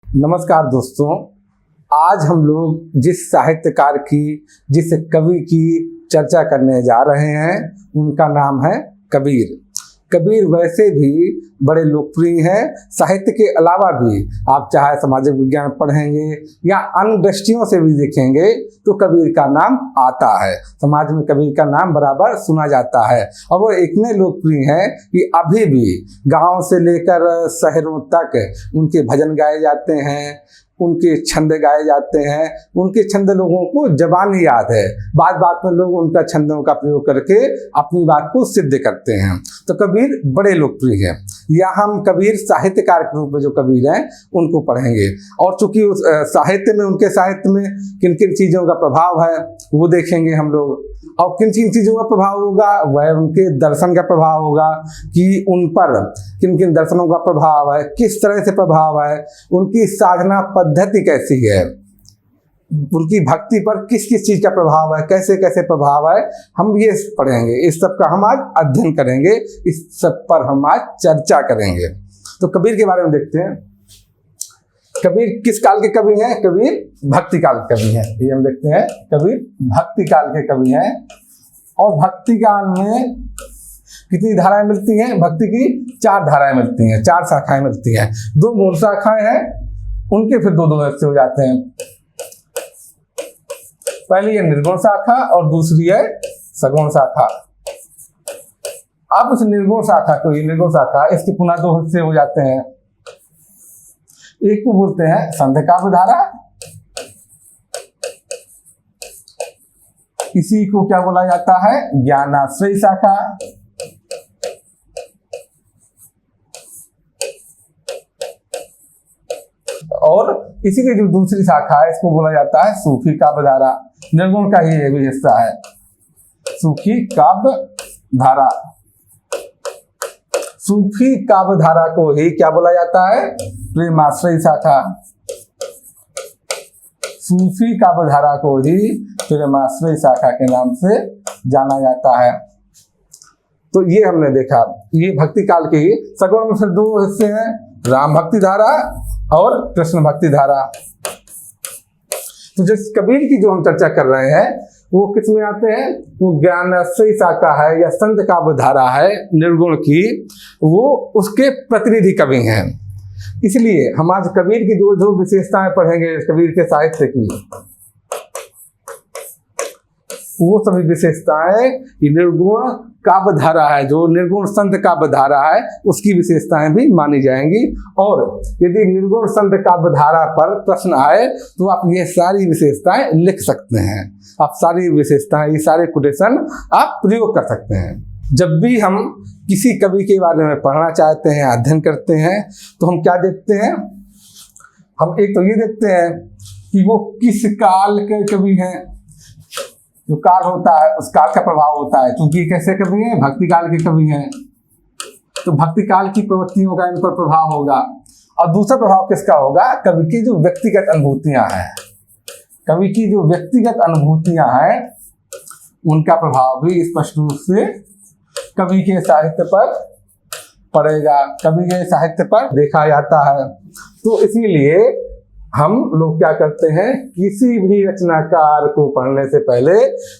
नमस्कार दोस्तों, आज हम लोग जिस साहित्यकार की, जिस कवि की चर्चा करने जा रहे हैं उनका नाम है कबीर। कबीर वैसे भी बड़े लोकप्रिय हैं। साहित्य के अलावा भी आप चाहे सामाजिक विज्ञान पढ़ेंगे या अन्य दृष्टियों से भी देखेंगे तो कबीर का नाम आता है। समाज में कबीर का नाम बराबर सुना जाता है और वो इतने लोकप्रिय हैं कि अभी भी गांव से लेकर शहरों तक उनके भजन गाए जाते हैं, उनके छंद गाए जाते हैं। उनके छंद लोगों को ज़बानी याद है, बात बात में लोग उनका छंदों का प्रयोग करके अपनी बात को सिद्ध करते हैं। तो कबीर बड़े लोकप्रिय हैं। या हम कबीर साहित्यकार के रूप में जो कबीर हैं उनको पढ़ेंगे और चूंकि उस साहित्य में, उनके साहित्य में किन किन चीज़ों का प्रभाव है वो देखेंगे हम लोग। और किन किन चीज़ों का प्रभाव होगा, वह उनके दर्शन का प्रभाव होगा कि उन पर किन किन दर्शनों का प्रभाव है, किस तरह से प्रभाव है, उनकी साधना पद्धति कैसी है, उनकी भक्ति पर किस किस चीज़ का प्रभाव है, कैसे कैसे प्रभाव है, हम ये पढ़ेंगे। इस सब का हम आज अध्ययन करेंगे, इस सब पर हम आज चर्चा करेंगे। तो कबीर के बारे में देखते हैं। कबीर किस काल के कवि हैं? कबीर भक्ति काल के कवि हैं। ये हम देखते हैं, कबीर भक्ति काल के कवि हैं। और भक्ति काल में कितनी धाराएं मिलती हैं? भक्ति की 4 धाराएं मिलती हैं, 4 शाखाएं मिलती हैं। 2 मूल शाखाएं हैं, उनके फिर 2 हिस्से हो जाते हैं। पहली है निर्गुण शाखा और दूसरी है सगुण शाखा। अब इस निर्गुण शाखा को, ये निर्गुण शाखा, इसके पुनः 2 हिस्से हो जाते हैं। एक को बोलते हैं संध काव्य धारा, इसी को क्या बोला जाता है? ज्ञानाश्रय शाखा। और इसी की जो दूसरी शाखा है इसको बोला जाता है सूफी काव्य धारा। निर्गुण का ही भी हिस्सा है सूफी काव्य धारा। सूफी काव्य धारा को ही क्या बोला जाता है? प्रेमाश्रय शाखा। सूफी काव्य धारा को ही प्रेमाश्रय शाखा के नाम से जाना जाता है। तो ये हमने देखा, ये भक्ति काल के ही। सगुण में फिर 2 हिस्से हैं, राम भक्ति धारा और कृष्ण भक्ति धारा। तो जिस कबीर की जो हम चर्चा कर रहे हैं वो किस में आते हैं? वो ज्ञानाश्रय शाखा है या संत काव्य धारा है निर्गुण की, वो उसके प्रतिनिधि कवि हैं। इसलिए हम आज कबीर की जो विशेषताएं पढ़ेंगे कबीर के साहित्य की, वो सभी विशेषताएं निर्गुण काव्य धारा है, जो निर्गुण संत काव्य धारा है उसकी विशेषताएं भी मानी जाएंगी। और यदि निर्गुण संत काव्य धारा पर प्रश्न आए तो आप ये सारी विशेषताएं लिख सकते हैं। आप सारी विशेषताएं, ये सारे कोटेशन आप प्रयोग कर सकते हैं। जब भी हम किसी कवि के बारे में पढ़ना चाहते हैं, अध्ययन करते हैं, तो हम क्या देखते हैं? हम एक तो ये देखते हैं कि वो किस काल के कवि हैं। जो काल होता है उस काल का प्रभाव होता है, क्योंकि कैसे कवि हैं? भक्ति काल के कवि हैं, तो भक्ति काल की प्रवृत्तियों का इन पर प्रभाव होगा। और दूसरा प्रभाव किसका होगा? कवि की जो व्यक्तिगत अनुभूतियां हैं, कवि की जो व्यक्तिगत अनुभूतियां हैं उनका प्रभाव भी स्पष्ट रूप से कवि के साहित्य पर पड़ेगा, कवि के साहित्य पर देखा जाता है। तो इसीलिए हम लोग क्या करते हैं, किसी भी रचनाकार को पढ़ने से पहले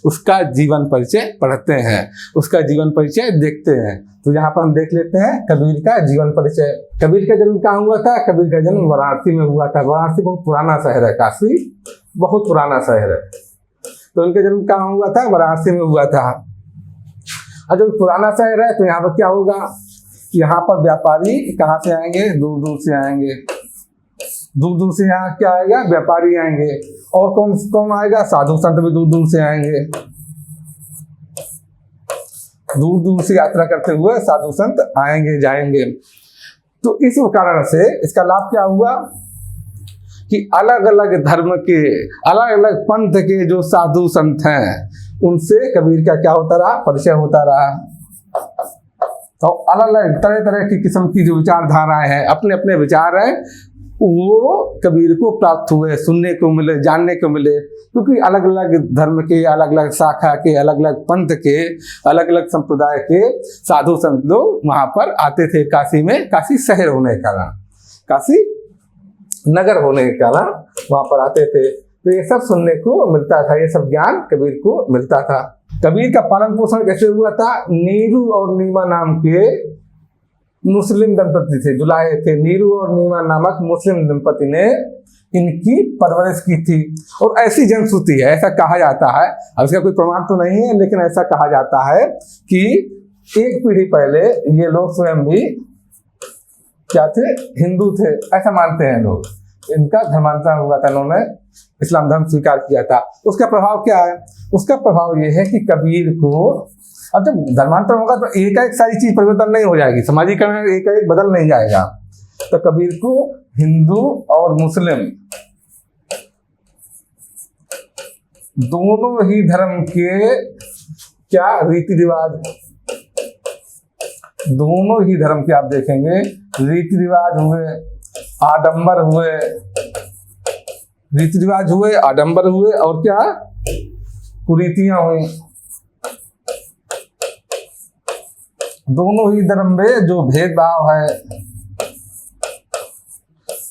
उसका जीवन परिचय पढ़ते हैं, उसका जीवन परिचय देखते हैं। तो यहाँ पर हम देख लेते हैं कबीर का जीवन परिचय। कबीर का जन्म कहाँ हुआ था? कबीर का जन्म वाराणसी में हुआ था। वाराणसी बहुत पुराना शहर है, काशी बहुत पुराना शहर है। तो उनका जन्म कहाँ हुआ था? वाराणसी में हुआ था। और जब पुराना शहर है तो यहाँ पर क्या होगा? यहाँ पर व्यापारी कहाँ से आएंगे? दूर दूर से आएंगे। दूर दूर से यहाँ क्या आएगा? व्यापारी आएंगे। और कौन कौन आएगा? साधु संत भी दूर दूर से आएंगे। दूर दूर से यात्रा करते हुए साधु संत आएंगे जाएंगे। तो इस कारण से इसका लाभ क्या हुआ कि अलग अलग धर्म के, अलग अलग पंथ के जो साधु संत हैं उनसे कबीर का क्या होता रहा? परिचय होता रहा। तो अलग अलग तरह तरह की किस्म की जो विचारधाराएं हैं, अपने अपने विचार हैं, वो कबीर को प्राप्त हुए, सुनने को मिले, जानने को मिले। क्योंकि अलग अलग धर्म के, अलग अलग शाखा के, अलग अलग पंथ के, अलग अलग संप्रदाय के साधु संत लोग वहाँ पर आते थे काशी में, काशी शहर होने के कारण, काशी नगर होने के कारण वहां पर आते थे। तो ये सब सुनने को मिलता था, ये सब ज्ञान कबीर को मिलता था। कबीर का पालन पोषण कैसे हुआ था? नीरू और नीमा नाम के मुस्लिम दंपति थे, जुलाहे थे। नीरू और नीमा नामक मुस्लिम दंपति ने इनकी परवरिश की थी। और ऐसी जनश्रुति है, ऐसा कहा जाता है, अब इसका कोई प्रमाण तो नहीं है, लेकिन ऐसा कहा जाता है कि एक पीढ़ी पहले ये लोग स्वयं भी क्या थे? हिंदू थे, ऐसा मानते हैं लोग। इनका धर्मांतरण हुआ था, इन्होंने इस्लाम धर्म स्वीकार किया था। उसका प्रभाव क्या है? उसका प्रभाव ये है कि कबीर को, अब जब धर्मांतरण होगा तो एक एक सारी चीज परिवर्तन नहीं हो जाएगी, समाजीकरण एक एक बदल नहीं जाएगा। तो कबीर को हिंदू और मुस्लिम दोनों ही धर्म के क्या रीति रिवाज, दोनों ही धर्म के आप देखेंगे रीति रिवाज हुए, आडंबर हुए, रीति रिवाज हुए, आडंबर हुए, और क्या कुरीतियां हुई। दोनों ही धर्म में जो भेदभाव है,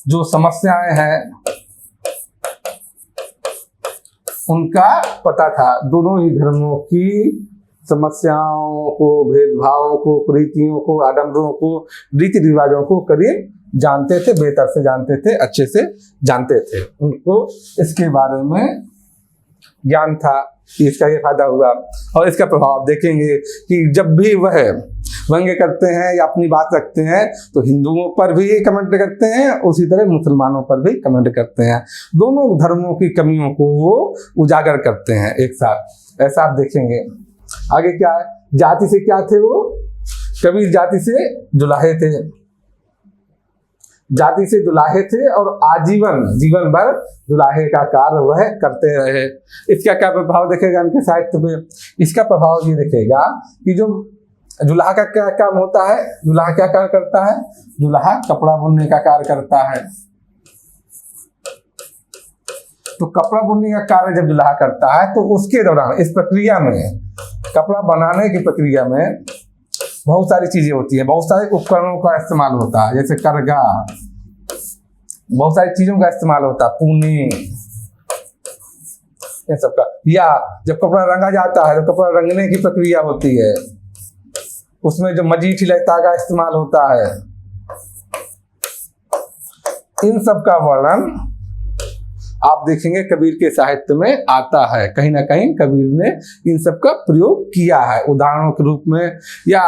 जो समस्याएं हैं, उनका पता था। दोनों ही धर्मों की समस्याओं को, भेदभावों को, कुरीतियों को, आडंबरों को, रीति रिवाजों को करीब जानते थे, बेहतर से जानते थे, अच्छे से जानते थे। उनको इसके बारे में ज्ञान था, इसका ये फायदा हुआ। और इसका प्रभाव देखेंगे कि जब भी वह व्यंग्य करते हैं या अपनी बात रखते हैं तो हिंदुओं पर भी कमेंट करते हैं, उसी तरह मुसलमानों पर भी कमेंट करते हैं। दोनों धर्मों की कमियों को वो उजागर करते हैं एक साथ, ऐसा आप देखेंगे। आगे क्या है? जाति से क्या थे वो? कबीर जाति से जुलाहे थे, जाति से जुलाहे थे और आजीवन जीवन भर जुलाहे का कार्य वह करते रहे। इसका क्या प्रभाव देखेगा इनके साहित्य पे? इसका प्रभाव ये देखेगा कि जो जुलाहा का क्या काम होता है, जुलाहा क्या कार्य करता है? जुलाहा कपड़ा बुनने का कार्य करता है। तो कपड़ा बुनने का कार्य जब जुलाहा करता है तो उसके दौरान, इस प्रक्रिया में, कपड़ा बनाने की प्रक्रिया में बहुत सारी चीजें होती है, बहुत सारे उपकरणों का इस्तेमाल होता है, जैसे करगा, बहुत सारी चीजों का इस्तेमाल होता है, पूनी, ये सब का। या जब कपड़ा रंगा जाता है तो कपड़ा रंगने की प्रक्रिया होती है, उसमें जो मजीठी लगता का इस्तेमाल होता है। इन सब का वर्णन आप देखेंगे कबीर के साहित्य में आता है। कहीं ना कहीं कबीर ने इन सब का प्रयोग किया है, उदाहरणों के रूप में या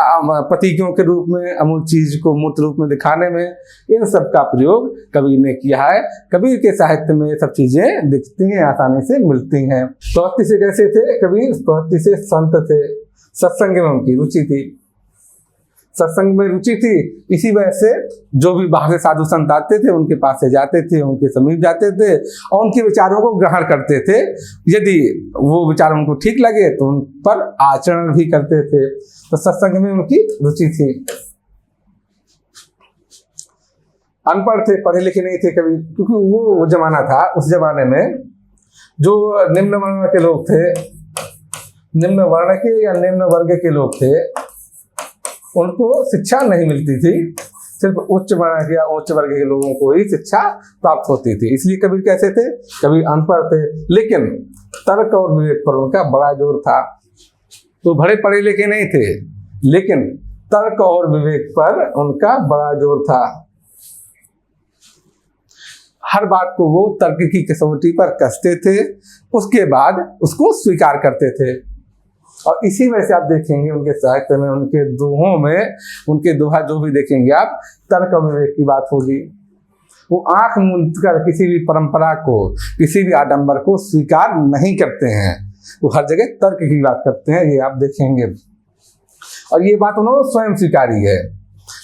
प्रतीकों के रूप में, अमूल चीज को मूर्त रूप में दिखाने में, इन सब का प्रयोग कबीर ने किया है। कबीर के साहित्य में ये सब चीजें दिखती हैं, आसानी से मिलती हैं। प्रवृत्ति से कैसे थे कबीर? प्रवृत्ति से संत थे, सत्संग में उनकी रुचि थी, सत्संग में रुचि थी। इसी वजह से जो भी बाहर से साधु संत आते थे उनके पास से जाते थे, उनके समीप जाते थे और उनके विचारों को ग्रहण करते थे। यदि वो विचार उनको ठीक लगे तो उन पर आचरण भी करते थे। तो सत्संग में उनकी रुचि थी। अनपढ़ थे, पढ़े लिखे नहीं थे कभी, क्योंकि वो जमाना था, उस जमाने में जो निम्न वर्ण के लोग थे, निम्न वर्ण के या निम्न वर्ग के लोग थे, उनको शिक्षा नहीं मिलती थी। सिर्फ उच्च वर्ण के या उच्च वर्ग के लोगों को ही शिक्षा प्राप्त होती थी। इसलिए कबीर कैसे थे? कबीर अनपढ़ थे, लेकिन तर्क और विवेक पर उनका बड़ा जोर था। तो बड़े पढ़े लिखे नहीं थे, लेकिन तर्क और विवेक पर उनका बड़ा जोर था। हर बात को वो तर्क की कसौटी पर कसते थे, उसके बाद उसको स्वीकार करते थे। और इसी वजह से आप देखेंगे उनके साहित्य में, उनके दोहों में, उनके दोहा जो भी देखेंगे आप, तर्क और विवेक की बात होगी। वो आंख मूंद कर किसी भी परंपरा को, किसी भी आडंबर को स्वीकार नहीं करते हैं। वो हर जगह तर्क की बात करते हैं, ये आप देखेंगे। और ये बात उन्होंने स्वयं स्वीकारी है।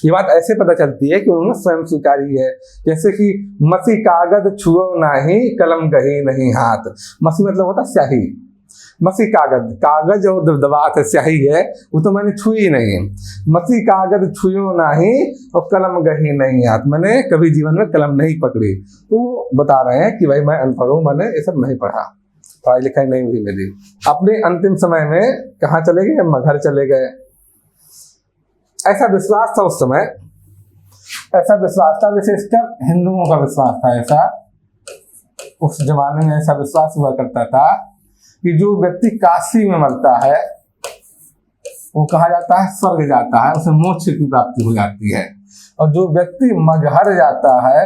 ये बात ऐसे पता चलती है कि उन्होंने स्वयं स्वीकारी है। जैसे कि मसी कागज छुओ नाही, कलम गही नहीं हाथ। मसी मतलब होता स्याही, मसी कागज, कागज और दबदबात स्याही है, वो तो मैंने छुई नहीं। मसी कागज छुयो नाही और कलम गही नहीं हाथ, मैंने कभी जीवन में कलम नहीं पकड़ी। तो बता रहे हैं कि भाई मैं अनपढ़ हूँ, मैंने ये सब नहीं पढ़ा, पढ़ाई लिखाई नहीं हुई मेरी। अपने अंतिम समय में कहाँ चले गए? मगहर चले गए। ऐसा विश्वास था उस समय ऐसा विश्वास था, विशेषकर हिंदुओं का विश्वास था ऐसा, उस जमाने में ऐसा विश्वास हुआ करता था कि जो व्यक्ति काशी में मरता है वो कहा जाता है स्वर्ग जाता है, उसे मोक्ष की प्राप्ति हो जाती है। और जो व्यक्ति मगहर जाता है,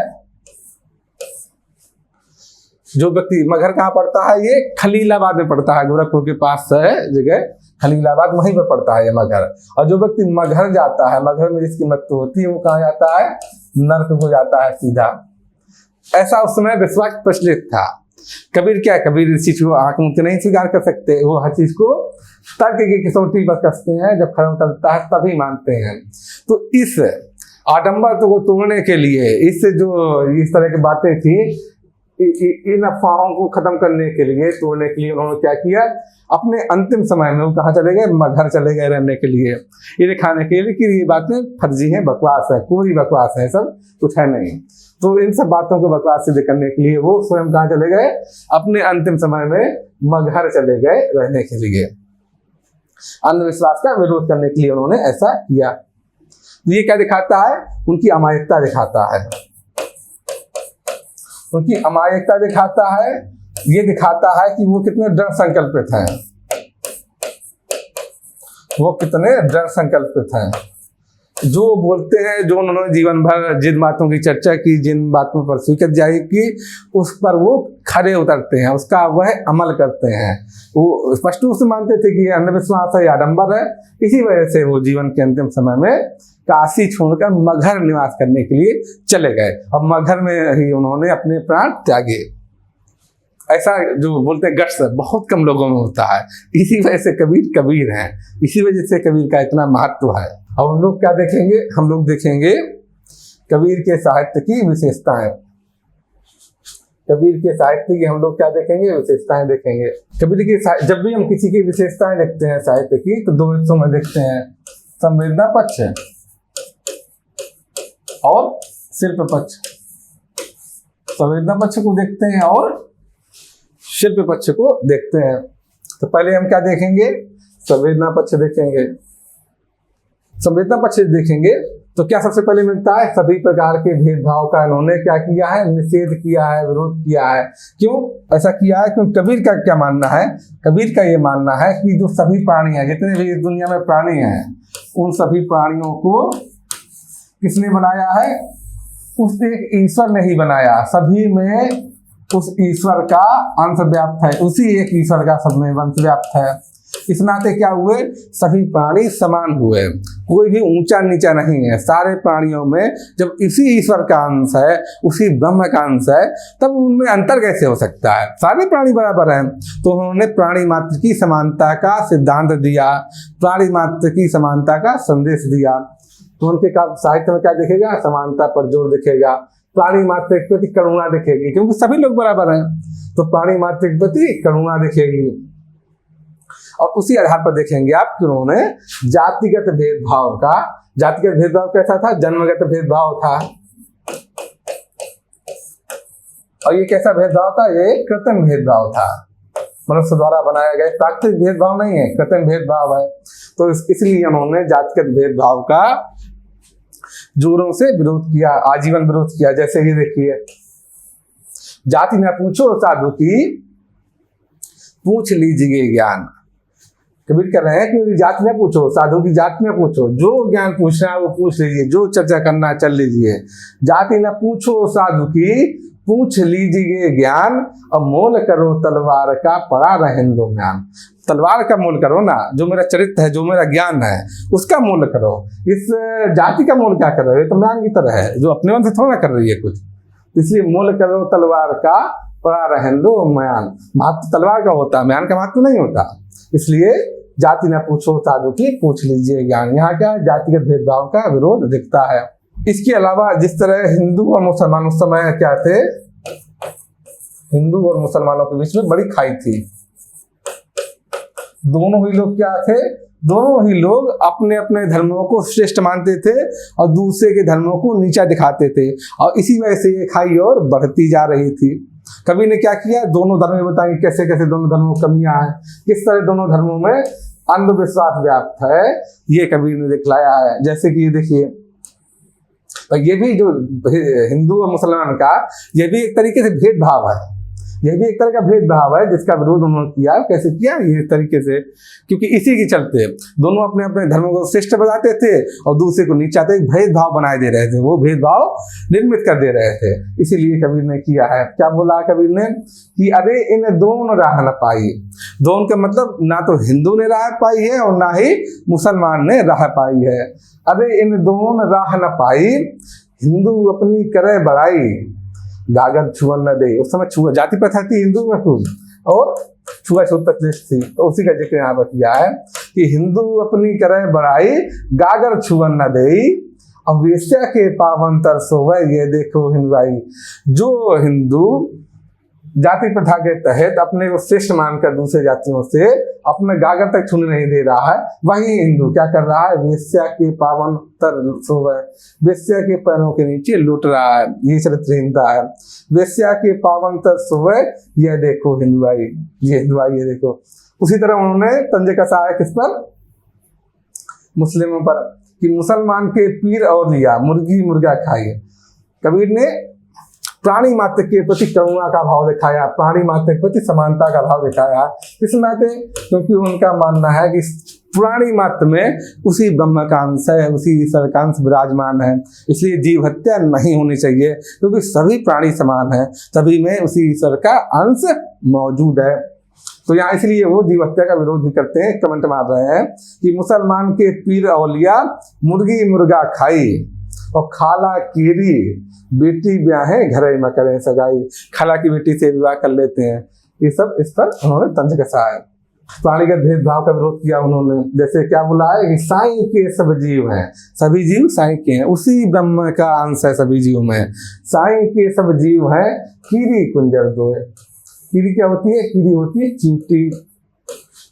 जो व्यक्ति मगहर कहाँ पड़ता है, ये खलीलाबाद में पड़ता है, गोरखपुर के पास है जगह खलीलाबाद, वहीं पर पड़ता है ये मगहर। और जो व्यक्ति मगहर जाता है, मगहर में जिसकी मृत्यु होती है, वो कहाँ जाता है, नर्क को जाता है सीधा। ऐसा उस समय विश्वास प्रचलित था। कबीर क्या है, कबीर इस चीज को आंख मूंद के नहीं स्वीकार कर सकते, वो हर चीज को तर्क की कसौटी पर कसते हैं, जब खत्म करता है तभी मानते हैं। तो इस आडंबर को तोड़ने के लिए, इससे जो इस तरह की बातें थी, इन अफवाहों को खत्म करने के लिए, तोड़ने के लिए उन्होंने क्या किया, अपने अंतिम समय में वो कहाँ चले गए, मगहर चले गए रहने के लिए, ये दिखाने के लिए कि ये बातें फर्जी हैं, बकवास है, पूरी बकवास है, सब कुछ है नहीं। तो इन सब बातों को बकवास सिद्ध करने के लिए वो स्वयं कहाँ चले गए, अपने अंतिम समय में मगहर चले गए रहने के लिए। अंधविश्वास का विरोध करने के लिए उन्होंने ऐसा किया। तो ये क्या दिखाता है, उनकी अमायकता दिखाता है, उनकी अमायकता दिखाता है। ये दिखाता है कि वो कितने दृढ़ संकल्पित हैं, वो कितने दृढ़ संकल्पित हैं। जो बोलते हैं, जो उन्होंने जीवन भर जिन बातों की चर्चा की, जिन बातों पर स्वीकृत जारी की, उस पर वो खड़े उतरते हैं, उसका वह अमल करते हैं। वो स्पष्ट रूप से मानते थे कि ये अंधविश्वास है, आडंबर है। इसी वजह से वो जीवन के अंतिम समय में काशी छोड़कर मगहर निवास करने के लिए चले गए, और मगहर में ही उन्होंने अपने प्राण त्यागे। ऐसा जो बोलते हैं गट्स बहुत कम लोगों में होता है। इसी वजह से कबीर कबीर हैं, इसी वजह से कबीर का इतना महत्व है। अब हम लोग क्या देखेंगे, हम लोग देखेंगे कबीर के साहित्य की विशेषताएं। कबीर के साहित्य की हम लोग क्या देखेंगे, विशेषताएं देखेंगे। कबीर की जब भी हम किसी की विशेषताएं देखते हैं साहित्य की, तो दो हिस्सों में देखते हैं, संवेदना पक्ष और शिल्प पक्ष। संवेदना पक्ष को देखते हैं और शिल्प पक्ष को देखते हैं। तो पहले हम क्या देखेंगे, संवेदना पक्ष देखेंगे। संवेदना पक्ष देखेंगे तो क्या सबसे पहले मिलता है, सभी प्रकार के भेदभाव का इन्होंने क्या किया है, निषेध किया है, विरोध किया है। क्यों ऐसा किया है, क्योंकि कबीर का क्या मानना है, कबीर का ये मानना है कि जो सभी प्राणी हैं, जितने भी इस दुनिया में प्राणी हैं, उन सभी प्राणियों को किसने बनाया है, उस एक ईश्वर ने ही बनाया। सभी में उस ईश्वर का अंश व्याप्त है, उसी एक ईश्वर का सब में अंश व्याप्त है। इस नाते क्या हुए, सभी प्राणी समान हुए, कोई भी ऊंचा नीचा नहीं है। सारे प्राणियों में जब इसी ईश्वर का अंश है, उसी ब्रह्म का अंश है, तब उनमें अंतर कैसे हो सकता है, सारे प्राणी बराबर हैं। तो उन्होंने प्राणी मात्र की समानता का सिद्धांत दिया, प्राणी मात्र की समानता का संदेश दिया। तो उनके साहित्य में क्या दिखेगा, समानता पर जोर दिखेगा, प्राणी मात्र के प्रति करुणा दिखेगी, क्योंकि सभी लोग बराबर हैं, तो प्राणी मात्र के प्रति करुणा दिखेगी। और उसी आधार पर देखेंगे आप कि उन्होंने जातिगत भेदभाव का, जातिगत भेदभाव कैसा था, जन्मगत भेदभाव था। और ये कैसा भेदभाव था, ये कृत्रिम भेदभाव था, मनुष्य द्वारा बनाया गया प्राकृतिक भेदभाव नहीं है, कृत्रिम भेदभाव है। तो इसलिए उन्होंने जातिगत भेदभाव का जोरों से विरोध किया, आजीवन विरोध किया। जैसे ही देखिए, जाति न पूछो साधु की, पूछ लीजिए ज्ञान। कबीर कह रहे हैं कि जाति में पूछो, साधु की जाति में पूछो, जो ज्ञान पूछना है वो पूछ लीजिए, जो चर्चा करना है चल लीजिए। जाति न पूछो साधु की, पूछ लीजिए ज्ञान, और मोल करो तलवार का, पड़ा रहें दो ज्ञान। तलवार का मोल करो ना, जो मेरा चरित्र है, जो मेरा ज्ञान है, उसका मोल करो। इस जाति का मोल क्या कर रहे हो, तो म्यान की तरह है, जो अपने मन से थोड़ा कर रही है कुछ। इसलिए मोल करो तलवार का, पड़ा रहें दो म्यान। महत्व तलवार का होता है, म्यान का महत्व नहीं होता। इसलिए जाति न पूछो साधु की, पूछ लीजिए ज्ञान। यहाँ क्या जातिगत भेदभाव का विरोध दिखता है। इसके अलावा जिस तरह हिंदू और मुसलमान उस समय क्या थे, हिंदू और मुसलमानों के बीच में बड़ी खाई थी। दोनों ही लोग क्या थे, दोनों ही लोग अपने अपने धर्मों को श्रेष्ठ मानते थे और दूसरे के धर्मों को नीचा दिखाते थे, और इसी वजह से ये खाई और बढ़ती जा रही थी। कबीर ने क्या किया, दोनों धर्म बताएंगे कैसे कैसे दोनों धर्मों में कमियां हैं, किस तरह दोनों धर्मों में अंधविश्वास व्याप्त है, ये कबीर ने दिखलाया है। जैसे कि ये देखिए, तो ये भी जो हिंदू और मुसलमान का ये भी एक तरीके से भेदभाव है, यह भी एक तरह का भेदभाव है जिसका विरोध उन्होंने किया। कैसे किया? ये तरीके से, क्योंकि इसी के चलते दोनों अपने अपने धर्मों को श्रेष्ठ बताते थे और दूसरे को नीचा, तो एक भेदभाव बनाए दे रहे थे, वो भेदभाव निर्मित कर दे रहे थे। इसीलिए कबीर ने किया है, क्या बोला कबीर ने कि अरे इन दोनों राह न पाई। दोनों का मतलब ना तो हिंदू ने राह पाई है और ना ही मुसलमान ने राह पाई है। अरे इन दोनों राह न पाई, हिंदू अपनी करे बड़ाई, गागर छुअन न दे। उस समय छुआ जाति प्रथा थी हिंदू में खूब, और छुआछूत प्रचलित थी, तो उसी का जिक्र यहाँ पर किया है कि हिंदू अपनी करे बड़ाई, गागर छुअन न दे, अब वेश्या के पावन तर सोवे, ये देखो हिंदुआई। जो हिंदू जाति प्रथा के तहत अपने को श्रेष्ठ मानकर दूसरे जातियों से अपने गागर तक छूने नहीं दे रहा है, वही हिंदू क्या कर रहा है? वेश्या के पावन तर सोवे, वेश्या के पैरों के नीचे लूट रहा है। ये चरित्रहीनता है। वेश्या के पावन तर सोवे, यह देखो हिंदुआई, ये हिंदुआई, ये देखो। उसी तरह उन्होंने तंज कसा है किस पर? मुस्लिमों पर, कि मुसलमान के पीर और लिया, मुर्गी मुर्गा खाइए। कबीर ने प्राणी मात्र के प्रति करुणा का भाव दिखाया, प्राणी मात्र के प्रति समानता का भाव दिखाया। किस नाते? क्योंकि उनका मानना है कि प्राणी मात्र में उसी ब्रह्म का अंश है, उसी ईश्वर का अंश विराजमान है, इसलिए जीव हत्या नहीं होनी चाहिए, क्योंकि सभी प्राणी समान है, सभी में उसी ईश्वर का अंश मौजूद है। तो यहाँ इसलिए वो जीव हत्या का विरोध भी करते हैं। कमेंट मार रहे हैं कि मुसलमान के पीर औलिया, मुर्गी मुर्गा खाई, और खाला कीरी बेटी ब्याहे घरे में करें सगाई। खाला की बेटी से विवाह कर लेते हैं। ये सब इस पर उन्होंने तंज कसा है। प्राणीगत भेदभाव का विरोध किया उन्होंने। जैसे क्या बोला है कि साईं के सब जीव हैं, सभी जीव साईं के हैं, उसी ब्रह्म का अंश है सभी जीव में। साईं के सब जीव हैं, कीरी कुंजर दोए। कीरी क्या होती है? कीरी होती है चींटी,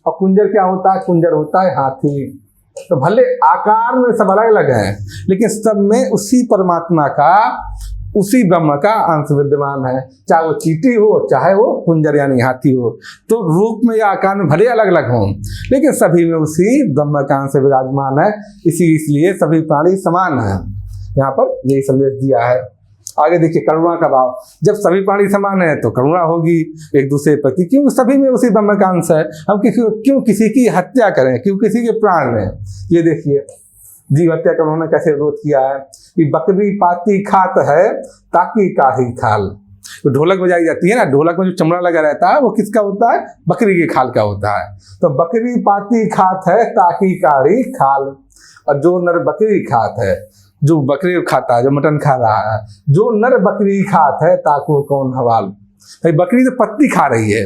और कुंजर क्या होता है? कुंजर होता है हाथी। तो भले आकार में सब अलग अलग है, लेकिन सब में उसी परमात्मा का, उसी ब्रह्म का अंश विद्यमान है, चाहे वो चींटी हो चाहे वो कुंजर यानी हाथी हो। तो रूप में या आकार में भले अलग अलग हों, लेकिन सभी में उसी ब्रह्म का अंश विराजमान है। इसलिए सभी प्राणी समान हैं। यहाँ पर यही संदेश दिया है। आगे देखिए करुणा का भाव। जब सभी प्राणी समान है तो करुणा होगी एक दूसरे के प्रति, क्योंकि सभी में उसी ब्रह्म का अंश है। हम क्यों किसी की हत्या करें, क्यों किसी के प्राण लें? ये देखिए जीव हत्या का उन्होंने कैसे विरोध किया है कि बकरी पाती खात है, ताकि काढ़ी खाल। तो ढोलक बजाई जाती है ना, ढोलक में जो चमड़ा लगा रहता है वो किसका होता है? बकरी के खाल का होता है। तो बकरी पाती खात है, ताकि काढ़ी खाल। और जो नर बकरी खात है, जो बकरी खाता है, जो मटन खा रहा है, जो नर बकरी खात है, ताको कौन हवाल। भाई बकरी तो पत्ती खा रही है,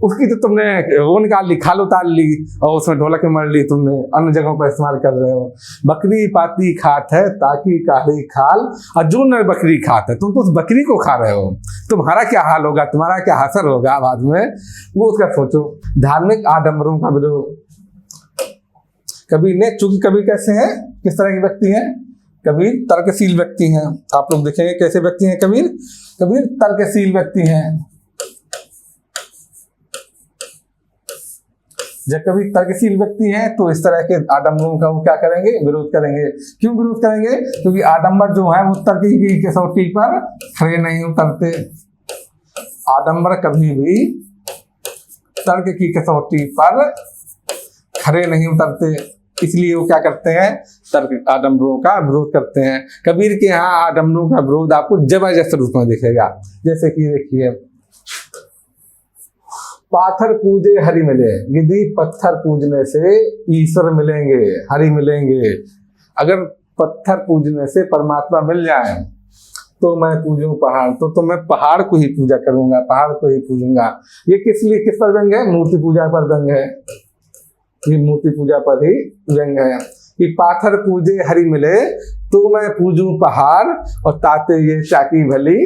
उसकी तो तुमने वो निकाल ली, खाल उतार ली और उसमें ढोलक में मर ली, तुमने अन्य जगहों पर इस्तेमाल कर रहे हो। बकरी पाती खात है, ताकि काढ़ी खाल। और जो नर बकरी खात है, तुम तो उस बकरी को खा रहे हो, तुम्हारा क्या हाल होगा, तुम्हारा क्या असर होगा बाद में, वो उसका सोचो। धार्मिक आडंबरों का विरोध कबीर ने, चूंकि कबीर कैसे हैं, किस तरह के व्यक्ति हैं? कबीर तर्कशील व्यक्ति हैं। आप लोग देखेंगे कैसे व्यक्ति हैं कबीर। कबीर तर्कशील व्यक्ति हैं। जब कबीर तर्कशील व्यक्ति हैं तो इस तरह के आडंबरों का वो क्या करेंगे? विरोध करेंगे। क्यों विरोध करेंगे? क्योंकि आडंबर जो है वो तर्क की कसौटी पर खड़े नहीं उतरते। आडंबर कभी भी तर्क की कसौटी पर खड़े नहीं उतरते, इसलिए वो क्या करते हैं? तर्क आडंबरों का विरोध करते हैं। कबीर के यहाँ आडंबरों का विरोध आपको जबरदस्त रूप में दिखेगा। जैसे कि देखिए, पाथर पूजे हरि मिले, यदि पत्थर पूजने से ईश्वर मिलेंगे, हरि मिलेंगे। अगर पत्थर पूजने से परमात्मा मिल जाए तो मैं पूजूं पहाड़, तो मैं पहाड़ को ही पूजा करूंगा, पहाड़ को ही पूजूंगा। ये किस लिए, किस पर व्यंग है? मूर्ति पूजा पर व्यंग है। ये मूर्ति पूजा पर ही व्यंग है कि पाथर पूजे हरि मिले तो मैं पूजूं पहाड़, और ताते ये चाकी भली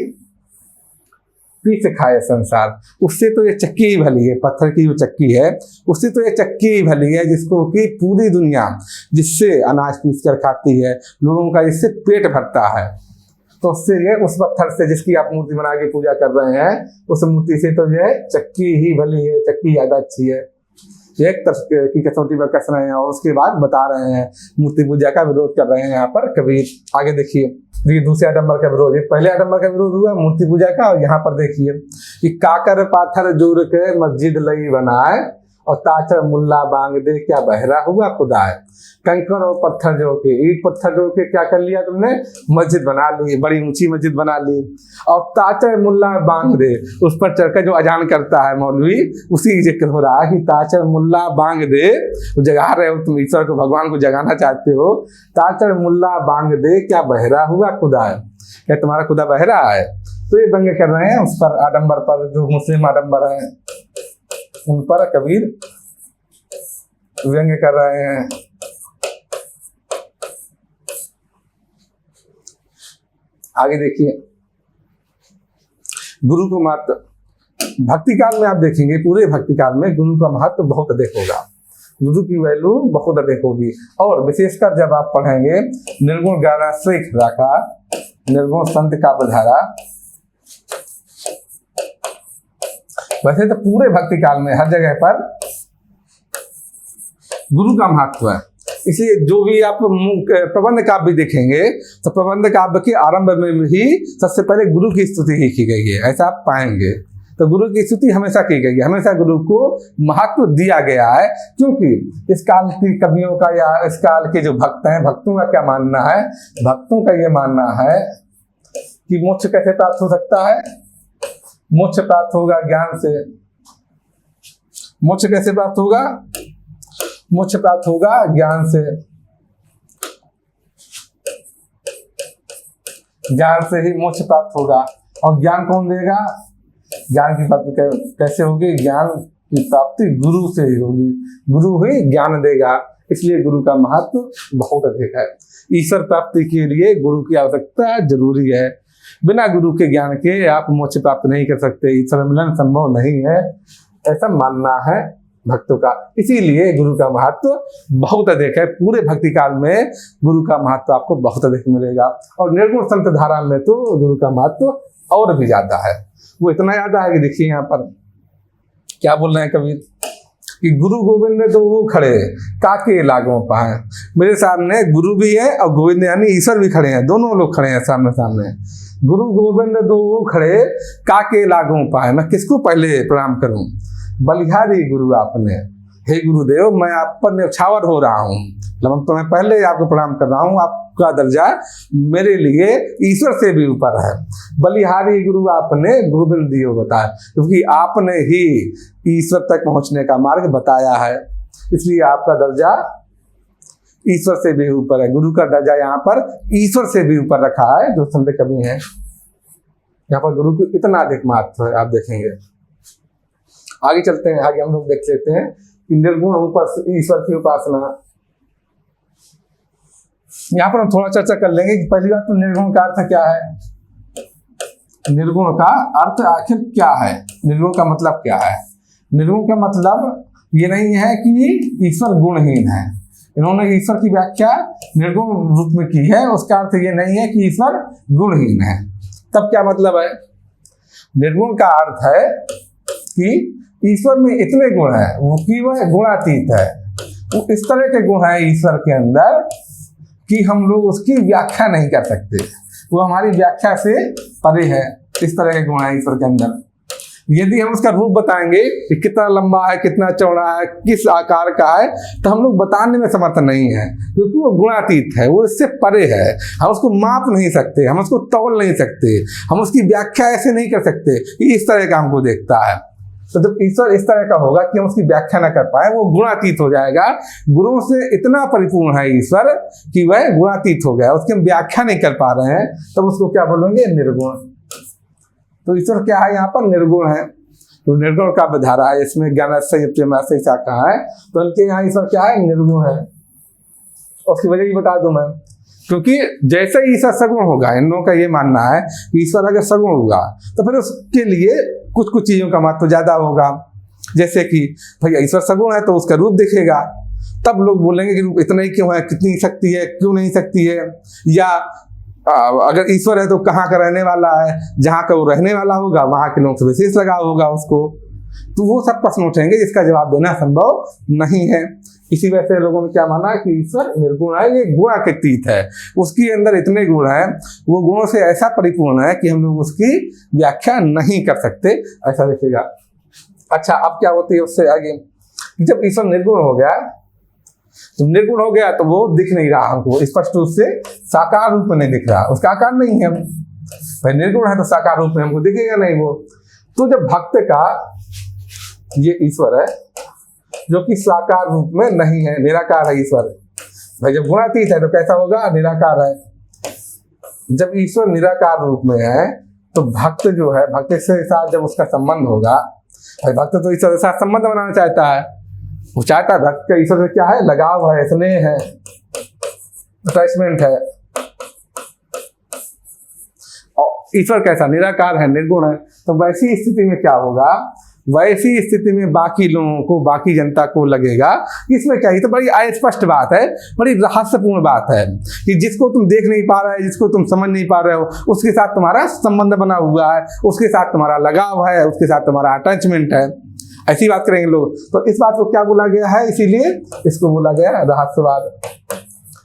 पीस खाए संसार। उससे तो ये चक्की ही भली है, पत्थर की जो चक्की है उससे तो ये चक्की ही भली है, जिसको कि पूरी दुनिया जिससे अनाज पीस कर खाती है, लोगों का जिससे पेट भरता है। तो उससे ये उस पत्थर से जिसकी आप मूर्ति बना के पूजा कर रहे हैं, उस मूर्ति से तो ये चक्की ही भली है, चक्की ज्यादा अच्छी है। एक तरह की कसौटी पर कस रहे हैं और उसके बाद बता रहे हैं, मूर्ति पूजा का विरोध कर रहे हैं यहाँ पर कबीर। आगे देखिए, ये दूसरे आडंबर का विरोध है। पहले आडंबर का विरोध हुआ मूर्ति पूजा का, और यहाँ पर देखिए कि काकर पाथर जोड़ के मस्जिद लई बनाए और ताचर मुल्ला बांग दे क्या बहरा हुआ खुदाए। कंकड़ और पत्थर जोड़ के, ईट पत्थर जोड़ के क्या कर लिया तुमने, मस्जिद बना ली, बड़ी ऊंची मस्जिद बना ली। और ताचर मुल्ला बांग दे, उस पर चढ़कर जो अजान करता है मौलवी, उसी जिक्र हो रहा है कि ताचर मुल्ला बांग दे, जगा रहे हो तुम ईश्वर को, भगवान को जगाना चाहते हो। ताचर मुल्ला बांग दे क्या बहरा हुआ खुदा है, क्या तुम्हारा खुदा बहरा है। तो ये व्यंग्य कर रहे हैं उस पर, आडंबर पर, जो मुस्लिम आडंबर है उन पर कबीर व्यंग्य कर रहे हैं। आगे देखिए, गुरु को महत्व भक्ति काल में आप देखेंगे, पूरे भक्ति काल में गुरु का महत्व बहुत अधिक होगा, गुरु की वैल्यू बहुत अधिक होगी। और विशेषकर जब आप पढ़ेंगे निर्गुण ज्ञानाश्रय रखा, निर्गुण संत का बधारा। वैसे तो पूरे भक्ति काल में हर जगह पर गुरु का महत्व है। इसलिए जो भी आप प्रबंध काव्य देखेंगे तो प्रबंध काव्य के आरंभ में ही सबसे पहले गुरु की स्तुति ही की गई है, ऐसा आप पाएंगे। तो गुरु की स्तुति हमेशा की गई है, हमेशा गुरु को महत्व दिया गया है, क्योंकि इस काल की कवियों का या इस काल के जो भक्त हैं, भक्तों का क्या मानना है, भक्तों का ये मानना है कि मोक्ष कैसे प्राप्त हो सकता है, मोक्ष प्राप्त होगा ज्ञान से। मोक्ष कैसे प्राप्त होगा, मोक्ष प्राप्त होगा ज्ञान से, ज्ञान से ही मोक्ष प्राप्त होगा। और ज्ञान कौन देगा, ज्ञान की प्राप्ति कैसे होगी, ज्ञान की प्राप्ति गुरु से ही होगी, गुरु ही ज्ञान देगा। इसलिए गुरु का महत्व बहुत अधिक है। ईश्वर प्राप्ति के लिए गुरु की आवश्यकता जरूरी है। बिना गुरु के ज्ञान के आप मोक्ष प्राप्त नहीं कर सकते, ईश्वर मिलन संभव नहीं है, ऐसा मानना है भक्तों का। इसीलिए गुरु का महत्व बहुत अधिक है। पूरे भक्ति काल में गुरु का महत्व आपको बहुत अधिक मिलेगा। और निर्गुण संत धारा में तो गुरु का महत्व और भी ज्यादा है। वो इतना ज्यादा है कि देखिए यहाँ पर क्या बोल रहे हैं कबीर कि गुरु गोविंद दो वो खड़े काके लागों पाए। मेरे सामने गुरु भी है और गोविंद यानी ईश्वर भी खड़े हैं, दोनों लोग खड़े हैं सामने सामने। गुरु गोविंद दो वो खड़े काके लागों पाए, मैं किसको पहले प्रणाम करूं, बलिहारी गुरु आपने, हे गुरुदेव मैं आप पर न्यौछावर हो रहा हूँ, तो मैं पहले आपको प्रणाम कर रहा हूँ। आपका दर्जा मेरे लिए ईश्वर से भी ऊपर है। बलिहारी गुरु आपने गोविंद दियो बताया, क्योंकि आपने ही ईश्वर तक पहुंचने का मार्ग बताया है, इसलिए आपका दर्जा ईश्वर से भी ऊपर है। गुरु का दर्जा यहाँ पर ईश्वर से भी ऊपर रखा है। जो संत कवि हैं यहाँ पर गुरु को इतना अधिक महत्व है, आप देखेंगे। आगे चलते हैं, आगे हम लोग देख लेते हैं कि निर्गुण ऊपर ईश्वर की उपासना। यहाँ पर हम थोड़ा चर्चा कर लेंगे कि पहली बात तो निर्गुण का अर्थ क्या है, निर्गुण का अर्थ आखिर क्या है, निर्गुण का मतलब क्या है। निर्गुण का मतलब ये नहीं है कि ईश्वर गुणहीन है। इन्होंने ईश्वर की व्याख्या निर्गुण रूप में की है, उसका अर्थ ये नहीं है कि ईश्वर गुणहीन है। तब क्या मतलब है, निर्गुण का अर्थ है कि ईश्वर में इतने गुण है वो कि वह गुणातीत है। वो इस तरह के गुण है ईश्वर के अंदर कि हम लोग उसकी व्याख्या नहीं कर सकते, वो हमारी व्याख्या से परे है। इस तरह के गुण है ईश्वर के अंदर। यदि हम उसका रूप बताएंगे कि कितना लंबा है, कितना चौड़ा है, किस आकार का है, तो हम लोग बताने में समर्थ नहीं है, क्योंकि वो गुणातीत है, वो इससे परे है। हम उसको माप नहीं सकते, हम उसको तौल नहीं सकते, हम उसकी व्याख्या ऐसे नहीं कर सकते कि इस तरह का हमको देखता है। तो जब ईश्वर इस तरह का होगा कि हम उसकी व्याख्या न कर पाए, वो गुणातीत हो जाएगा। गुणों से इतना परिपूर्ण है ईश्वर कि वह गुणातीत हो गया, उसकी हम व्याख्या नहीं कर पा रहे हैं, तब उसको क्या बोलेंगे, निर्गुण। तो ईश्वर क्या है, यहाँ पर निर्गुण है। तो निर्गुण का विधारा है, इसमें ज्ञानाश्रय शाखा है, तो उनके यहाँ ईश्वर क्या है, निर्गुण है। उसकी वजह भी बता दूं मैं, क्योंकि जैसे ही ईश्वर सगुण होगा, इन लोगों का ये मानना है कि ईश्वर अगर सगुण होगा तो फिर उसके लिए कुछ कुछ चीजों का महत्व ज्यादा होगा। जैसे कि भैया ईश्वर सगुण है तो उसका रूप दिखेगा, तब लोग बोलेंगे कि रूप इतना ही क्यों है, कितनी शक्ति है, क्यों नहीं सकती है। या अगर ईश्वर है तो कहाँ का रहने वाला है, जहाँ का वो रहने वाला होगा वहाँ के लोग से विशेष लगाव होगा उसको। तो वो सब प्रश्न उठेंगे जिसका जवाब देना संभव नहीं है। इसी वजह से लोगों ने क्या माना कि ईश्वर निर्गुण है, ये गुणातीत है, उसके अंदर इतने गुण हैं, वो गुणों से ऐसा परिपूर्ण है कि हम लोग उसकी व्याख्या नहीं कर सकते, ऐसा देखिएगा। अच्छा, अब क्या होती है उससे आगे, जब ईश्वर निर्गुण हो गया, तो निर्गुण हो गया तो वो दिख नहीं रहा हमको स्पष्ट रूप से, साकार रूप में नहीं दिख रहा, उसका आकार नहीं है। भाई निर्गुण है तो साकार रूप में हमको दिखेगा नहीं वो। तो जब भक्त का ये ईश्वर है जो कि साकार रूप में नहीं है, निराकार है ईश्वर। भाई जब गुणातीत है तो कैसा होगा, निराकार है। जब ईश्वर निराकार रूप में है तो भक्त जो है, भक्त के साथ जब उसका संबंध होगा, भाई भक्त तो ईश्वर के साथ संबंध बनाना चाहता है, वो चाहता है, भक्त का ईश्वर से क्या है, लगाव है, स्नेह है, अटैचमेंट है। और ईश्वर कैसा, निराकार है, निर्गुण है। तो वैसी स्थिति में क्या होगा, वैसी स्थिति में बाकी लोगों को, बाकी जनता को लगेगा इसमें क्या, ये तो बड़ी अस्पष्ट बात है, बड़ी रहस्यपूर्ण बात है कि जिसको तुम देख नहीं पा रहे, जिसको तुम समझ नहीं पा रहे हो, उसके साथ तुम्हारा संबंध बना हुआ है, उसके साथ तुम्हारा लगाव है, उसके साथ तुम्हारा अटैचमेंट है, ऐसी बात करेंगे लोग। तो इस बात को क्या बोला गया है, इसीलिए इसको बोला गया रहस्यवाद।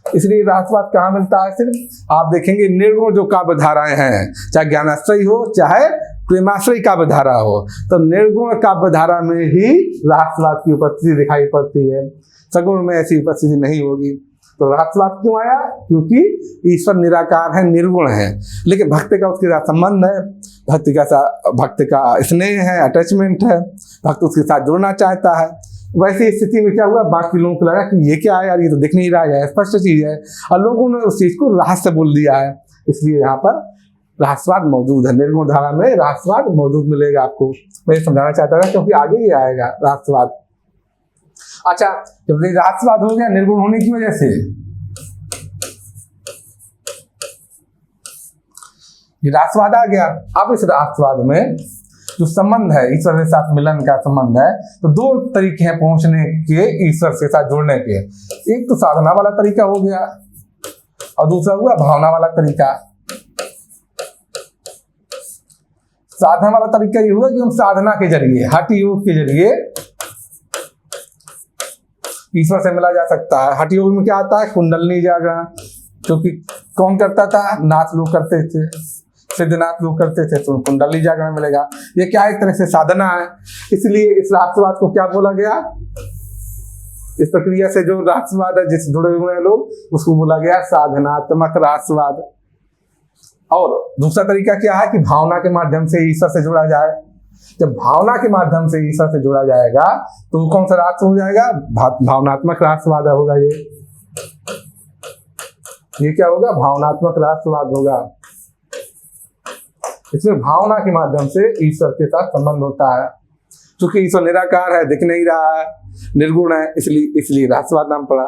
इसलिए रहस्यवाद कहाँ मिलता है, सिर्फ आप देखेंगे निर्गुण जो काव्य धाराएं हैं, चाहे ज्ञानाश्रय हो चाहे प्रेमाश्रय काव्य धारा हो, तो निर्गुण काव्य धारा में ही रहस्यवाद की उपस्थिति दिखाई पड़ती है, सगुण में ऐसी उपस्थिति नहीं होगी। तो रहस्यवाद क्यों आया, क्योंकि ईश्वर निराकार है, निर्गुण है, लेकिन भक्त का उसके साथ संबंध है, भक्त का स्नेह है, अटैचमेंट है, भक्त उसके साथ जुड़ना चाहता है। वैसी स्थिति में क्या हुआ, बाकी लोगों को लगा कि ये क्या है यार, ये तो दिख नहीं रहा है, स्पष्ट चीज है, और लोगों ने उस चीज को रहस्य बोल दिया है। इसलिए यहाँ पर रहस्यवाद मौजूद है, निर्गुण धारा में रहस्यवाद मौजूद मिलेगा आपको। मैं समझाना चाहता था क्योंकि आगे ही आएगा रहस्यवाद। अच्छा, जब रहस्यवाद हो गया निर्गुण होने की वजह से, ये रहस्यवाद आ गया। अब इस रहस्यवाद में जो संबंध है, ईश्वर के साथ मिलन का संबंध है, तो दो तरीके हैं पहुंचने के, ईश्वर के साथ जुड़ने के। एक तो साधना वाला तरीका हो गया और दूसरा हुआ भावना वाला तरीका। साधना वाला तरीका ये हुआ कि हम साधना के जरिए, हठ योग के जरिए ईश्वर से मिला जा सकता है। हठ योग में क्या आता है, कुंडलनी जागरण, क्योंकि कौन करता था, नाथ लोग करते थे, सिद्धनाथ लोग करते थे, तो कुंडली जागरण मिलेगा। ये क्या एक तरह से साधना है। इसलिए इस रहस्यवाद को क्या बोला गया, इस प्रक्रिया से जो रहस्यवाद है, जिस जुड़े हुए हैं लोग, उसको बोला गया साधनात्मक रहस्यवाद। और दूसरा तरीका क्या है कि भावना के माध्यम से ईश्वर से जुड़ा जाए। जब भावना के माध्यम से ईश्वर से जुड़ा जाएगा तो कौन सा रहस्य हो जाएगा, भावनात्मक रहस्यवाद होगा। ये क्या होगा, भावनात्मक रहस्यवाद होगा। इसमें भावना के माध्यम से ईश्वर के साथ संबंध होता है। क्योंकि ईश्वर निराकार है, दिख नहीं रहा है, निर्गुण है, इसलिए रहस्यवाद नाम पड़ा।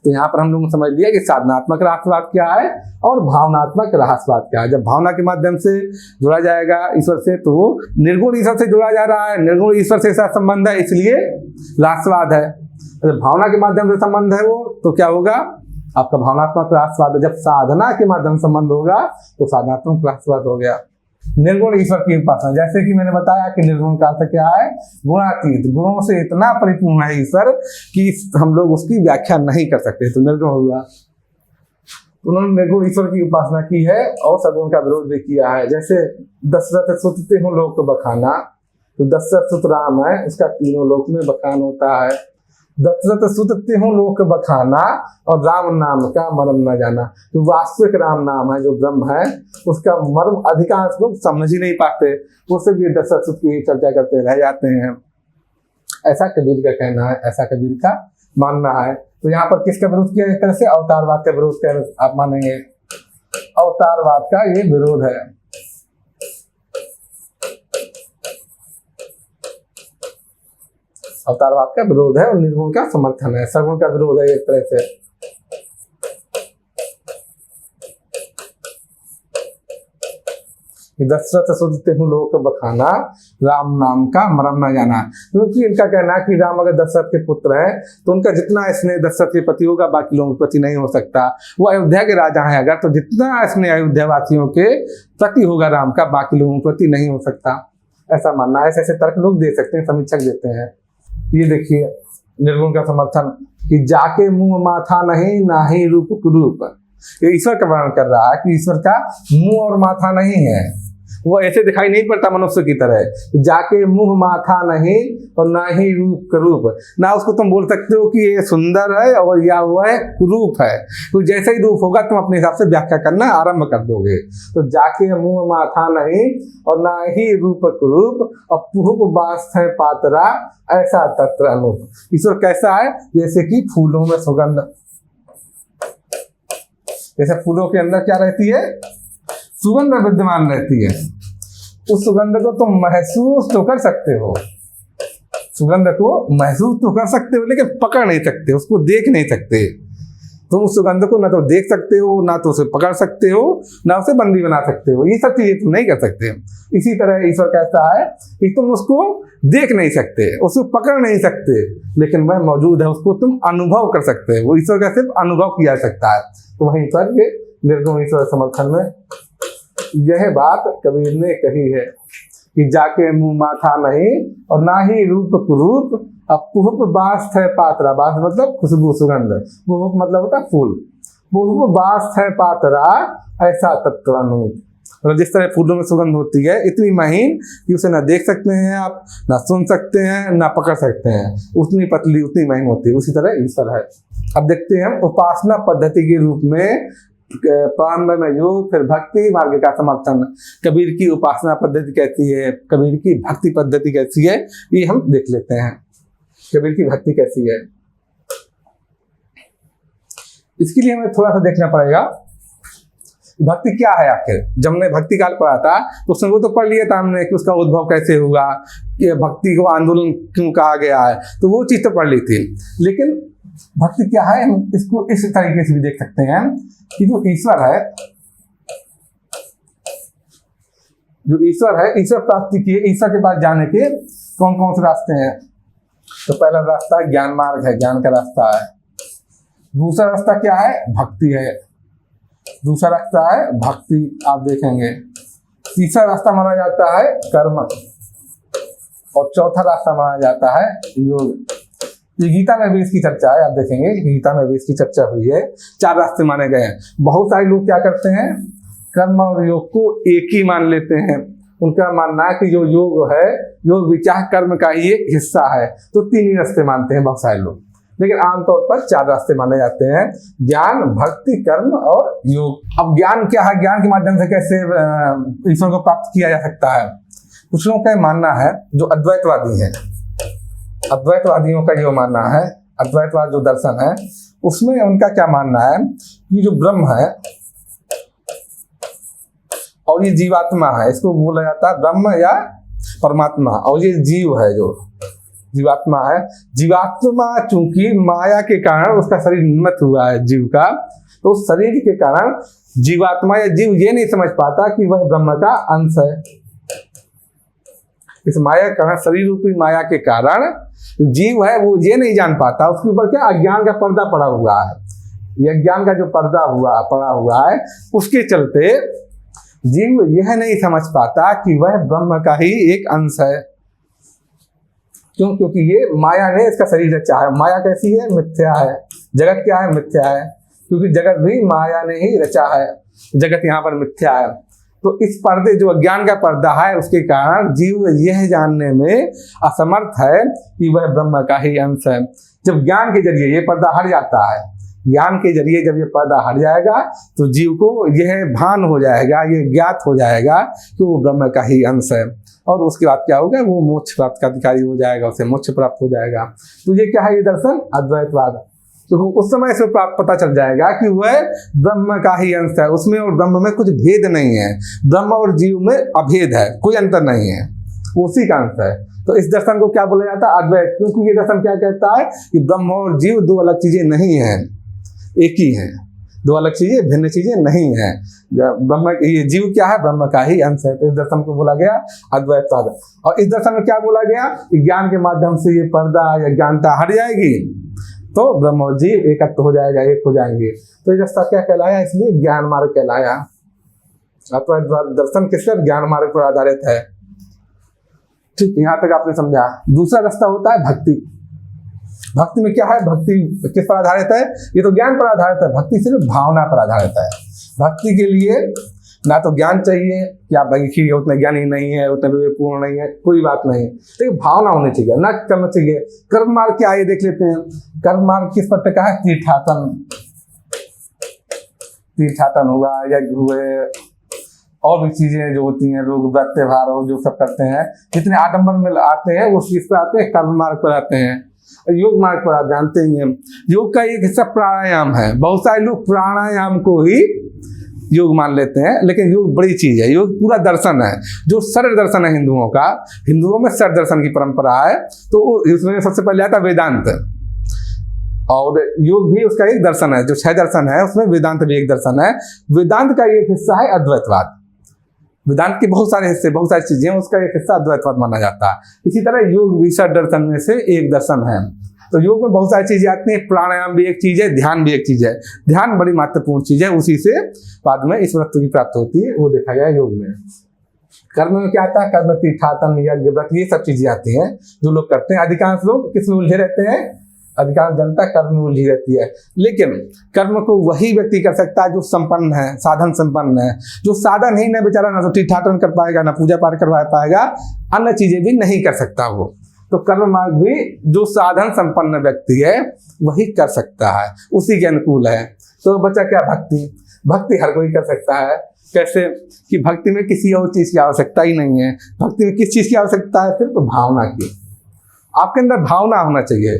तो यहाँ पर हम लोग समझ लिया कि साधनात्मक रहस्यवाद क्या है और भावनात्मक रहस्यवाद क्या है। जब भावना के माध्यम से जुड़ा जाएगा ईश्वर से, तो वो निर्गुण ईश्वर से जुड़ा जा रहा है, निर्गुण ईश्वर से साथ संबंध है, इसलिए रहस्यवाद है। जब भावना के माध्यम से संबंध है वो, तो क्या होगा, आपका भावनात्मक रहस्यवाद। जब साधना के माध्यम से संबंध होगा तो साधनात्मक रहस्यवाद हो गया। निर्गुण ईश्वर की उपासना, जैसे कि मैंने बताया कि निर्गुण का अर्थ क्या है, गुणातीत, गुणों से इतना परिपूर्ण है ईश्वर कि हम लोग उसकी व्याख्या नहीं कर सकते, तो निर्गुण हुआ। उन्होंने निर्गुण ईश्वर की उपासना की है और सगुण का विरोध भी किया है। जैसे दशरथ सुत तिहुँ लोक बखाना, तो दशरथ सुत राम है, उसका तीनों लोक में बखान होता है। दशरथ सुत तिहुँ लोक बखाना और राम नाम का मर्म न जाना, जो वास्तविक राम नाम है, जो ब्रह्म है, उसका मर्म अधिकांश लोग समझ ही नहीं पाते, उससे भी दशरथ सुत की चर्चा करते रह जाते हैं। ऐसा कबीर का कहना है, ऐसा कबीर का मानना है। तो यहाँ पर किसका विरोध किया, एक तरह से अवतारवाद का विरोध कर आप मानेंगे, अवतारवाद का ये विरोध है। अवतारवाद का विरोध है और निर्गुण का समर्थन है, सगुण का विरोध है एक तरह से। दशरथ सुत तिहुँ लोक बखाना, राम नाम का मरम न जाना, क्योंकि इनका कहना है कि राम अगर दशरथ के पुत्र है तो उनका जितना स्नेह दशरथ के प्रति होगा बाकी लोगों के प्रति नहीं हो सकता। वो अयोध्या के राजा हैं अगर, तो जितना स्नेह अयोध्या वासियों के प्रति होगा राम का, बाकी लोगों के प्रति नहीं हो सकता। ऐसा मानना है। ऐसे ऐसे तर्क लोग दे सकते हैं, समीक्षक देते हैं। ये देखिए निर्गुण का समर्थन कि जाके मुंह माथा नहीं, ना ही रूप कुरूप। ये ईश्वर का वर्णन कर रहा है कि ईश्वर का मुंह और माथा नहीं है, वो ऐसे दिखाई नहीं पड़ता मनुष्य की तरह। जाके मुंह माथा नहीं और ना ही रूप करूप, ना उसको तुम बोल सकते हो कि ये सुंदर है और या वो है कुरूप है। तो जैसा ही रूप होगा तुम अपने हिसाब से व्याख्या करना आरंभ कर दोगे। तो जाके मुंह माथा नहीं और ना ही रूप कुरूप, अपूप बास है पात्रा ऐसा तत्र अनूप। ईश्वर कैसा है? जैसे कि फूलों में सुगंध, जैसे फूलों के अंदर क्या रहती है? सुगंध विद्यमान रहती है। उस सुगंध को तुम महसूस तो कर सकते हो, सुगंध को महसूस तो कर सकते हो, लेकिन पकड़ नहीं सकते, उसको देख नहीं सकते। तुम उस सुगंध को ना तो देख सकते हो, ना तो उसे पकड़ सकते हो, ना उसे बंदी बना सकते हो। ये सब चीजें तुम नहीं कर सकते। इसी तरह ईश्वर कहता है कि तुम उसको देख नहीं सकते, उसको पकड़ नहीं सकते, लेकिन वह मौजूद है, उसको तुम अनुभव कर सकते हो। वो ईश्वर का सिर्फ अनुभव किया जा सकता है। तो वहीं पर ये निर्गुण ईश्वर समर्थन में यह बात कबीर ने कही है कि जाके मुंह माथा नहीं और ना ही रूप कुरूप, अपूप बास है पात्रा। बास मतलब खुशबू, सुगंध। वो मतलब होता है फूल। वो बास है पात्रा ऐसा तत्व अनूप। मतलब जिस तरह फूलों में सुगंध होती है इतनी महीन कि उसे ना देख सकते हैं आप, ना सुन सकते हैं, ना पकड़ सकते हैं, उतनी पतली उतनी महीन होती है। उसी तरह ईश्वर है। अब देखते हैं हम उपासना पद्धति के रूप में प्रारंभ में योग, फिर भक्ति मार्ग का समर्थन। कबीर की उपासना पद्धति कैसी है, कबीर की भक्ति पद्धति कैसी है, ये हम देख लेते हैं। कबीर की भक्ति कैसी है, इसके लिए हमें थोड़ा सा देखना पड़ेगा भक्ति क्या है आखिर। जब हमने भक्ति काल पढ़ा था तो उसमें वो तो पढ़ लिया था हमने कि उसका उद्भव कैसे हुआ, कि भक्ति को आंदोलन क्यों कहा गया है, तो वो चीज तो पढ़ ली थी। लेकिन भक्ति क्या है, हम इसको इस तरीके से भी देख सकते हैं कि जो ईश्वर है, ईश्वर प्राप्ति की, ईश्वर के पास जाने के कौन कौन से रास्ते हैं। तो पहला रास्ता ज्ञान मार्ग है, ज्ञान का रास्ता है। दूसरा रास्ता क्या है? भक्ति है। दूसरा रास्ता है भक्ति, आप देखेंगे। तीसरा रास्ता माना जाता है कर्म, और चौथा रास्ता माना जाता है योग। ये गीता में भी इसकी चर्चा है, आप देखेंगे गीता में भी इसकी चर्चा हुई है। 4 रास्ते माने गए हैं। बहुत सारे लोग क्या करते हैं, कर्म और योग को एक ही मान लेते हैं। उनका मानना है कि जो योग है, योग विचार कर्म का ही एक हिस्सा है। तो 3 ही रास्ते मानते हैं बहुत सारे लोग, लेकिन आमतौर पर 4 रास्ते माने जाते हैं, ज्ञान, भक्ति, कर्म और योग। अब ज्ञान क्या है, ज्ञान के माध्यम से कैसे ईश्वर को प्राप्त किया जा सकता है। कुछ लोगों का मानना है, जो अद्वैतवादी है, अद्वैतवादियों का ये मानना है, अद्वैतवाद जो दर्शन है उसमें उनका क्या मानना है कि जो ब्रह्म है और ये जीवात्मा है, इसको बोला जाता है ब्रह्म या परमात्मा, और ये जीव है जो जीवात्मा है। जीवात्मा चूंकि माया के कारण उसका शरीर निर्मित हुआ है जीव का, तो उस शरीर के कारण जीवात्मा या जीव ये नहीं समझ पाता कि वह ब्रह्म का अंश है। इस माया के कारण, शरीर रूपी माया के कारण जीव है वो ये नहीं जान पाता, उसके ऊपर क्या अज्ञान का पर्दा पड़ा हुआ है। ये अज्ञान का जो पर्दा पड़ा हुआ है, उसके चलते जीव यह नहीं समझ पाता कि वह ब्रह्म का ही एक अंश है। क्यों? क्योंकि ये माया ने इसका शरीर रचा है। माया कैसी है? मिथ्या है। जगत क्या है? मिथ्या है, क्योंकि जगत भी माया ने ही रचा है। जगत यहाँ पर मिथ्या है। तो इस पर्दे, जो अज्ञान का पर्दा है, उसके कारण जीव यह जानने में असमर्थ है कि वह ब्रह्म का ही अंश है। जब ज्ञान के जरिए ये पर्दा हट जाता है, ज्ञान के जरिए जब ये पर्दा हट जाएगा तो जीव को यह भान हो जाएगा, ये ज्ञात हो जाएगा कि वो ब्रह्म का ही अंश है। और उसके बाद क्या होगा, वो मोक्ष प्राप्त का अधिकारी हो जाएगा, उसे मोक्ष प्राप्त हो जाएगा। तो ये क्या है? ये दर्शन अद्वैतवाद। तो उस समय से पता चल जाएगा कि वह ब्रह्म का ही अंश है, उसमें और ब्रह्म में कुछ भेद नहीं है। ब्रह्म और जीव में अभेद है, कोई अंतर नहीं है, उसी का अंश है। तो इस दर्शन को क्या बोला जाता है? अद्वैत। क्योंकि ये दर्शन क्या कहता है कि ब्रह्म और जीव 2 अलग चीजें नहीं है, एक ही है। 2 अलग चीजें, भिन्न चीजें नहीं है। ब्रह्म, ये जीव क्या है? ब्रह्म का ही अंश है। तो इस दर्शन को बोला गया अद्वैतवाद। और इस दर्शन में क्या बोला गया कि ज्ञान के माध्यम से ये पर्दा या ज्ञानता हट जाएगी तो ब्रह्म और जीव एकत्व हो जाएगा, एक हो जाएंगे। तो ये रास्ता क्या कहलाया? इसलिए ज्ञान मार्ग कहलाया। अद्वैतवाद दर्शन किस पर? ज्ञान मार्ग पर आधारित है। ठीक, यहाँ तक आपने समझा। दूसरा रास्ता होता है भक्ति। भक्ति में क्या है? भक्ति किस पर आधारित है? ये तो ज्ञान पर आधारित है, भक्ति सिर्फ भावना पर आधारित है। भक्ति के लिए ना तो ज्ञान चाहिए कि आप भाई उतने ज्ञानी नहीं है, उतने विवेकपूर्ण नहीं है, कोई बात नहीं, तो भावना होनी चाहिए, ना करना चाहिए। कर्म मार्ग क्या है देख लेते हैं। कर्म मार्ग किस पर टिका है? तीर्थाटन, तीर्थाटन हुआ, यज्ञ हुए, और भी चीजें जो होती हैं, लोग व्रत त्योहार हो जो सब करते हैं, जितने आडम्बर में आते हैं वो चीज पर आते हैं, कर्म मार्ग पर आते हैं। योग मार्ग पर आप जानते ही हैं, योग का एक हिस्सा प्राणायाम है। बहुत सारे लोग प्राणायाम को ही योग मान लेते हैं, लेकिन योग बड़ी चीज है। योग पूरा दर्शन है, जो सर्व दर्शन है हिंदुओं का। हिंदुओं में सर्व दर्शन की परंपरा है, तो इसमें सबसे पहले आता वेदांत, और योग भी उसका एक दर्शन है। जो 6 दर्शन है उसमें वेदांत भी एक दर्शन है। वेदांत का एक हिस्सा है अद्वैतवाद। वेदांत के बहुत सारे हिस्से, बहुत सारी चीजें, उसका एक हिस्सा अद्वैतवाद माना जाता है। इसी तरह योग भी सर्व दर्शन में से एक दर्शन है। तो योग में बहुत सारी चीजें आती हैं। प्राणायाम भी एक चीज है, ध्यान भी एक चीज है। ध्यान बड़ी महत्वपूर्ण चीज है, उसी से बाद में ईश्वर की प्राप्ति होती है, वो देखा गया योग में। कर्म में क्या आता है? कर्म तीर्थाटन, यज्ञ, व्रत, ये सब चीजें आती हैं जो लोग करते हैं। अधिकांश लोग किसमें उलझे रहते हैं? अधिकांश जनता कर्म में उलझी रहती है। लेकिन कर्म को वही व्यक्ति कर सकता है जो संपन्न है, साधन संपन्न है। जो साधन ही न बेचारा, ना तो तीर्थाटन कर पाएगा, ना पूजा पाठ करवा पाएगा, अन्य चीजें भी नहीं कर सकता वो। तो कर्म मार्ग भी जो साधन संपन्न व्यक्ति है वही कर सकता है, उसी के अनुकूल है। तो बचा क्या? भक्ति। भक्ति हर कोई कर सकता है। कैसे? कि भक्ति में किसी और चीज की आवश्यकता ही नहीं है। भक्ति में किस चीज की आवश्यकता है? सिर्फ भावना की। आपके अंदर भावना होना चाहिए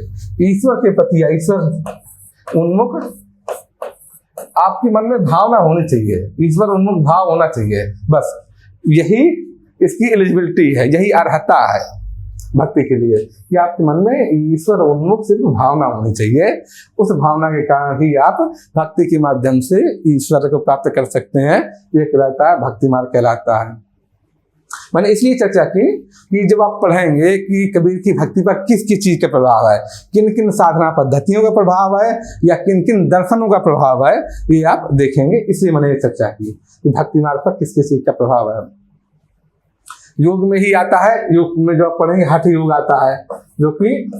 ईश्वर के प्रति, ईश्वर उन्मुख आपके मन में भावना होनी चाहिए, ईश्वर उन्मुख भाव होना चाहिए। बस यही इसकी एलिजिबिलिटी है, यही अर्हता है भक्ति के लिए, कि आपके मन में ईश्वर उन्मुख सिर्फ भावना होनी चाहिए। उस भावना के कारण ही आप भक्ति के माध्यम से ईश्वर को प्राप्त कर सकते हैं। ये कहलाता है भक्ति मार्ग कहलाता है। मैंने इसलिए चर्चा की कि जब आप पढ़ेंगे कि कबीर की भक्ति पर किस किस चीज का प्रभाव है, किन किन साधना पद्धतियों का प्रभाव है, या किन किन दर्शनों का प्रभाव है, ये आप देखेंगे। इसलिए मैंने ये चर्चा की कि भक्ति मार्ग पर किस किस चीज का प्रभाव है। योग में ही आता है, योग में जो आप पढ़ेंगे हठ योग आता है, जो कि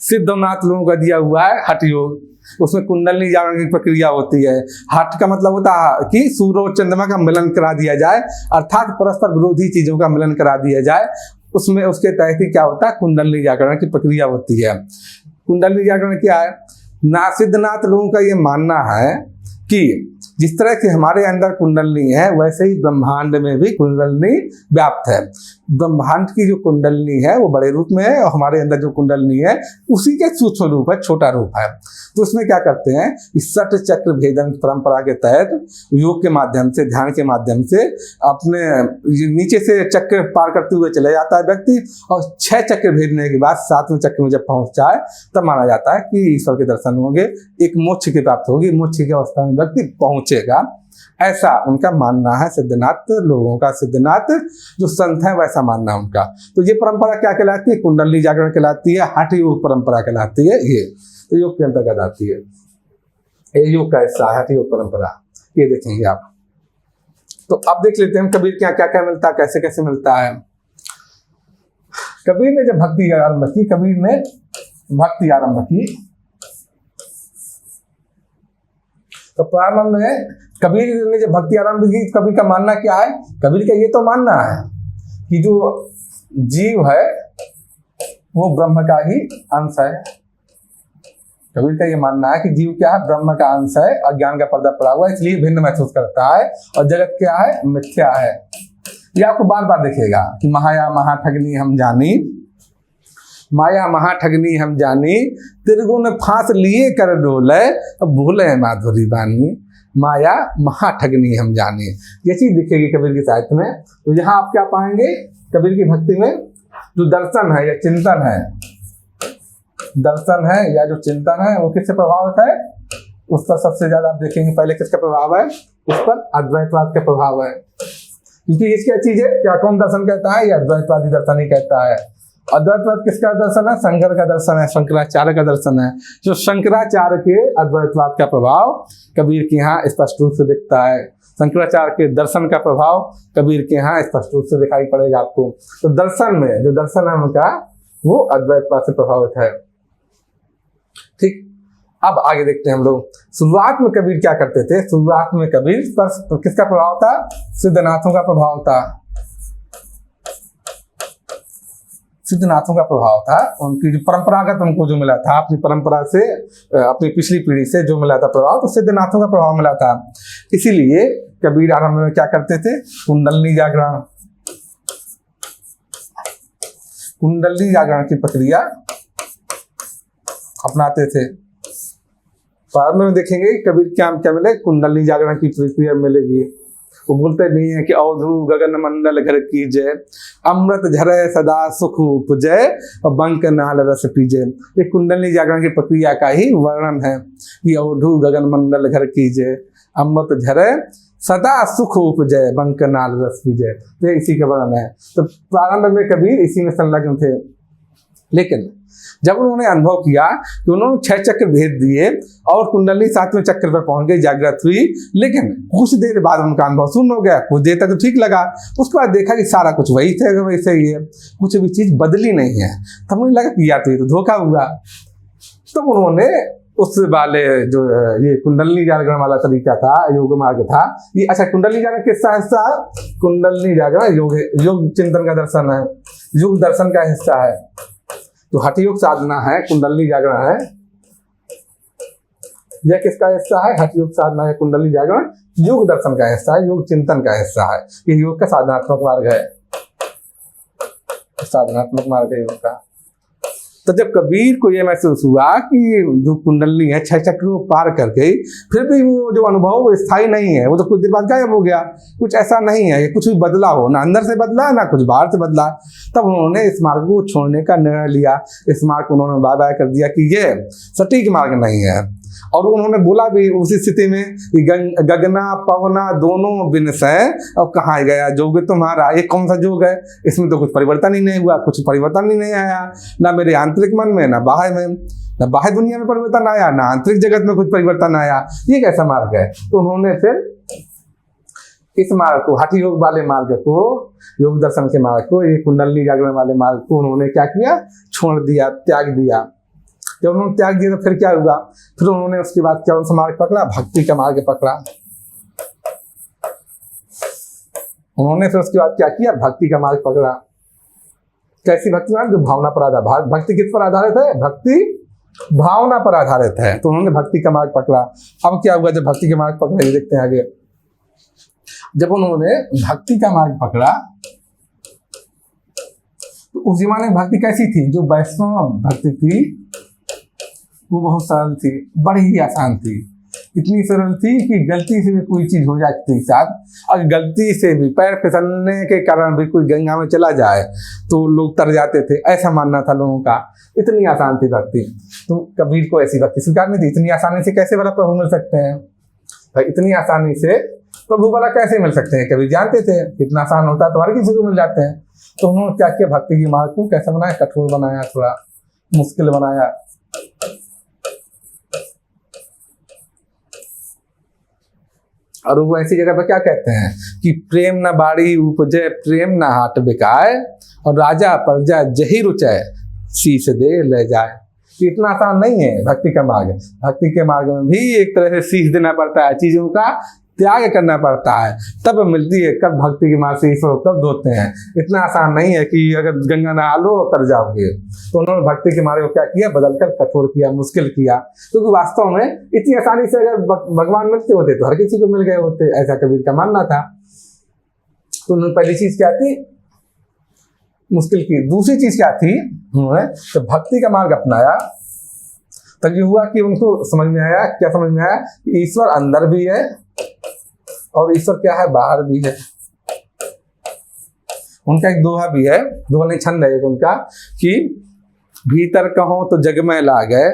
सिद्धनाथ लोगों का दिया हुआ है हठ योग। उसमें कुंडली जागरण की प्रक्रिया होती है। हठ का मतलब होता है कि सूर्य और चंद्रमा का मिलन करा दिया जाए, अर्थात परस्पर विरोधी चीजों का मिलन करा दिया जाए। उसमें उसके तहत ही क्या होता है? कुंडली जागरण की प्रक्रिया होती है। कुंडली जागरण क्या है? सिद्धनाथ लोगों का ये मानना है कि जिस तरह से हमारे अंदर कुंडलनी है, वैसे ही ब्रह्मांड में भी कुंडलनी व्याप्त है। ब्रह्मांड की जो कुंडलनी है वो बड़े रूप में है, और हमारे अंदर जो कुंडलनी है उसी के सूक्ष्म रूप है, छोटा रूप है। तो उसमें क्या करते हैं? इस सठ चक्र भेदन परंपरा के तहत योग के माध्यम से, ध्यान के माध्यम से अपने नीचे से चक्र पार करते हुए चले जाता है व्यक्ति, और 6 चक्र भेदने के बाद 7वें चक्र में जब पहुंच जाए तब माना जाता है कि ईश्वर के दर्शन होंगे, एक मोक्ष की प्राप्ति होगी, मोक्ष की अवस्था में व्यक्ति पहुंचेगा। ऐसा उनका मानना है सिद्धनाथ लोगों का। सिद्धनाथ जो संत है वैसा मानना है उनका। तो ये परंपरा क्या कहलाती है? कुंडली जागरण कहलाती है, हठ योग परंपरा कहलाती है। ये तो योग के अंतर्गत आती है, ये योग का हिस्सा है, हठ योग परंपरा। ये देखेंगे आप। तो अब देख लेते हैं कबीर क्या क्या क्या मिलता है, कैसे कैसे मिलता है। कबीर ने जब भक्ति आरंभ की, कबीर ने भक्ति आरंभ की, तो प्रारंभ में कबीर ने जब भक्ति आरंभ की, कबीर का मानना क्या है? कबीर का ये तो मानना है कि जो जीव है वो ब्रह्म का ही अंश है। कबीर का ये मानना है कि जीव क्या है? ब्रह्म का अंश है, अज्ञान का पर्दा पड़ा हुआ है, इसलिए भिन्न महसूस करता है, और जगत क्या है? मिथ्या है। ये आपको बार बार दिखेगा कि माया महा ठगनी हम जानी, माया महा ठगनी हम जानी, त्रिगुण फांस लिए कर डोले, भूले माधुरी बानी, माया महा ठगनी हम जाने। ये चीज दिखेगी कबीर की साहित्य में। तो यहाँ आप क्या पाएंगे? कबीर की भक्ति में जो दर्शन है या चिंतन है, दर्शन है या जो चिंतन है, वो किससे प्रभावित है? उस पर सबसे ज्यादा आप देखेंगे पहले किसका प्रभाव है? उस पर अद्वैतवाद का प्रभाव है। क्योंकि इसकी चीज है क्या, कौन दर्शन कहता है? या अद्वैतवादी दर्शन ही कहता है। अद्वैतवाद किसका दर्शन है? शंकर का दर्शन है, शंकराचार्य का दर्शन है। जो शंकराचार्य के अद्वैतवाद का प्रभाव कबीर के यहाँ स्पष्ट रूप से दिखता है। शंकराचार्य के दर्शन का प्रभाव कबीर के यहाँ स्पष्ट रूप से दिखाई पड़ेगा आपको। तो दर्शन में जो दर्शन है उनका वो अद्वैतवाद से प्रभावित है। ठीक, अब आगे देखते हैं हम लोग। शुरुआत में कबीर क्या करते थे? शुरुआत में कबीर पर किसका प्रभाव था? सिद्धनाथों का प्रभाव था। सिद्धनाथों का प्रभाव था। उनकी जो परंपरागत उनको जो मिला था, अपनी परंपरा से, अपनी पिछली पीढ़ी से जो मिला था प्रभाव, तो सिद्धनाथों का प्रभाव मिला था। इसीलिए कबीर आरंभ में क्या करते थे? कुंडलनी जागरण, कुंडली जागरण की प्रक्रिया अपनाते थे। बाद में देखेंगे कबीर क्या क्या मिले, कुंडली जागरण की प्रक्रिया मिलेगी। वो बोलते नहीं है कि अवधू गगन मंडल घर की जय, अमृत झरे सदा सुख उपजय और बंक नाल रस पीजे। ये कुंडली जागरण की प्रक्रिया का ही वर्णन है कि अवधू गगन मंडल घर की जय, अमृत झरे सदा सुख उपजय बंक नाल रस पीजे। तो इसी का वर्णन है। तो प्रारंभ में कबीर इसी में संलग्न थे, लेकिन जब उन्होंने अनुभव किया कि उन्होंने 6 चक्र भेज दिए और कुंडली 7वें चक्र पर पहुंच गई, जागृत हुई, लेकिन कुछ देर बाद उनका अनुभव शून्य हो गया। कुछ देर तक तो ठीक लगा, उसके बाद देखा कि सारा कुछ वही थे वैसे ही है, कुछ भी चीज बदली नहीं है। तब उन्हें लगा कि या तो ये तो धोखा हुआ। तो उन्होंने उस वाले जो ये कुंडली जागरण वाला तरीका था, योग मार्ग था, ये अच्छा कुंडली जागरण किसका हिस्सा है? कुंडली जागरण योग चिंतन का दर्शन है, योग दर्शन का हिस्सा है। जो हठ योग साधना है, कुंडली जागरण है, यह किसका हिस्सा है? हठ योग साधना है, कुंडली जागरण योग दर्शन का हिस्सा है, योग चिंतन का हिस्सा है। ये योग का साधनात्मक मार्ग है, साधनात्मक मार्ग है योग का। तो जब कबीर को यह महसूस हुआ कि जो कुंडली है 6 चक्रों पार कर गई, फिर भी वो जो अनुभव वो स्थायी नहीं है, वो तो कुछ देर बाद गायब हो गया, कुछ ऐसा नहीं है, कुछ भी बदला हो, ना अंदर से बदला ना कुछ बाहर से बदला। तब उन्होंने इस मार्ग को छोड़ने का निर्णय लिया। इस मार्ग को उन्होंने बाय बाय कर दिया कि ये सटीक मार्ग नहीं है। और उन्होंने बोला भी उसी स्थिति में कि गगना पवना दोनों बिनस है, अब कहाँ गया जोग तुम्हारा? ये कौन सा जोग है? इसमें तो कुछ परिवर्तन ही नहीं हुआ, कुछ परिवर्तन ही नहीं आया, ना मेरे आंतरिक मन में, ना बाह्य में, ना बाह्य दुनिया में परिवर्तन आया, ना आंतरिक जगत में कुछ परिवर्तन आया। ये कैसा मार्ग है? तो उन्होंने फिर इस मार्ग को, हठ योग वाले मार्ग को, योग दर्शन के मार्ग को, ये कुंडली जागरण वाले मार्ग को उन्होंने क्या किया? छोड़ दिया, त्याग दिया। जब उन्होंने त्याग दिया तो फिर क्या हुआ? फिर उन्होंने उसके बाद कौन सा मार्ग पकड़ा? भक्ति का मार्ग पकड़ा। उन्होंने फिर उसके बाद क्या किया? भक्ति का मार्ग पकड़ा। कैसी भक्ति मार्ग? जो भावना पर आधारित। भक्ति किस पर आधारित है? भक्ति भावना पर आधारित है। तो उन्होंने भक्ति का मार्ग पकड़ा। अब क्या हुआ जब भक्ति के मार्ग पकड़ा? ये देखते हैं आगे। जब उन्होंने भक्ति का मार्ग पकड़ा तो उस जमाने में भक्ति कैसी थी? जो वैष्णव भक्ति थी वो बहुत सरल थी, बड़ी ही आसान थी। इतनी सरल थी कि गलती से भी कोई चीज हो जाती साथ, और गलती से भी पैर फिसलने के कारण भी कोई गंगा में चला जाए तो लोग तर जाते थे, ऐसा मानना था लोगों का। इतनी आसान थी भक्ति। तो कबीर को ऐसी भक्ति स्वीकार नहीं थी। इतनी आसानी से कैसे बड़ा प्रभु मिल सकते हैं भाई? इतनी आसानी से प्रभु वाला कैसे मिल सकते हैं? कबीर जानते थे इतना आसान होता तो हर किसी को मिल जाते हैं। तो उन्होंने क्या किया? भक्ति की मार्ग को कैसा बनाया? कठोर बनाया, थोड़ा मुश्किल बनाया। और वो ऐसी जगह पर क्या कहते हैं कि प्रेम न बाड़ी उपजय, प्रेम न हाट बिकाए, और राजा प्रजा जही रुचय, शीश दे ले जाए। इतना आसान नहीं है भक्ति का मार्ग। भक्ति के मार्ग में भी एक तरह से शीश देना पड़ता है, चीजों का त्याग करना पड़ता है, तब मिलती है। कब भक्ति के मार्ग से ईश्वर तब होते हैं। इतना आसान नहीं है कि अगर गंगा नहा लो तर जाओगे। तो उन्होंने भक्ति के मार्ग को क्या किया? बदलकर कठोर किया, मुश्किल किया। क्योंकि वास्तव में इतनी आसानी से अगर भगवान मिलते होते तो हर किसी को मिल गए होते, ऐसा कबीर का मानना था। तो उन्होंने पहली चीज क्या थी? मुश्किल की। दूसरी चीज क्या थी? उन्होंने तो भक्ति का मार्ग अपनाया। तब ये हुआ कि उनको समझ में आया, क्या समझ में आया? कि ईश्वर अंदर भी है और ईश्वर क्या है? बाहर भी है। उनका एक दोहा भी है, दोहा नहीं छंद है एक उनका, कि भीतर कहो तो जग में लागे।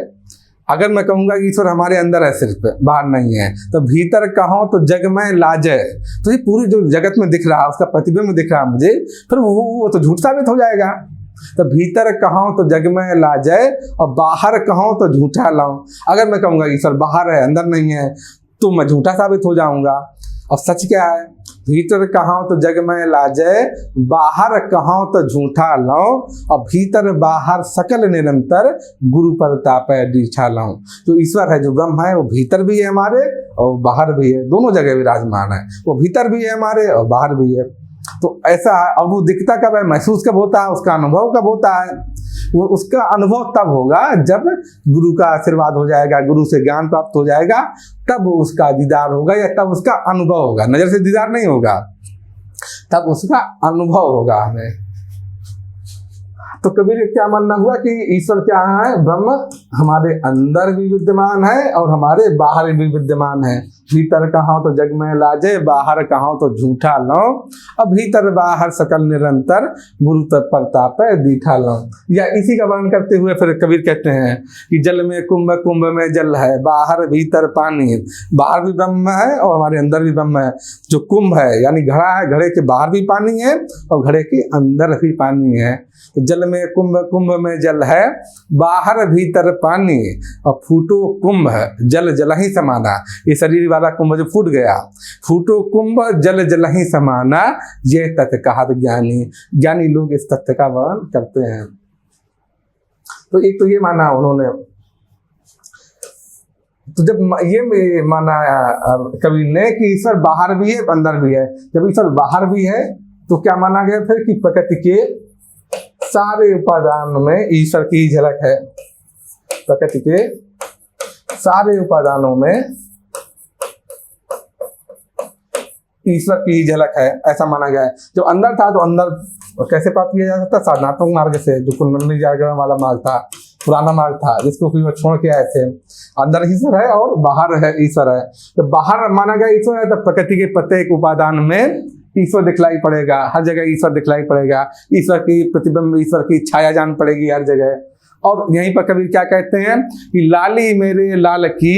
अगर मैं कहूंगा कि ईश्वर हमारे अंदर है, सिर्फ बाहर नहीं है, तो भीतर कहो तो जग में लाजे, तो ये पूरी जो जगत में दिख रहा है उसका प्रतिबिंब दिख रहा है मुझे, फिर वो तो झूठ साबित हो जाएगा। तो भीतर कहूँ तो जग में लाजय और बाहर कहूँ तो झूठा लाऊं। अगर मैं कहूँगा ईश्वर बाहर है अंदर नहीं है तो मैं झूठा साबित हो जाऊंगा। और सच क्या है, भीतर कहूँ तो जग में लाजय, बाहर कहूँ तो झूठा लाऊं, और भीतर बाहर सकल निरंतर गुरु प्रताप दीठा लाऊं। जो ईश्वर है, जो ब्रह्म है, वो भीतर भी है हमारे और बाहर भी है, दोनों जगह विराजमान है। वो भीतर भी है हमारे और बाहर भी है। तो ऐसा है। अब वो दिखता कब है, महसूस कब होता है, उसका अनुभव कब होता है? वो उसका अनुभव तब होगा जब गुरु का आशीर्वाद हो जाएगा, गुरु से ज्ञान प्राप्त हो जाएगा, तब उसका दीदार होगा या तब उसका अनुभव होगा। नजर से दीदार नहीं होगा, तब उसका अनुभव होगा हमें। तो कबीर क्या मानना हुआ कि ईश्वर क्या है, ब्रह्म हमारे अंदर भी विद्यमान है और हमारे बाहर भी विद्यमान है। भीतर कहूँ तो जग में लाजे, बाहर कहूँ तो झूठा लो, अब भीतर बाहर सकल निरंतर गुरु प्रताप दीठा लो। या इसी का वर्णन करते हुए फिर कबीर कहते हैं कि जल में कुंभ, कुंभ में जल है, बाहर भीतर पानी है। बाहर भी ब्रह्म है और हमारे अंदर भी ब्रह्म है। जो कुंभ है यानी घड़ा है, घड़े के बाहर भी पानी है और घड़े के अंदर भी पानी है। तो जल में कुंभ, कुंभ में जल है, बाहर भीतर पानी और फूटो कुंभ, जल जल ही समाना। ये शरीर वाला कुंभ जो फूट गया, फूटो कुंभ जल जल ही समाना, ये तथ्य कहा ज्ञानी। ज्ञानी लोग इस तथ्य का वर्णन करते हैं। तो एक तो ये माना उन्होंने। तो जब ये माना कबीर ने कि ईश्वर बाहर भी है अंदर भी है, जब ईश्वर बाहर भी है तो क्या माना गया फिर कि प्रकृति के सारे उपादान में ईश्वर की झलक है। प्रकृति के सारे उपादानों में ईश्वर की झलक है, ऐसा माना गया है। जो अंदर था तो अंदर कैसे प्राप्त किया जा सकता? साधनात्मक मार्ग से, जो कुंडली जागरण वाला मार्ग था, पुराना मार्ग था, जिसको फिर छोड़ के आए थे। अंदर ईश्वर है और बाहर है ईश्वर है। तो बाहर माना गया ईश्वर है तो प्रकृति के प्रत्येक उपादान में ईश्वर दिखलाई पड़ेगा, हर जगह ईश्वर दिखलाई पड़ेगा। ईश्वर की प्रतिबिंब, ईश्वर की छाया जान पड़ेगी हर जगह। और यहीं पर कबीर क्या कहते हैं कि लाली मेरे लाल की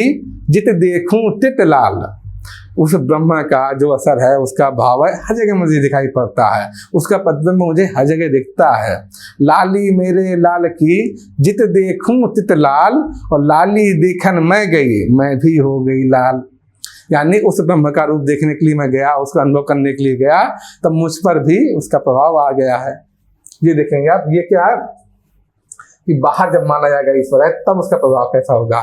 जित देखूं तित लाल। उस ब्रह्म का जो असर है, उसका भाव है, हर जगह मुझे दिखाई पड़ता है, उसका प्रतिबिंब मुझे हर जगह दिखता है। लाली मेरे लाल की जित देखूं तित लाल, और लाली देखन मैं गई, मैं भी हो गई लाल। यानी उस ब्रह्म का रूप देखने के लिए मैं गया, उसका अनुभव करने के लिए गया, तब मुझ पर भी उसका प्रभाव आ गया है। ये देखेंगे आप, ये क्या है कि बाहर जब माना जाएगा ईश्वर है तब उसका प्रभाव कैसा होगा।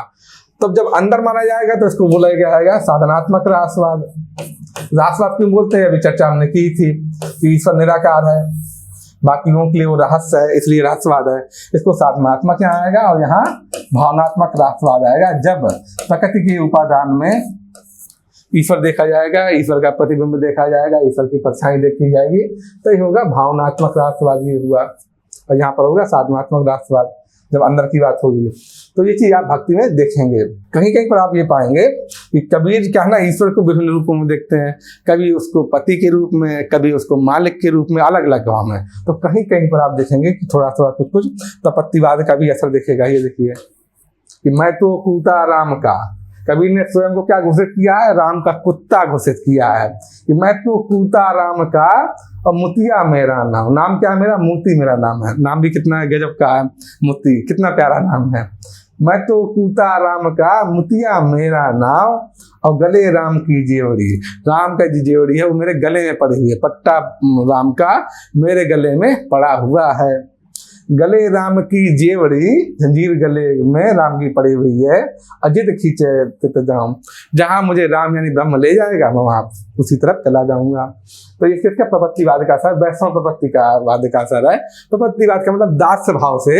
तब जब अंदर माना जाएगा तो इसको बोला जाएगा साधनात्मक रासवाद। रासवाद क्यों बोलते हैं, अभी चर्चा हमने की थी कि ईश्वर निराकार है, बाकी लोगों के लिए वो रहस्य है, इसलिए रासवाद है। इसको साधनात्मक यहाँ आएगा और यहाँ भावनात्मक रासवाद आएगा। जब प्रकृति के उपादान में ईश्वर देखा जाएगा, ईश्वर का प्रतिबिंब देखा जाएगा, ईश्वर की परछाई देखी जाएगी, तो ये होगा भावनात्मक रासवाद। ये हुआ, और यहाँ पर होगा साधनात्मक रासवाद जब अंदर की बात होगी। तो ये चीज आप भक्ति में देखेंगे। कहीं कहीं पर आप ये पाएंगे कि कबीर क्या है ना, ईश्वर को विभिन्न रूपों में देखते हैं। कभी उसको पति के रूप में, कभी उसको मालिक के रूप में, अलग अलग गाँव में। तो कहीं कहीं पर आप देखेंगे कि थोड़ा थोड़ा कुछ कुछ तपत्तिवाद का भी असर दिखेगा। ये देखिए कि मैं तो कूता राम का, कबीर ने स्वयं को क्या घोषित किया है, राम का कुत्ता घोषित किया है कि मैं तो कूता राम का और मुतिया मेरा नाम। नाम क्या है मेरा? मोती मेरा नाम है। नाम भी कितना गजब का है, मोती, कितना प्यारा नाम है। मैं तो कूता राम का, मुतिया मेरा नाम, और गले राम की जेवड़ी। राम का जी जेवड़ी है वो मेरे गले में पड़ी हुई है, पट्टा राम का मेरे गले में पड़ा हुआ है। गले राम की जेवड़ी, जंजीर गले में राम की पड़ी हुई है। अजित खींचे तित जाऊं, जहां मुझे राम यानी ब्रह्म ले जाएगा मैं वहां उसी तरफ चला जाऊंगा। तो ये किसका? प्रपत्तिवाद का असर, वैष्णव प्रपत्ति का वाद का असर है। प्रपत्तिवाद का मतलब दास भाव से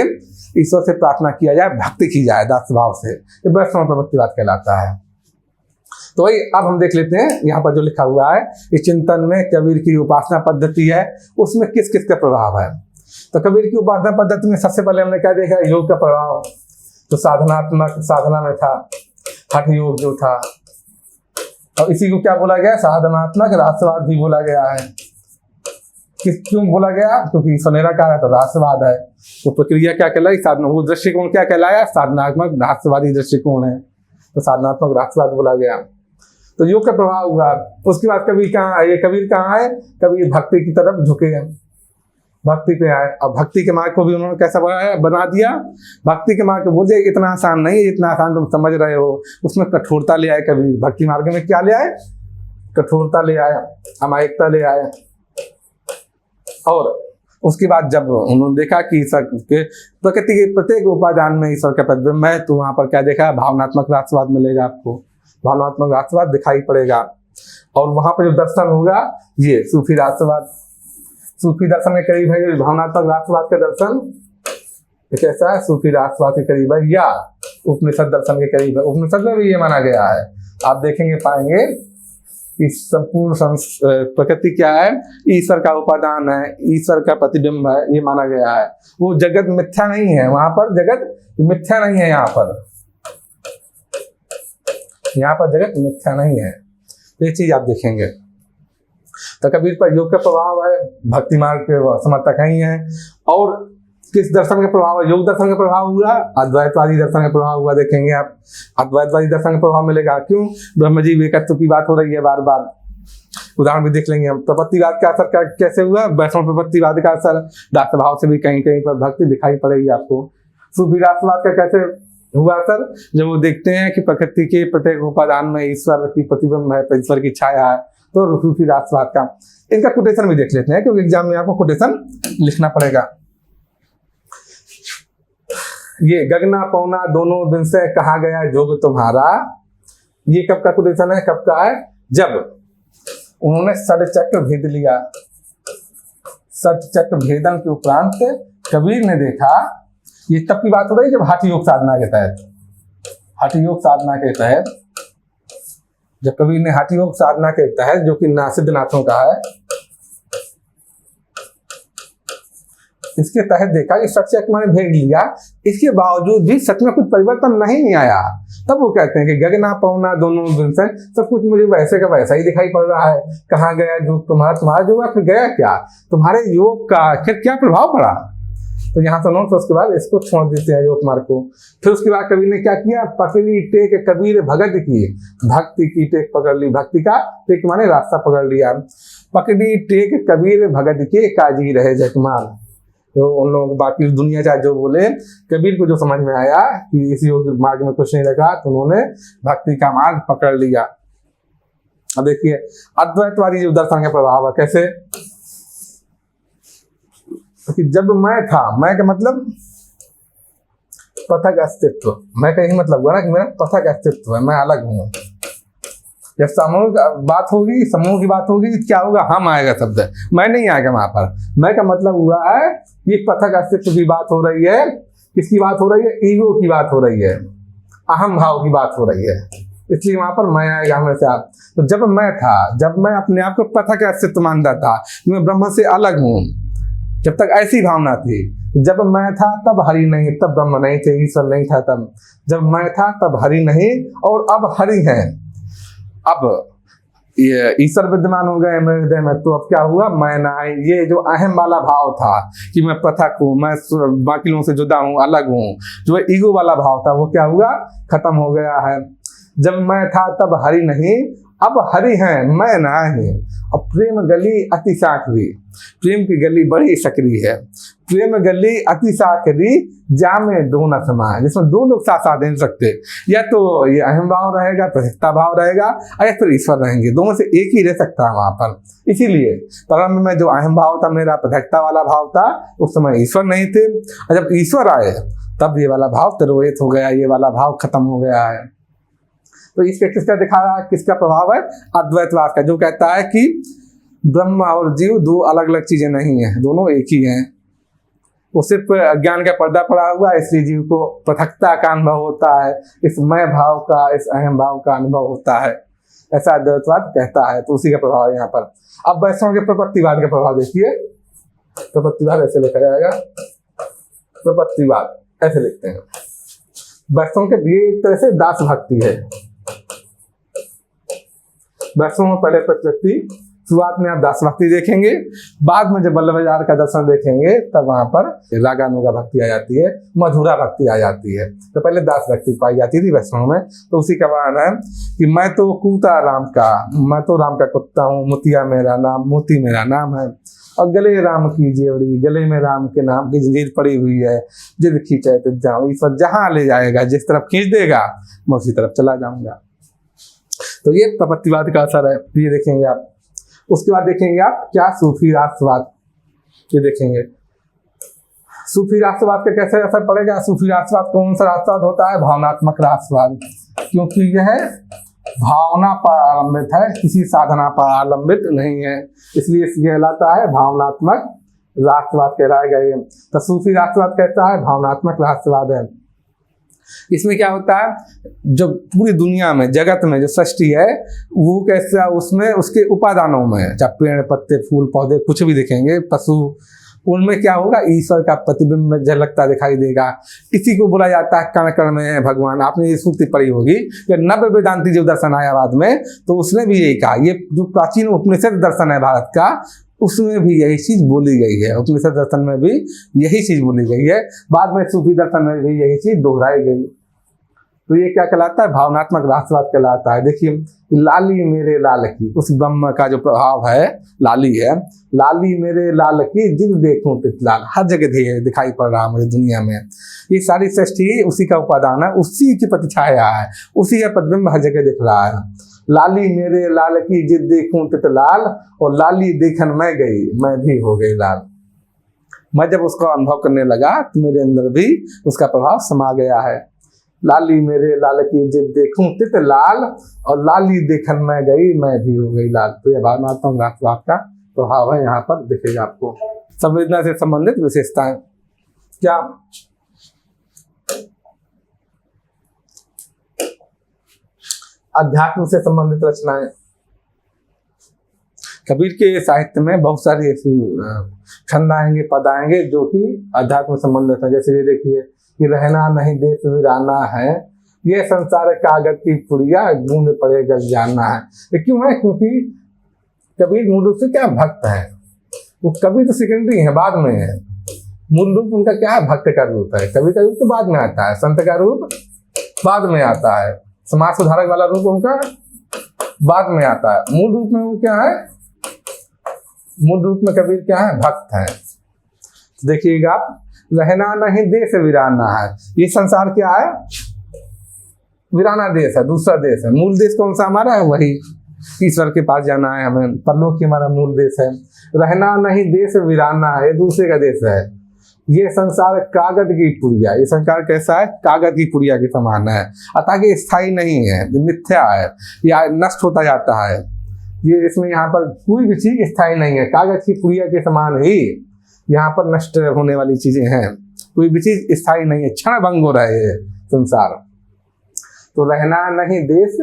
ईश्वर से प्रार्थना किया जाए, भक्ति की जाए दास भाव से, ये वैष्णव प्रपत्तिवाद कहलाता है। तो वही अब हम देख लेते हैं यहाँ पर जो लिखा हुआ है, इस चिंतन में कबीर की उपासना पद्धति है, उसमें किस किस का प्रभाव है। तो कबीर की उपासना पद्धति में सबसे पहले हमने क्या देखा, योग का प्रभाव। तो साधनात्मक, साधना में था हठ योग जो था, और इसी को क्या बोला गया, साधनात्मक रासवाद भी बोला गया है। क्यों बोला गया? क्योंकि सुनेरा का है तो रासवाद है। तो प्रक्रिया क्या कहलाई, साधना, वो दृष्टिकोण क्या कहलाया, साधनात्मक रासवादी दृष्टिकोण है, तो साधनात्मक रासवाद बोला गया। तो योग का प्रभाव हुआ। उसके बाद कबीर कहाँ है, ये कबीर कहाँ है, कबीर भक्ति की तरफ झुके हैं। भक्ति पे आए। अब भक्ति के मार्ग को भी उन्होंने कैसा बना दिया, भक्ति के मार्ग को बोलते इतना आसान नहीं है, इतना आसान तुम समझ रहे हो, उसमें कठोरता ले आए। कभी भक्ति मार्ग में क्या ले आए, कठोरता ले आया, अमायिकता ले आया। और उसके बाद जब उन्होंने देखा कि ईश्वर के प्रकृति के प्रत्येक उपादान में ईश्वर का प्रतिबिंब है, तो वहां पर क्या देखा, भावनात्मक राष्ट्रवाद मिलेगा आपको, भावनात्मक राष्ट्रवाद दिखाई पड़ेगा। और वहां पर जो दर्शन होगा ये सूफी राष्ट्रवाद, सूफी दर्शन के करीब है ये भावनात्मक राष्ट्रवाद का दर्शन, कैसा है, सूफी राष्ट्रवाद के करीब है, या उपनिषद दर्शन के करीब है। उपनिषद में भी ये माना गया है, आप देखेंगे पाएंगे कि संपूर्ण प्रकृति क्या है, ईश्वर का उपादान है, ईश्वर का प्रतिबिंब है, ये माना गया है। वो जगत मिथ्या नहीं है, वहां पर जगत मिथ्या नहीं है, यहाँ पर जगत मिथ्या नहीं है, ये चीज आप देखेंगे। तो कबीर पर योग का प्रभाव है, भक्ति मार्ग के समर्थक ही है। और किस दर्शन का प्रभाव है, योग दर्शन का प्रभाव हुआ, अद्वैतवादी दर्शन का प्रभाव हुआ। देखेंगे आप अद्वैतवादी दर्शन का प्रभाव मिलेगा। क्यों, ब्रह्म जीव एकत्व की बात हो रही है बार बार, उदाहरण भी देख लेंगे हम। प्रपत्तिवाद का असर कैसे हुआ, वैष्णव प्रपत्तिवाद का असर दास भाव से भी कहीं कहीं पर भक्ति दिखाई पड़ेगी आपको। सूफी राष्ट्रवाद का कैसे हुआ असर, जब वो देखते हैं कि प्रकृति के प्रत्येक उपादान में ईश्वर की प्रतिबिंब है, ईश्वर की छाया है, तो सूफी राष्ट्रवाद का। इनका कोटेशन भी देख लेते हैं, क्योंकि एग्जाम में आपको कोटेशन लिखना पड़ेगा। ये गगना पौना दोनों दिन से कहा गया जोग तुम्हारा, ये कब का कोटेशन है, कब का है, जब उन्होंने षडचक्र भेद लिया। षडचक्र भेदन के उपरांत कबीर ने देखा, ये तब की बात हो रही है जब हठ योग साधना के तहत, हठ योग साधना के तहत, जब कबीर ने हठ योग साधना के तहत, जो कि सिद्धनाथों का है, इसके तहत देखा कि षडचक्र ने भेद लिया, इसके बावजूद भी सच में कुछ परिवर्तन नहीं आया। तब वो कहते हैं कि गगना पौना दोनों दिन से सब कुछ मुझे वैसे का वैसा ही दिखाई पड़ रहा है। कहाँ गया जो तुम्हारा जो आखिर गया क्या, तुम्हारे योग का आखिर क्या प्रभाव पड़ा। तो यहाँ सुनो, तो उसके बाद इसको छोड़ देते हैं योग मार्ग को। फिर उसके बाद कबीर ने क्या किया, पकड़ी टेक कबीर भगत की, भक्ति की टेक पकड़ ली, भक्ति का टेक माने रास्ता पकड़ लिया। पकड़ी टेक कबीर भगत के काजी रहे जगमाल। तो उन लोगों बाकी दुनिया चाहे जो बोले, कबीर को जो समझ में आया कि इस योग मार्ग में कुछ नहीं लगा, तो उन्होंने भक्ति का मार्ग पकड़ लिया। अब देखिए अद्वैतवादी जो दर्शन का प्रभाव है, कैसे कि जब मैं था, मैं का मतलब पृथक अस्तित्व, मैं का यही मतलब हुआ ना कि मेरा पृथक अस्तित्व है, मैं अलग हूँ। जब समूह बात होगी, समूह की बात होगी, क्या होगा, हम आएगा शब्द, मैं नहीं आएगा वहां पर। मैं का मतलब हुआ है कि पृथक अस्तित्व की बात हो रही है। किसकी बात हो रही है, ईगो की बात हो रही है, अहम भाव की बात हो रही है, इसलिए वहां पर मैं आएगा हमेशा। तो जब मैं था, जब मैं अपने आप को पृथक अस्तित्व मानता था, मैं ब्रह्म से अलग हूँ, जब तक ऐसी भावना थी, जब मैं था तब हरि नहीं, तब ब्रह्म नहीं थे, ईश्वर नहीं था तब। जब मैं था तब हरि नहीं, और अब हरि है। अब ये ईश्वर विद्यमान हो गए मेरे हृदय में, तो अब क्या हुआ, मैं ना, ये जो अहम वाला भाव था कि मैं पृथक हूँ, मैं बाकी लोगों से जुदा हूँ, अलग हूँ, जो ईगो वाला भाव था, वो क्या हुआ, खत्म हो गया है। जब मैं था तब हरि नहीं, अब हरि है, मैं ना ही। और प्रेम गली अति साकरी, प्रेम की गली बड़ी सकरी है। प्रेम गली अति साकरी, जामे दो न समाए, जिसमें दो लोग साथ साथ नहीं सकते। या तो ये अहम भाव रहेगा, प्रथकता भाव रहेगा, या फिर ईश्वर रहेंगे, दोनों से एक ही रह सकता है वहां पर। इसीलिए प्रारंभ में जो अहम भाव था मेरा, प्रथकता वाला भाव था, उस समय ईश्वर नहीं थे। और जब ईश्वर आए तब ये वाला भाव तिरोहित हो गया, ये वाला भाव खत्म हो गया है। तो इसके किसका दिखा रहा है, किसका प्रभाव है, अद्वैतवाद का, जो कहता है कि ब्रह्म और जीव दो अलग अलग चीजें नहीं है, दोनों एक ही हैं। वो सिर्फ अज्ञान का पर्दा पड़ा हुआ है, इसलिए जीव को पृथकता का अनुभव होता है, इस मैं भाव का, इस अहम भाव का अनुभव होता है, ऐसा अद्वैतवाद कहता है। तो उसी का प्रभाव है यहाँ पर। अब वैष्णव के प्रपत्तिवाद का प्रभाव देखिए। प्रपत्तिवाद ऐसे लिखा जाएगा, प्रपत्तिवाद ऐसे लिखते हैं। वैष्णव के लिए एक तरह से दास भक्ति है। वैष्णव में पहले प्रकृति, शुरुआत में आप दास भक्ति देखेंगे, बाद में जब वल्लभ विहार का दर्शन देखेंगे तब वहां पर रागानुगा भक्ति आ जाती है, मधुरा भक्ति आ जाती है। तो पहले दास भक्ति पाई जाती थी वैष्णव में। तो उसी का वर्णन है कि मैं तो कूता राम का, मैं तो राम का कुत्ता हूँ, मोतिया मेरा नाम, मोती मेरा नाम है, और गले राम की जेवड़ी, गले में राम के नाम की जंजीर पड़ी हुई है, जिद खींचे तो जाऊँ, ईश्वर जहां ले जाएगा, जिस तरफ खींच देगा मैं उसी तरफ चला जाऊंगा। तो ये प्रपत्तिवाद का असर है, ये देखेंगे आप। उसके बाद देखेंगे आप क्या सूफी राष्ट्रवाद, ये देखेंगे सूफी राष्ट्रवाद का कैसे असर पड़ेगा। सूफी राष्ट्रवाद कौन सा राष्ट्रवाद होता है? भावनात्मक राष्ट्रवाद, क्योंकि यह भावना पर आलंबित है, किसी साधना पर आलंबित नहीं है, इसलिए इसलिए कहलाता है भावनात्मक राष्ट्रवाद कहलाएगा ये। तो सूफी राष्ट्रवाद कहता है भावनात्मक राष्ट्रवाद है। इसमें क्या होता है, जो पूरी दुनिया में जगत में जो सृष्टि है वो कैसा, उसमें उसके उपादानों में, चाहे पेड़ पत्ते फूल पौधे कुछ भी देखेंगे, पशु, उनमें क्या होगा, ईश्वर का प्रतिबिंब झलकता दिखाई देगा। किसी को बोला जाता है कण कण में है भगवान। आपने ये सूक्ति पढ़ी होगी कि नव्य वेदांती जो दर्शन आया बाद में, तो उसने भी यही कहा। ये जो प्राचीन उपनिषद दर्शन है भारत का, उसमें भी यही चीज बोली गई है। उपनिषद दर्शन में भी यही चीज बोली गई है, बाद में सूफी दर्शन में भी यही चीज दोहराई गई। तो ये क्या कहलाता है? भावनात्मक राष्ट्रवाद कहलाता है। देखिए लाली मेरे लाल की, उस ब्रह्म का जो प्रभाव है, लाली है, लाली मेरे लाल की जिद देखूं तित लाल, हर जगह दिखाई पड़ रहा है मुझे दुनिया में। ये सारी सृष्टि उसी का उपादान है, उसी की प्रतिछाया है, उसी का प्रतिबिंब हर जगह दिख रहा है। लाली मेरे लाल की जिद देखूं तित लाल, और लाली देखन मैं गई, मैं भी हो गई लाल। मैं जब उसको अनुभव करने लगा तो मेरे अंदर भी उसका प्रभाव समा गया है। लाली मेरे लाल की जिद देखूं तित लाल, और लाली देखन मैं गई, मैं भी हो गई लाल। तो यह भावनात्मक राष्ट्रवाद का प्रभाव है, यहाँ पर दिखेगा आपको। संवेदना से संबंधित विशेषताएं क्या? अध्यात्म से संबंधित रचनाएं। कबीर के साहित्य में बहुत सारी ऐसी छंद आएंगे, पद आएंगे जो कि अध्यात्म संबंधित है। जैसे ये देखिए कि रहना नहीं देश वीराना है, ये संसार कागज की पुड़िया, बूंद पड़े गल जाना है। ये क्यों है? क्योंकि कबीर मूल रूप से क्या भक्त है। वो कबीर तो सेकेंडरी है, बाद में है। मूल रूप उनका क्या है? भक्त का रूप है। कबीर का रूप तो बाद में आता है, संत का रूप बाद में आता है, समाज सुधारक वाला रूप उनका बाद में आता है। मूल रूप में वो क्या है? मूल रूप में कबीर क्या है? भक्त है। देखिएगा आप, रहना नहीं देश वीराना है, ये संसार क्या है? वीराना देश है, दूसरा देश है। मूल देश कौन सा हमारा है? वही ईश्वर के पास जाना है हमें, परलोक की हमारा मूल देश है। रहना नहीं देश वीराना है, दूसरे का देश है। ये संसार कागज की पुड़िया, ये संसार कैसा है? कागज की पुड़िया के समान है, अतः ये स्थायी नहीं है, मिथ्या है, या नष्ट होता जाता है। ये इसमें यहाँ पर कोई भी चीज स्थायी नहीं है, कागज की पुड़िया के समान ही यहाँ पर नष्ट होने वाली चीजें हैं। कोई भी चीज स्थायी नहीं है, क्षण भंग हो रहे है संसार। तो रहना नहीं देश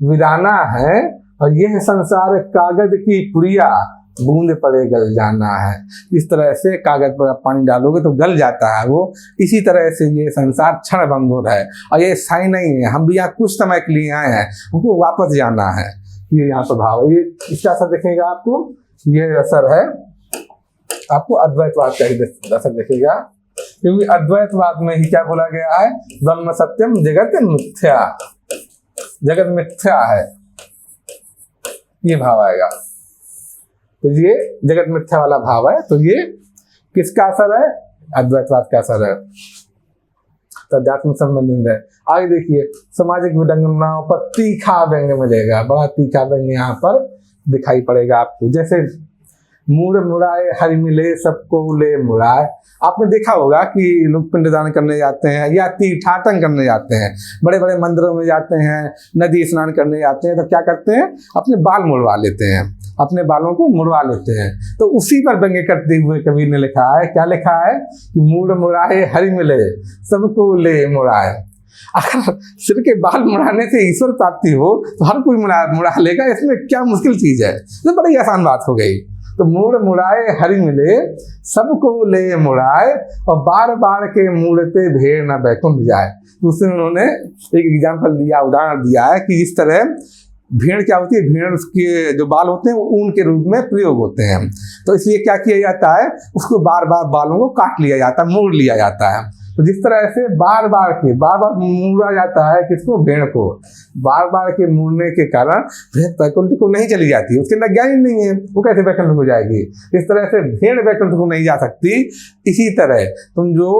वीराना है, और यह संसार कागज की पुड़िया, बूंद पड़े गल जाना है। इस तरह से कागज पर आप पानी डालोगे तो गल जाता है वो, इसी तरह से ये संसार क्षण भंग हो रहा है, और ये स्थायी नहीं है। हम भी यहाँ कुछ समय के लिए आए हैं, हमको वापस जाना है। ये यहाँ प्रभाव है। ये इसका असर देखेगा आपको, ये असर है आपको अद्वैतवाद का ही असर देखेगा, क्योंकि अद्वैतवाद में ही क्या बोला गया है? ब्रह्म सत्यम जगत मिथ्या, जगत मिथ्या है, ये भाव आएगा। तो ये जगत मिथ्या वाला भाव है। तो ये किसका असर है? अद्वैतवाद का असर है। तो अध्यात्म संबंधित है। आगे देखिए, सामाजिक विडंबनाओं पर तीखा व्यंग्य मिलेगा, बड़ा तीखा व्यंग्य यहाँ पर दिखाई पड़ेगा आपको। जैसे मुड़ मुड़ाए हरि मिले सबको ले मुड़ाए। आपने देखा होगा कि लोग पिंडदान करने जाते हैं या तीर्थाटन करने जाते हैं, बड़े बड़े मंदिरों में जाते हैं, नदी स्नान करने जाते हैं, तो क्या करते हैं? अपने बाल मुड़वा लेते हैं, अपने बालों को मुड़वा लेते हैं। तो उसी पर व्यंग्य करते हुए कबीर ने लिखा है, क्या लिखा है कि मुड़ मुड़ाए हरि मिले सबको ले मुड़ाए। अगर सिर के बाल मुड़ाने से ईश्वर प्राप्ति हो तो हर कोई मुड़ा लेगा, इसमें क्या मुश्किल चीज है? तो बड़ी आसान बात हो गई। तो मुड़ मुड़ाए हरि मिले सबको ले मुड़ाए, और बार बार के मुड़ते भेड़ न बैकुंठ जाए। तो उसमें उन्होंने एक एग्जाम्पल दिया, उदाहरण दिया है कि इस तरह भेड़ क्या होती है, भेड़ के जो बाल होते हैं वो ऊन के रूप में प्रयोग होते हैं। तो इसलिए क्या किया जाता है, उसको बार बार बालों को काट लिया जाता है, मोड़ लिया जाता है। तो जिस तरह से बार बार मोड़ा जाता है किसको, भेड़ को, बार बार के मोड़ने के कारण भेड़ वैकुंठ को नहीं चली जाती, उसके अंदर ज्ञान ही नहीं है, वो कैसे वैकुंठ को जाएगी। इस तरह से भेड़ वैकुंठ को नहीं जा सकती। इसी तरह तुम जो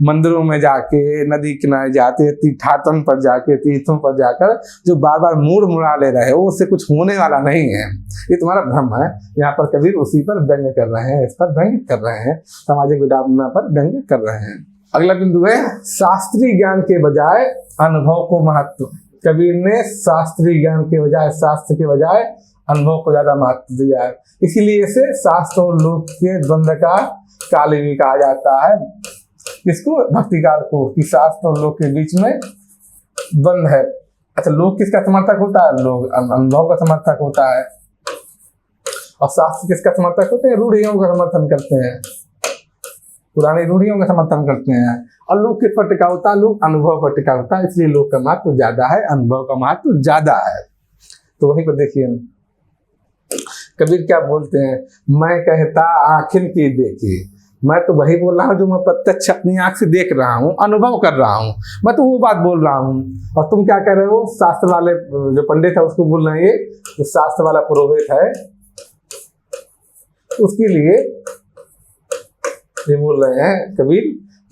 मंदिरों में जाके, नदी किनारे जाते, तीर्थाटन पर जाके, तीर्थों पर जाकर जो बार बार मुड़ा ले रहे हो, उससे कुछ होने वाला नहीं है, ये तुम्हारा भ्रम है। यहाँ पर कबीर उसी पर व्यंग्य कर रहे हैं, इस पर व्यंग्य कर रहे हैं, सामाजिक विडंबना पर व्यंग्य कर रहे हैं। अगला बिंदु है शास्त्रीय ज्ञान के बजाय अनुभव को महत्व। कबीर ने शास्त्रीय ज्ञान के बजाय, शास्त्र के बजाय अनुभव को ज्यादा महत्व दिया है। इसीलिए इसे शास्त्र और लोक के द्वंद्व का काल भी कहा जाता है। किसको, भक्ति काल को, कि शास्त्र और लोक के बीच में द्वंद्व है। अच्छा, लोक किसका समर्थक होता है, लोग अनुभव का समर्थक होता है, और शास्त्र किसका समर्थक होते हैं, रूढ़ियों का समर्थन करते हैं, पुरानी रूढ़ियों का समर्थन करते हैं। और लोग किस पर टिका होता है, लोग अनुभव पर टिका होता है, इसलिए लोग का महत्व ज्यादा है, अनुभव का महत्व ज्यादा है। तो वहीं पर देखिए कबीर क्या बोलते हैं, मैं कहता आँखिन की देखी, मैं तो वही बोल रहा हूँ जो मैं प्रत्यक्ष अपनी आंख से देख रहा हूँ, अनुभव कर रहा हूँ, मैं तो वो बात बोल रहा हूँ। और तुम क्या कह रहे हो, शास्त्र वाले जो पंडित है उसको बोल रहे हैं, जो शास्त्र वाला पुरोहित है उसके लिए ये बोल रहे हैं कबीर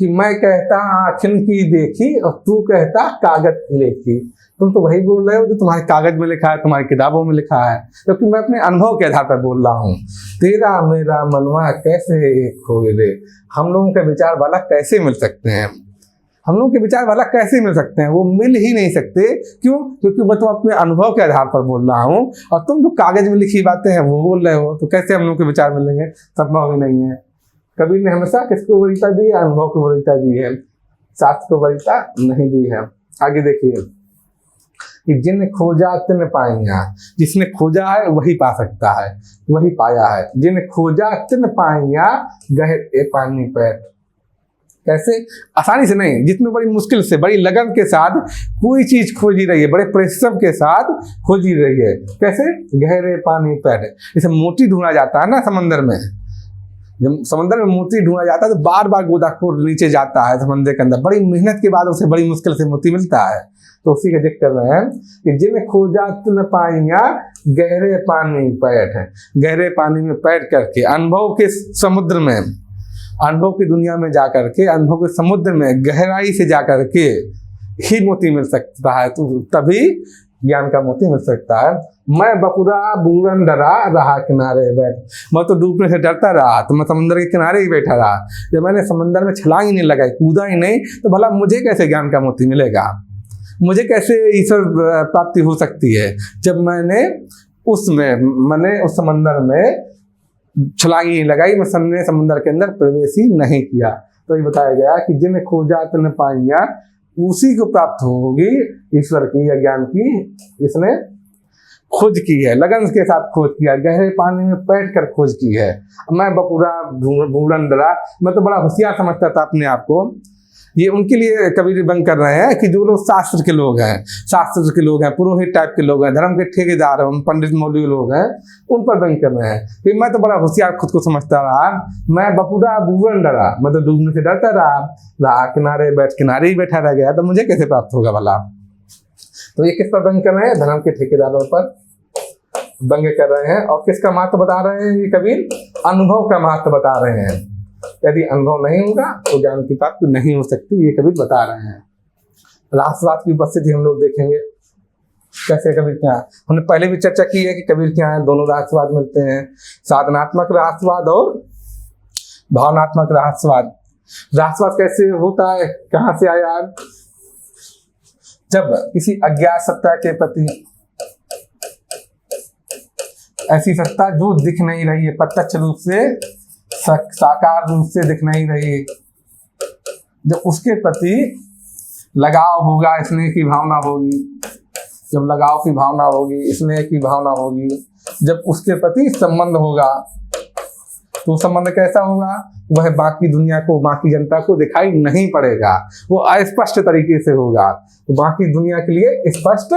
कि मैं कहता आँखिन की देखी और तू कहता कागज की लेखी। तुम तो वही बोल रहे हो जो तुम्हारे कागज में लिखा है, तुम्हारी किताबों में लिखा है, क्योंकि मैं अपने अनुभव के आधार पर बोल रहा हूँ। तेरा मेरा मनवा कैसे एक हो रे, हम लोगों के विचार वाला कैसे मिल सकते हैं, हम लोगों के विचार वाला कैसे मिल सकते हैं, वो मिल ही नहीं सकते। क्यों, क्योंकि मैं तो अपने अनुभव के आधार पर बोल रहा हूँ और तुम जो कागज में लिखी बातें हैं वो बोल रहे हो, तो कैसे हम लोगों के विचार मिलेंगे, संभव ही नहीं है। कबीर ने हमेशा किसको वरीयता दी है, अनुभव को वरीयता दी है, शास्त्र को वरीयता नहीं दी है। आगे देखिए कि जिन खोजा तिन पाइया, जिसने खोजा है वही पा सकता है, वही पाया है। जिन खोजा तिन पाइया गहरे पानी पैठ, कैसे, आसानी से नहीं, जितनी बड़ी मुश्किल से, बड़ी लगन के साथ कोई चीज खोजी रही है, बड़े परिश्रम के साथ खोजी रही है। कैसे, गहरे पानी पैठ, जैसे मोती ढूंढा जाता है ना समंदर में, जब समंदर में मोती ढूंढा जाता है तो बार बार गोताखोर नीचे जाता है समंदर के अंदर, बड़ी मेहनत के बाद उसे बड़ी मुश्किल से मोती मिलता है। तो उसी का जिक्र कर रहे हैं कि जिन खोजा तिन पाइया गहरे पानी पैठ, गहरे पानी में पैठ करके, अनुभव के समुद्र में, अनुभव की दुनिया में जाकर के, अनुभव के समुद्र में गहराई से जाकर के ही मोती मिल सकता है, तो तभी ज्ञान का मोती मिल सकता है। मैं बपुरा बूढ़न डरा रहा किनारे बैठ, मैं तो डूबने से डरता रहा तो मैं समुद्र के किनारे ही बैठा रहा। जब मैंने समंदर में छलांग ही नहीं लगाई, कूदा ही नहीं, तो भला मुझे कैसे ज्ञान का मोती मिलेगा, मुझे कैसे ईश्वर प्राप्ति हो सकती है, जब मैंने उस समंदर में छलांग ही नहीं लगाई, मैं समंदर के अंदर प्रवेश ही नहीं किया। तो ये बताया गया कि जिन खोजा तिन पाइया, उसी को प्राप्त होगी ईश्वर की या ज्ञान की, इसने खोज की है, लगन के साथ खोज किया, गहरे पानी में बैठ कर खोज की है। मैं बपुरा बूढ़न डरा, मैं तो बड़ा होशियार समझता था अपने आप को। ये उनके लिए कबीर बंद कर रहे हैं कि जो लोग शास्त्र के लोग हैं, शास्त्र के लोग हैं, पुरोहित टाइप के लोग हैं, धर्म के ठेकेदार हैं, पंडित मौलवी लोग हैं, उन पर बंद कर रहे हैं कि मैं तो बड़ा होशियार खुद को समझता रहा, मैं बपुरा बूढ़न डरा, मैं तो डूबने से डरता रहा, किनारे ही बैठा रह गया, तो मुझे कैसे प्राप्त होगा भला। तो ये किस पर बंद कर रहे हैं, धर्म के ठेकेदारों पर दंगे कर रहे हैं। और किसका महत्व बता रहे हैं ये कबीर, अनुभव का महत्व बता रहे हैं। यदि अनुभव नहीं होगा तो ज्ञान की प्राप्ति नहीं हो सकती, ये कबीर बता रहे हैं। रहस्यवाद की उपस्थिति हम लोग देखेंगे कैसे कबीर क्या है। हमने पहले भी चर्चा की है कि कबीर क्या है, दोनों रहस्यवाद मिलते हैं, साधनात्मक रहस्यवाद और भावनात्मक रहस्यवाद। रहस्यवाद कैसे होता है, कहाँ से आया, जब किसी अज्ञात सत्ता के प्रति, ऐसी सत्ता जो दिख नहीं रही है, प्रत्यक्ष रूप से, साकार रूप से दिख नहीं रही, जब उसके प्रति लगाव होगा, स्नेह की भावना होगी, जब लगाव की भावना होगी, स्नेह की भावना होगी, जब उसके प्रति संबंध होगा, तो संबंध कैसा होगा, वह बाकी दुनिया को, बाकी जनता को दिखाई नहीं पड़ेगा, वो अस्पष्ट तरीके से होगा, तो बाकी दुनिया के लिए स्पष्ट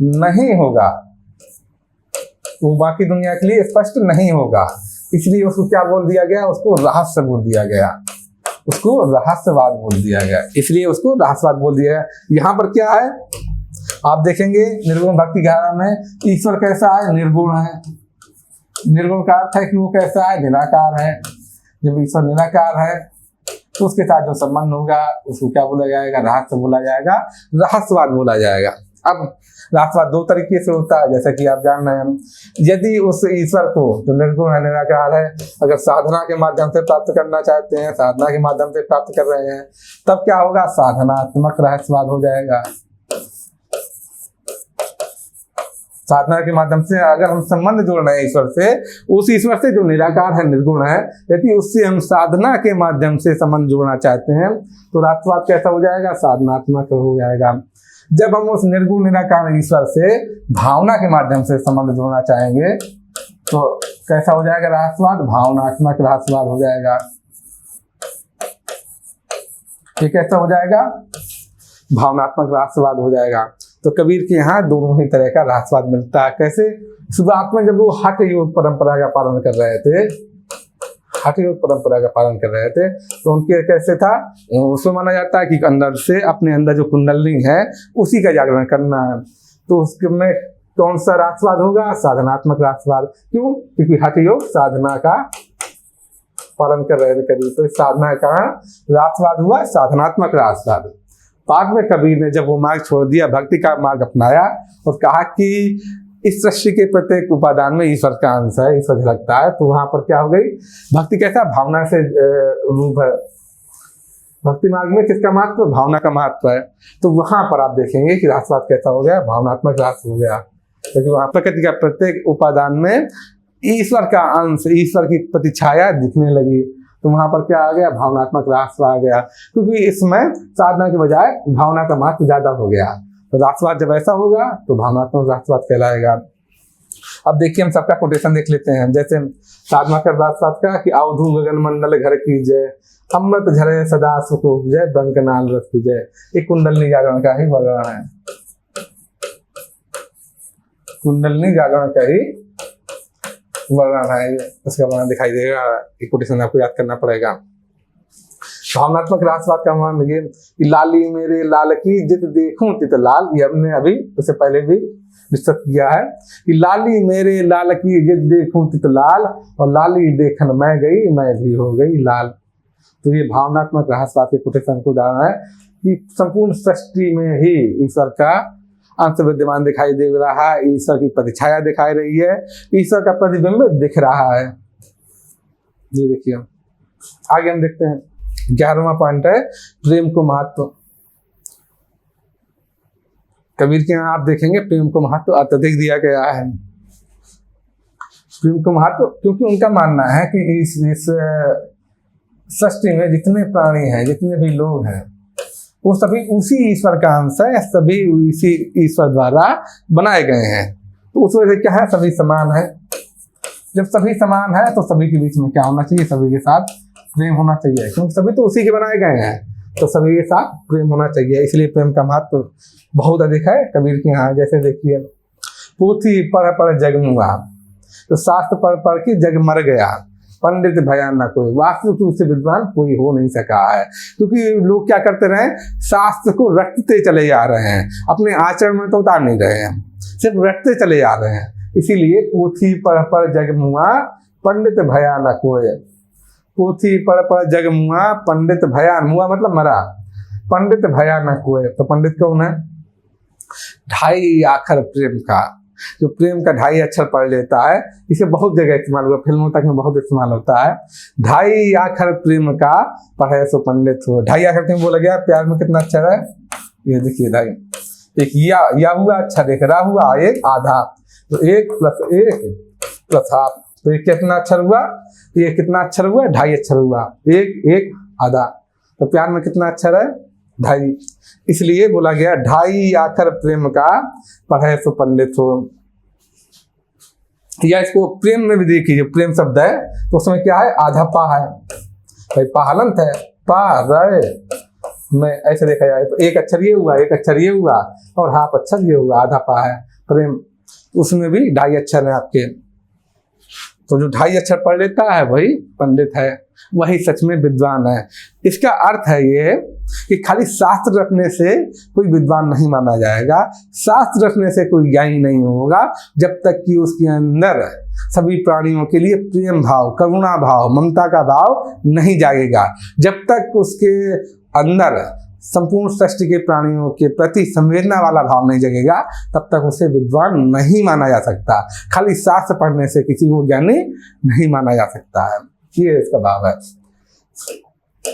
नहीं होगा। वो बाकी दुनिया के लिए स्पष्ट नहीं होगा, इसलिए उसको क्या बोल दिया गया, उसको रहस्य बोल दिया गया, उसको रहस्यवाद बोल दिया गया, इसलिए उसको रहस्यवाद बोल दिया गया। यहाँ पर क्या है आप देखेंगे निर्गुण भक्ति धारा में ईश्वर कैसा है, निर्गुण है। निर्गुण का अर्थ है कि वो कैसा है, निराकार है। जब ईश्वर निराकार है तो उसके साथ जो संबंध होगा उसको क्या बोला जाएगा, रहस्य बोला जाएगा, रहस्यवाद बोला जाएगा। अब रहस्यवाद दो तरीके से होता है, जैसा कि आप जान रहे हैं, यदि उस ईश्वर को जो निर्गुण है, निराकार है, अगर साधना के माध्यम से प्राप्त करना चाहते हैं, साधना के माध्यम से प्राप्त कर रहे हैं, तब क्या होगा, साधनात्मक रहस्यवाद हो जाएगा। साधना के माध्यम से अगर हम संबंध जोड़ रहे हैं ईश्वर से, उस ईश्वर से जो निराकार है, निर्गुण है, यदि उससे हम साधना के माध्यम से संबंध जोड़ना चाहते हैं तो रहस्यवाद कैसा हो जाएगा, साधनात्मक हो जाएगा। जब हम उस निर्गुण निराकार ईश्वर से भावना के माध्यम से संबंध जोड़ना चाहेंगे तो कैसा हो जाएगा रहस्यवाद, भावनात्मक रहस्यवाद हो जाएगा। ये कैसा हो जाएगा, भावनात्मक रहस्यवाद हो जाएगा। तो कबीर के यहाँ दोनों ही तरह का रहस्यवाद मिलता है। कैसे, शुरुआत में जब वो हठ योग परंपरा का पालन कर रहे थे, हठ योग परंपरा का पालन कर रहे थे, तो उनके कैसे था, उसमें माना जाता है कि अंदर से अपने अंदर जो कुंडली है उसी का जागरण करना है। तो उसमें कौन सा रहस्यवाद होगा, साधनात्मक रहस्यवाद। क्यों, क्योंकि हठ योग साधना का पालन कर रहे थे कबीर, तो साधना का रहस्यवाद हुआ, साधनात्मक रहस्यवाद। बाद में कबीर ने जब वो मार्ग छोड़ दिया, भक्ति का मार्ग अपनाया और कहा कि इस सृष्टि के प्रत्येक उपादान में ईश्वर का अंश है, ईश्वर झलकता है, तो वहां पर क्या हो गई, भक्ति कैसा, भावना से रूप है। भक्ति मार्ग में किसका महत्व, भावना का महत्व है। तो वहां पर आप देखेंगे कि रहस्यवाद कैसा हो गया, भावनात्मक रहस्य हो गया, क्योंकि वहां प्रकृति का प्रत्येक उपादान में ईश्वर का अंश, ईश्वर की प्रतिछाया दिखने लगी। तो वहां पर क्या आ गया, भावनात्मक रहस्य आ गया, क्योंकि इसमें साधना के बजाय भावना का महत्व ज्यादा हो गया। तो रहस्यवाद जब ऐसा होगा तो भावनात्मक रहस्यवाद कहलाएगा। अब देखिए हम सबका कोटेशन देख लेते हैं। जैसे साधना का रहस्यवाद का कि अवधू गगन मंडल घर की जय, अमृत झरे सदा सुख उपजय, बंकनाल रस विजय। एक कुंडलनी जागरण का ही वर्णन है, कुंडलनी जागरण का ही वर्णन है, उसका वर्णन दिखाई देगा। एक कोटेशन आपको याद करना पड़ेगा। भावनात्मक रहस्यवाद का वर्णन ये कि लाली मेरे लाल की जित देखूं तित लाल, ये हमने अभी उससे पहले भी डिस्कस किया है कि लाली मेरे लाल की जित देखूं तित लाल, और लाली देखन मैं गई मैं भी हो गई लाल। तो ये भावनात्मक रहस्यवाद के कोटेशन का उदाहरण है कि संपूर्ण सृष्टि में ही ईश्वर का अंश विद्यमान दिखाई दे रहा है, ईश्वर की प्रतिछाया दिखाई रही है, ईश्वर का प्रतिबिंब दिख रहा है। ये देखिए आगे हम देखते हैं। 11वां पॉइंट है प्रेम को महत्व। कबीर के यहाँ आप देखेंगे प्रेम को महत्व अत्यधिक दिया गया है। प्रेम को महत्व क्योंकि उनका मानना है कि इस सृष्टि में जितने प्राणी हैं, जितने भी लोग हैं, वो सभी उसी ईश्वर का अंश है, सभी उसी ईश्वर द्वारा बनाए गए हैं। तो उस वजह से क्या है, सभी समान है। जब सभी समान है तो सभी के बीच में क्या होना चाहिए, सभी के साथ प्रेम होना चाहिए, क्योंकि सभी तो उसी के बनाए गए हैं, तो सभी के साथ प्रेम होना चाहिए। इसलिए प्रेम का महत्व बहुत अधिक है कबीर के यहाँ। जैसे देखिए, पोथी पढ़ पढ़ जग मुआ, तो शास्त्र पढ़ पढ़ के जग मर गया, पंडित भया न कोई, वास्तविक रूप से विद्वान कोई हो नहीं सका है। क्योंकि लोग क्या करते रहे, शास्त्र को रटते चले जा रहे हैं, अपने आचरण में तो उतार नहीं रहे हैं, सिर्फ रटते चले जा रहे हैं। इसीलिए पोथी पढ़ पढ़ जग मुआ, पंडित भया न कोई। पोथी पढ़ पढ़ जग मुआ, पंडित भया, मुआ मतलब मरा, पंडित भया न कोई। तो पंडित कौन है, ढाई आखर प्रेम का, जो प्रेम का 2.5 अक्षर पढ़ लेता है। इसे बहुत जगह इस्तेमाल हुआ, फिल्मों तक में बहुत इस्तेमाल होता है। 2.5 आखर प्रेम का पढ़े सो पंडित हो। 2.5 आखर प्रेम बोला गया, प्यार में कितना अक्षर है, ये देखिए 2.5। एक या हुआ अक्षर, एक रा हुआ, एक आधा, तो 1 + 1 + हाफ, तो ये कितना अक्षर हुआ, ये कितना अक्षर हुआ, 2.5 अक्षर हुआ, 1 आधा। तो प्यार में कितना अक्षर है, 2.5। इसलिए बोला गया 2.5 आखर प्रेम का पढ़े सो पंडित हो। या इसको प्रेम में भी देखिए, प्रेम शब्द है तो उसमें क्या है, आधा पा है, भाई पाहलंत है, पा रहे में ऐसे देखा जाए तो 1 अक्षर ये हुआ, 1 अक्षर ये हुआ और हाफ अक्षर ये हुआ, आधा पा है प्रेम। उसमें भी 2.5 अक्षर हैं आपके। तो जो 2.5 अक्षर पढ़ लेता है वही पंडित है, वही सच में विद्वान है। इसका अर्थ है ये कि खाली शास्त्र रखने से कोई विद्वान नहीं माना जाएगा, शास्त्र रखने से कोई ज्ञानी नहीं होगा, जब तक कि उसके अंदर सभी प्राणियों के लिए प्रेम भाव, करुणा भाव, ममता का भाव नहीं जागेगा। जब तक उसके अंदर संपूर्ण सृष्टि के प्राणियों के प्रति संवेदना वाला भाव नहीं जगेगा, तब तक उसे विद्वान नहीं माना जा सकता। खाली शास्त्र पढ़ने से किसी को ज्ञानी नहीं माना जा सकता है, ये इसका भाव है।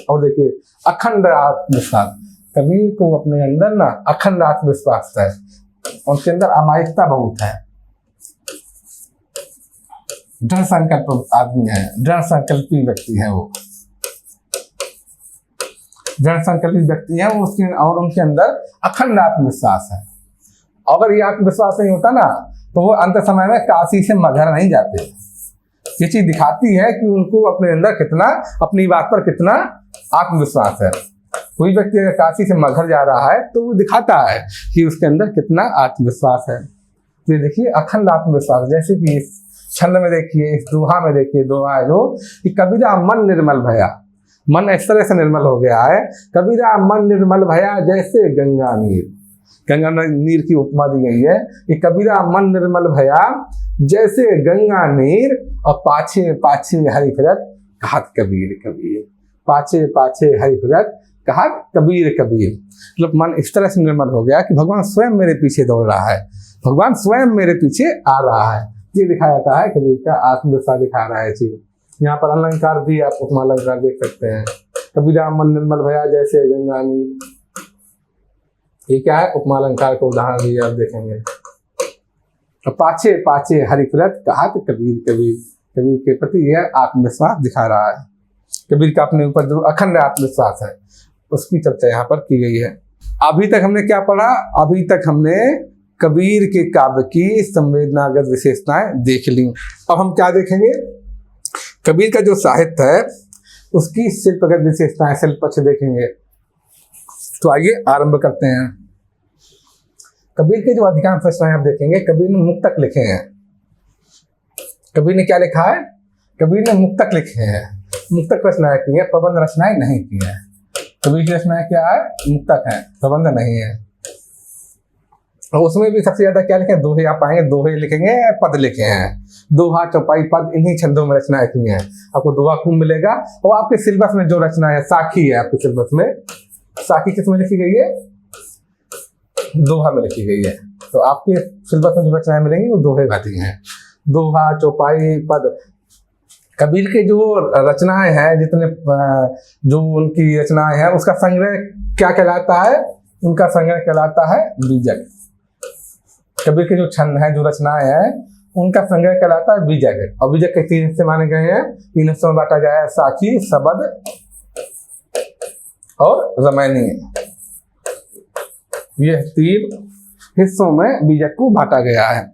और देखिए अखंड आत्मविश्वास, कबीर को अपने अंदर ना अखंड आत्मविश्वास है, उनके अंदर अमायिकता बहुत है, दृढ़ संकल्प आदमी है, दृढ़ संकल्पी व्यक्ति है वो, दृढ़ संकल्पित व्यक्ति है उसके, और उनके अंदर अखंड आत्मविश्वास है। अगर ये आत्मविश्वास नहीं होता ना तो वो अंत समय में काशी से मगहर नहीं जाते। ये चीज दिखाती है कि उनको अपने अंदर कितना, अपनी बात पर कितना आत्मविश्वास है। कोई व्यक्ति अगर काशी से मगहर जा रहा है तो वो दिखाता है कि उसके अंदर कितना आत्मविश्वास है। तो ये देखिए अखंड आत्मविश्वास, जैसे कि इस छंद में देखिए, इस दोहा में देखिए, दोहा है जो कि कबीरा मन निर्मल भया, मन इस तरह से निर्मल हो गया है, कबीरा मन निर्मल भया जैसे गंगा नीर, गंगा नीर की उपमा दी गई है कि कबीरा मन निर्मल भया जैसे गंगा नीर, और पाछे पाछे हरि फिरत कहत कबीर कबीर, पाछे पाछे हरि फिरत कहत कबीर कबीर। मतलब मन इस तरह से निर्मल हो गया कि भगवान स्वयं मेरे पीछे दौड़ रहा है, भगवान स्वयं मेरे पीछे आ रहा है। ये दिखाया जाता है कबीर का आत्मविश्वास दिखा रहा है चीज। यहाँ पर अलंकार भी आप उपमा अलंकार देख सकते हैं, कबीरा मन निर्मल भया जैसे गंगा नीर, ये क्या है उपमा अलंकार को उदाहरण भी आप देखेंगे। पाछे पाछे हरि फिरत कहत कबीर कबीर, कबीर के प्रति यह आत्मविश्वास दिखा रहा है। कबीर का अपने ऊपर जो अखंड आत्मविश्वास है उसकी चर्चा यहाँ पर की गई है। अभी तक हमने क्या पढ़ा? अभी तक हमने कबीर के काव्य की संवेदनागत विशेषताएं देख ली। अब हम क्या देखेंगे? कबीर का जो साहित्य है उसकी शिल्पगत विशेषताएं, शिल्प पक्ष देखेंगे। तो आइए आरंभ करते हैं। कबीर के जो अधिकांश रचनाएं आप देखेंगे, कबीर ने मुक्तक लिखे हैं। कबीर ने क्या लिखा है? कबीर ने मुक्तक लिखे हैं, मुक्तक रचनाएं की है, प्रबंध रचनाएं नहीं की है। कबीर की रचनाएं क्या है? मुक्तक है, प्रबंध नहीं है। और उसमें भी सबसे ज्यादा क्या लिखे? दोहे आप पाएंगे, दोहे लिखेंगे, पद लिखे हैं। दोहा, चौपाई, पद, इन्हीं छंदों में रचनाएं की हैं। आपको दोहा खूब मिलेगा। और आपके सिलेबस में जो रचना है, साखी है आपके सिलेबस में, साखी किसमें लिखी गई है? दोहा में लिखी गई है। तो आपके सिलेबस में जो रचनाएं मिलेंगी वो दोहे वाली हैं। दोहा, चौपाई, पद। कबीर के जो रचनाएं हैं, जितने जो उनकी रचनाएं हैं, उसका संग्रह क्या कहलाता है? उनका संग्रह कहलाता है बीजक। कबीर के जो छंद हैं, जो रचनाएं हैं, उनका संग्रह कहलाता है बीजक। और बीजक के 3 हिस्से माने गए हैं, 3 हिस्सों में बांटा गया है, साखी, सबद और रामायणी। ये 3 हिस्सों में बीजक को बांटा गया है।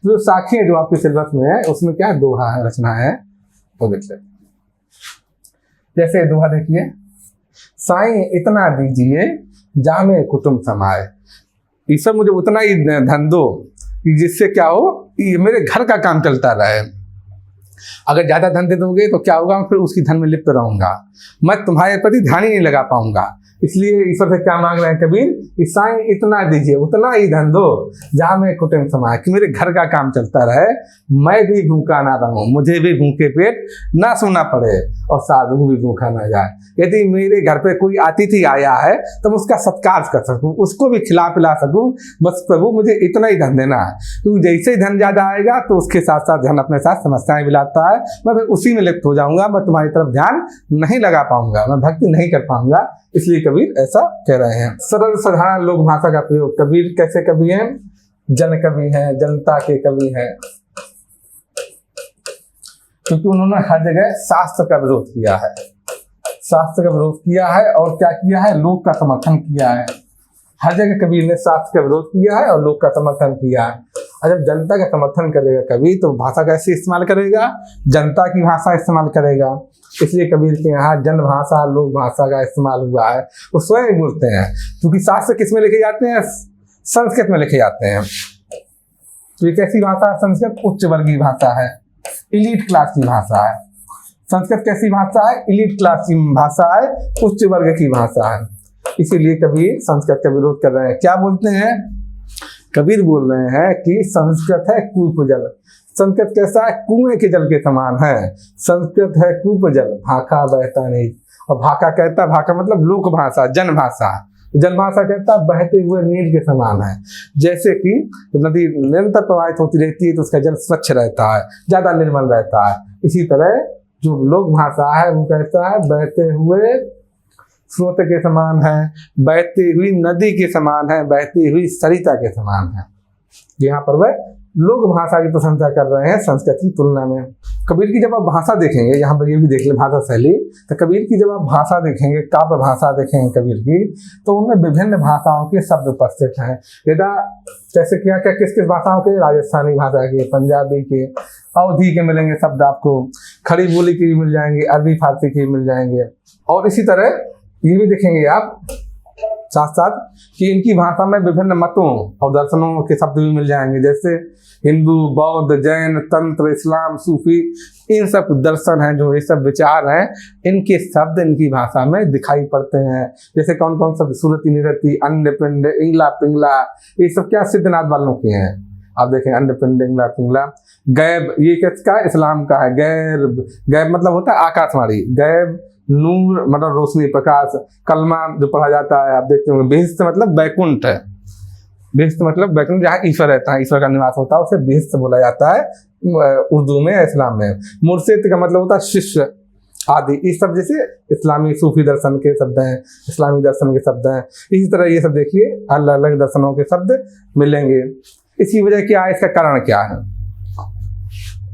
जो साखी है जो आपके सिलेबस में है, उसमें क्या दोहा है, रचना है, वो देखते हैं। जैसे दोहा देखिए, साईं इतना दीजिए जामे कुटुंब समाए, ईश्वर मुझे उतना ही धन दो कि जिससे क्या हो, ये मेरे घर का काम चलता रहे। अगर ज्यादा धन दे दोगे तो क्या होगा? फिर उसकी धन में लिप्त रहूंगा, मैं तुम्हारे प्रति ध्यान ही नहीं लगा पाऊंगा। इसलिए ईश्वर से क्या मांग रहे हैं कबीर? साईं इतना दीजिए, उतना ही धन दो, जहाँ में कुटुंब समाए, कि मेरे घर का काम चलता रहे, मैं भी भूखा ना रहूं, मुझे भी भूखे पेट ना सोना पड़े, और साधु भी भूखा ना जाए। यदि मेरे घर पे कोई अतिथि आया है तो मैं उसका सत्कार कर सकूं, उसको भी खिला पिला सकूं, बस प्रभु मुझे इतना ही धन देना है। क्योंकि जैसे ही धन ज्यादा आएगा तो उसके साथ साथ धन अपने साथ समस्याएं भी लाता है, मैं फिर उसी में लिप्त हो जाऊंगा, मैं तुम्हारी तरफ ध्यान नहीं लगा पाऊंगा, मैं भक्ति नहीं कर पाऊंगा। इसलिए कबीर ऐसा कह रहे हैं। सरल साधारण लोक भाषा का प्रयोग। कबीर कैसे कवि हैं? जन कवि हैं, जनता के कवि हैं, क्योंकि उन्होंने हर जगह शास्त्र का विरोध किया है, शास्त्र का विरोध किया है, और क्या किया है? लोक का समर्थन किया है। हर जगह कबीर ने शास्त्र का विरोध किया है और लोक का समर्थन किया है। और जब जनता का समर्थन करेगा कबीर, तो भाषा कैसे इस्तेमाल करेगा? जनता की भाषा इस्तेमाल करेगा। इसलिए कबीर के यहाँ जन भाषा, लोक भाषा का इस्तेमाल हुआ है। वो स्वयं बोलते हैं, क्योंकि शास्त्र किस में लिखे जाते हैं? संस्कृत में लिखे जाते हैं। तो ये कैसी भाषा है? संस्कृत उच्च वर्गीय भाषा है, इलीट क्लास की भाषा है। संस्कृत कैसी भाषा है? इलीट क्लास की भाषा है, उच्च वर्ग की भाषा है। इसीलिए कबीर संस्कृत का विरोध कर रहे हैं। क्या बोलते हैं? कबीर बोल रहे हैं कि संस्कृत है कूप जल। संस्कृत कैसा है? कुएं के जल के समान है। संस्कृत है कूप जल, भाखा बहता नहीं। और भाखा कहता, भाखा मतलब लोक भाषा, जन भाषा। जन भाषा कहता बहते हुए नीर के समान है। जैसे कि नदी निरंतर प्रवाहित होती रहती है तो उसका जल स्वच्छ रहता है, ज्यादा निर्मल रहता है। इसी तरह जो लोक भाषा है वो कहता है बहते हुए स्रोत के समान है, बहती हुई नदी के समान है, बहती हुई सरिता के समान है। यहाँ पर वह लोक भाषा की प्रशंसा कर रहे हैं संस्कृत की तुलना में। कबीर की जब आप भाषा देखेंगे, यहाँ पर ये भी देख ले भाषा शैली, तो कबीर की जब आप भाषा देखेंगे, काव्य भाषा देखेंगे कबीर की, तो उनमें विभिन्न भाषाओं के शब्द उपस्थित हैं। यदा जैसे क्या क्या किस किस भाषाओं के? राजस्थानी भाषा के, पंजाबी के, अवधी के मिलेंगे शब्द आपको, खड़ी बोली के भी मिल जाएंगे, अरबी फारसी के भी मिल जाएंगे। और इसी तरह ये भी देखेंगे आप साथ साथ कि इनकी भाषा में विभिन्न मतों और दर्शनों के शब्द भी मिल जाएंगे, जैसे हिंदू, बौद्ध, जैन, तंत्र, इस्लाम, सूफी, इन सब दर्शन हैं, जो ये सब विचार हैं, इनके शब्द इनकी भाषा में दिखाई पड़ते हैं। जैसे कौन कौन शब्द? सुरति, निरति, अंड, पिंड, इंगला, पिंगला, ये सब क्या सिद्धनाथ वालों के हैं। आप देखें अंड, पिंड, इंगला, पिंगला। गैब ये किसका? इस्लाम का है। गैर, गैब मतलब होता है आकाशवाणी। गैब नूर मतलब रोशनी, प्रकाश। कलमा जो पढ़ा जाता है आप देखते होंगे। बेहिस्त मतलब बैकुंठ है। बेहिस्त मतलब बैकुंठ जहाँ ईश्वर रहता है, ईश्वर का निवास होता है, उसे बेहिस्त बोला जाता है उर्दू में, इस्लाम में। मुर्शिद का मतलब होता है शिष्य आदि। इस सब जैसे इस्लामी सूफी दर्शन के शब्द हैं, इस्लामी दर्शन के शब्द हैं। इसी तरह ये सब देखिए अलग अलग दर्शनों के शब्द मिलेंगे। इसकी वजह क्या है? इसका कारण क्या है?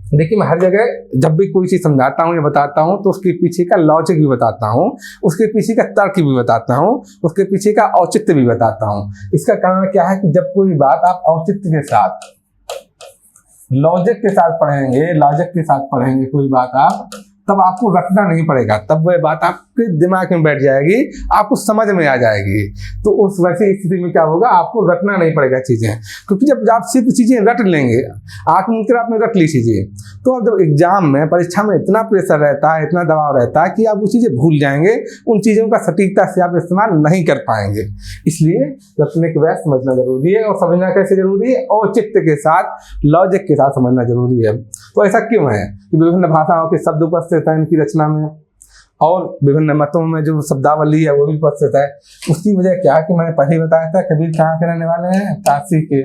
देखिए मैं हर जगह जब भी कोई चीज़ समझाता हूँ या बताता हूँ तो उसके पीछे का लॉजिक भी बताता हूँ, उसके पीछे का तर्क भी बताता हूँ, उसके पीछे का औचित्य भी बताता हूँ। इसका कारण क्या है कि जब कोई बात आप औचित्य के साथ, लॉजिक के साथ पढ़ेंगे, लॉजिक के साथ पढ़ेंगे कोई बात आप, तब आपको रटना नहीं पड़ेगा, तब वह बात आपके दिमाग में बैठ जाएगी, आपको समझ में आ जाएगी। तो उस वैसी स्थिति में क्या होगा? आपको रटना नहीं पड़ेगा चीज़ें, क्योंकि जब आप सिर्फ चीज़ें रट लेंगे, आत्मनिर्भर आपने रट ली चीज़ें, तो अब जब एग्जाम में, परीक्षा में इतना प्रेशर रहता है, इतना दबाव रहता है कि आप वो चीज़ें भूल जाएंगे, उन चीज़ों का सटीकता से आप इस्तेमाल नहीं कर पाएंगे। इसलिए रटने के बाद समझना जरूरी है। और समझना कैसे जरूरी है? औचित्य के साथ, लॉजिक के साथ समझना जरूरी है। तो ऐसा क्यों है कि विभिन्न भाषाओं के शब्द उपस्थित है इनकी रचना में, और विभिन्न मतों में जो शब्दावली है वो भी उपस्थित है। उसकी वजह क्या है कि मैंने पहले बताया था, कबीर कहाँ के रहने वाले हैं? काशी के।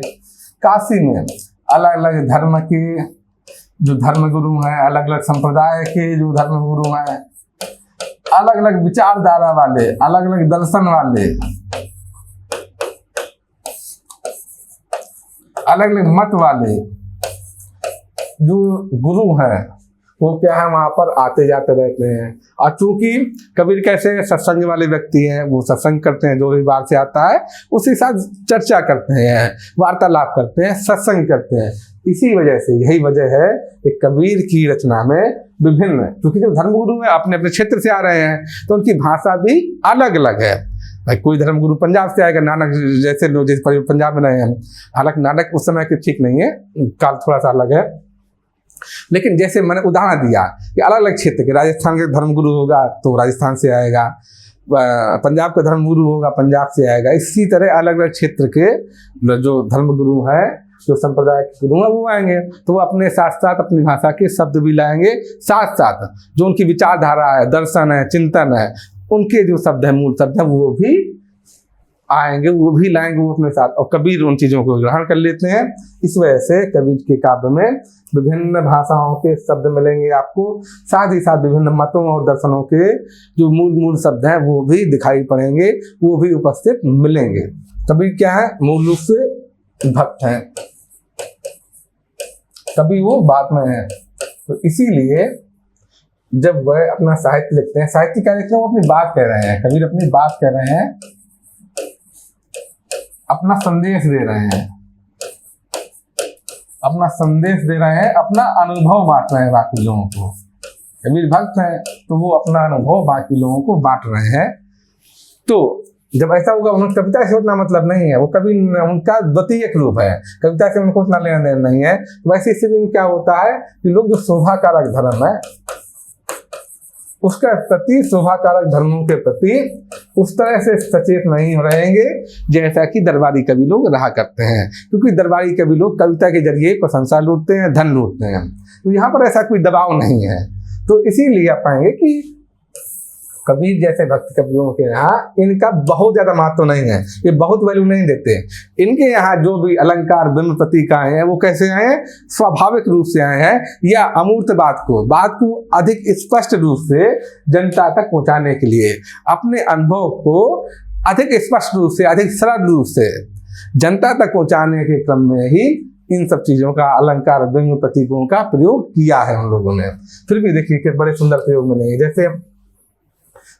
काशी में अलग अलग धर्म के जो धर्मगुरु हैं, अलग अलग संप्रदाय के जो धर्मगुरु हैं, अलग अलग विचारधारा वाले, अलग अलग दर्शन वाले, अलग अलग मत वाले जो गुरु हैं, वो क्या है वहाँ पर आते जाते रहते हैं। और चूंकि कबीर कैसे सत्संग वाले व्यक्ति हैं, वो सत्संग करते हैं, जो भी बाहर से आता है उसके साथ चर्चा करते हैं, वार्तालाप करते हैं, सत्संग करते हैं। इसी वजह से, यही वजह है कि कबीर की रचना में विभिन्न, क्योंकि जब धर्मगुरु है अपने अपने क्षेत्र से आ रहे हैं तो उनकी भाषा भी अलग अलग है। भाई कोई धर्मगुरु पंजाब से आएगा, नानक जैसे लोग जिस पंजाब में रहे हैं, हालांकि नानक उस समय के ठीक नहीं है, काल थोड़ा सा अलग है, लेकिन जैसे मैंने उदाहरण दिया कि अलग अलग क्षेत्र के, राजस्थान के धर्मगुरु होगा तो राजस्थान से आएगा, पंजाब का धर्मगुरु होगा पंजाब से आएगा। इसी तरह अलग अलग क्षेत्र के जो धर्मगुरु हैं, जो संप्रदाय के गुरु हैं, वो आएंगे तो वो अपने साथ साथ अपनी भाषा के शब्द भी लाएंगे, साथ साथ जो उनकी विचारधारा है, दर्शन है, चिंतन है, उनके जो शब्द है, मूल शब्द है, वो भी आएंगे, वो भी लाएंगे वो अपने साथ। और कबीर उन चीज़ों को ग्रहण कर लेते हैं। इस वजह से कबीर के काव्य में विभिन्न भाषाओं के शब्द मिलेंगे आपको, साथ ही साथ विभिन्न मतों और दर्शनों के जो मूल शब्द हैं वो भी दिखाई पड़ेंगे, वो भी उपस्थित मिलेंगे। कबीर क्या है? मूल रूप से भक्त हैं, कभी वो बात में है। तो इसीलिए जब वह अपना साहित्य लिखते हैं, साहित्य क्या लिखते हैं? वो अपनी बात कह रहे हैं, कबीर अपनी बात कह रहे हैं, अपना संदेश दे रहे हैं, अपना संदेश दे रहे हैं, अपना अनुभव बांट रहे हैं बाकी लोगों को। कबीर भक्त हैं तो वो अपना अनुभव बाकी लोगों को बांट रहे हैं। तो जब ऐसा होगा, उन्हें कविता से उतना मतलब नहीं है, वो कवि उनका द्वितीयक रूप है, कविता से उनको उतना लेना देना नहीं है। तो वैसे स्थिति में क्या होता है कि लोग जो शोभा कारक धर्म है उसका प्रति, शोभा कारक धर्मों के प्रति उस तरह से सचेत नहीं रहेंगे जैसा कि दरबारी कवि लोग रहा करते हैं, क्योंकि दरबारी कवि लोग कविता के जरिए प्रशंसा लूटते हैं, धन लूटते हैं। तो यहाँ पर ऐसा कोई दबाव नहीं है। तो इसीलिए आप पाएंगे कि कबीर जैसे भक्त कवियों के यहाँ इनका बहुत ज्यादा महत्व नहीं है, ये बहुत वैल्यू नहीं देते। इनके यहाँ जो भी अलंकार बिंब प्रतीक आए हैं वो कैसे आए हैं, स्वाभाविक रूप से आए हैं, या अमूर्त बात को अधिक स्पष्ट रूप से जनता तक पहुंचाने के लिए, अपने अनुभव को अधिक स्पष्ट रूप से, अधिक सरल रूप से जनता तक पहुंचाने के क्रम में ही इन सब चीजों का, अलंकार बिंब प्रतीकों का प्रयोग किया है उन लोगों ने। फिर भी देखिए कि बड़े सुंदर प्रयोग मिलेंगे, जैसे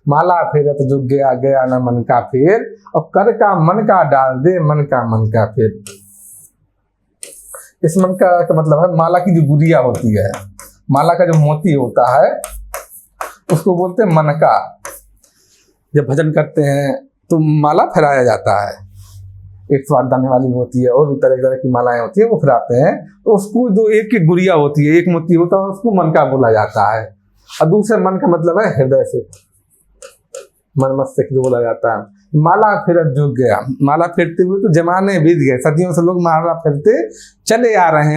माला फेरत जुग गया, गया न मन का फेर, और कर का मन का डाल दे, मन का फेर। इस मन का मतलब है माला की जो गुड़िया होती है, माला का जो मोती होता है उसको बोलते हैं मन का। जब भजन करते हैं तो माला फहराया जाता है, 108 दाने वाली होती है, और भी तरह तरह की मालाएं होती है, वो फहराते हैं। तो उसको जो एक एक गुड़िया होती है, एक मोती होता है, उसको मन का बोला जाता है। और दूसरे मन का मतलब है हृदय से, मन मस्तिष्क जो बोला जाता है। माला फिरत जुग गया, माला फेरते हुए तो जमाने बीत गए, सदियों से लोग माला फेरते चले आ रहे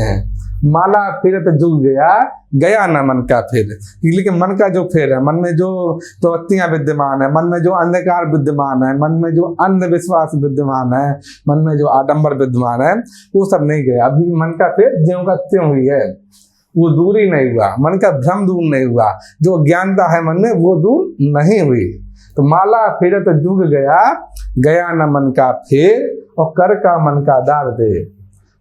हैं। माला फिरत जुग गया, गया ना मन का फेर। लेकिन मन का जो फेर है, मन में जो प्रवृत्तियां विद्यमान है, मन में जो अंधकार विद्यमान है, मन में जो अंधविश्वास विद्यमान है, मन में जो आडंबर विद्यमान है, वो सब नहीं गया। अभी मन का फेर ज्यों का त्यों हुई है, वो दूर ही नहीं हुआ, मन का भ्रम दूर नहीं हुआ, जो अज्ञानता है मन में वो दूर नहीं हुई। तो माला फेरत जुग गया, गया न मन का फेर, और कर का मन का डाल दे।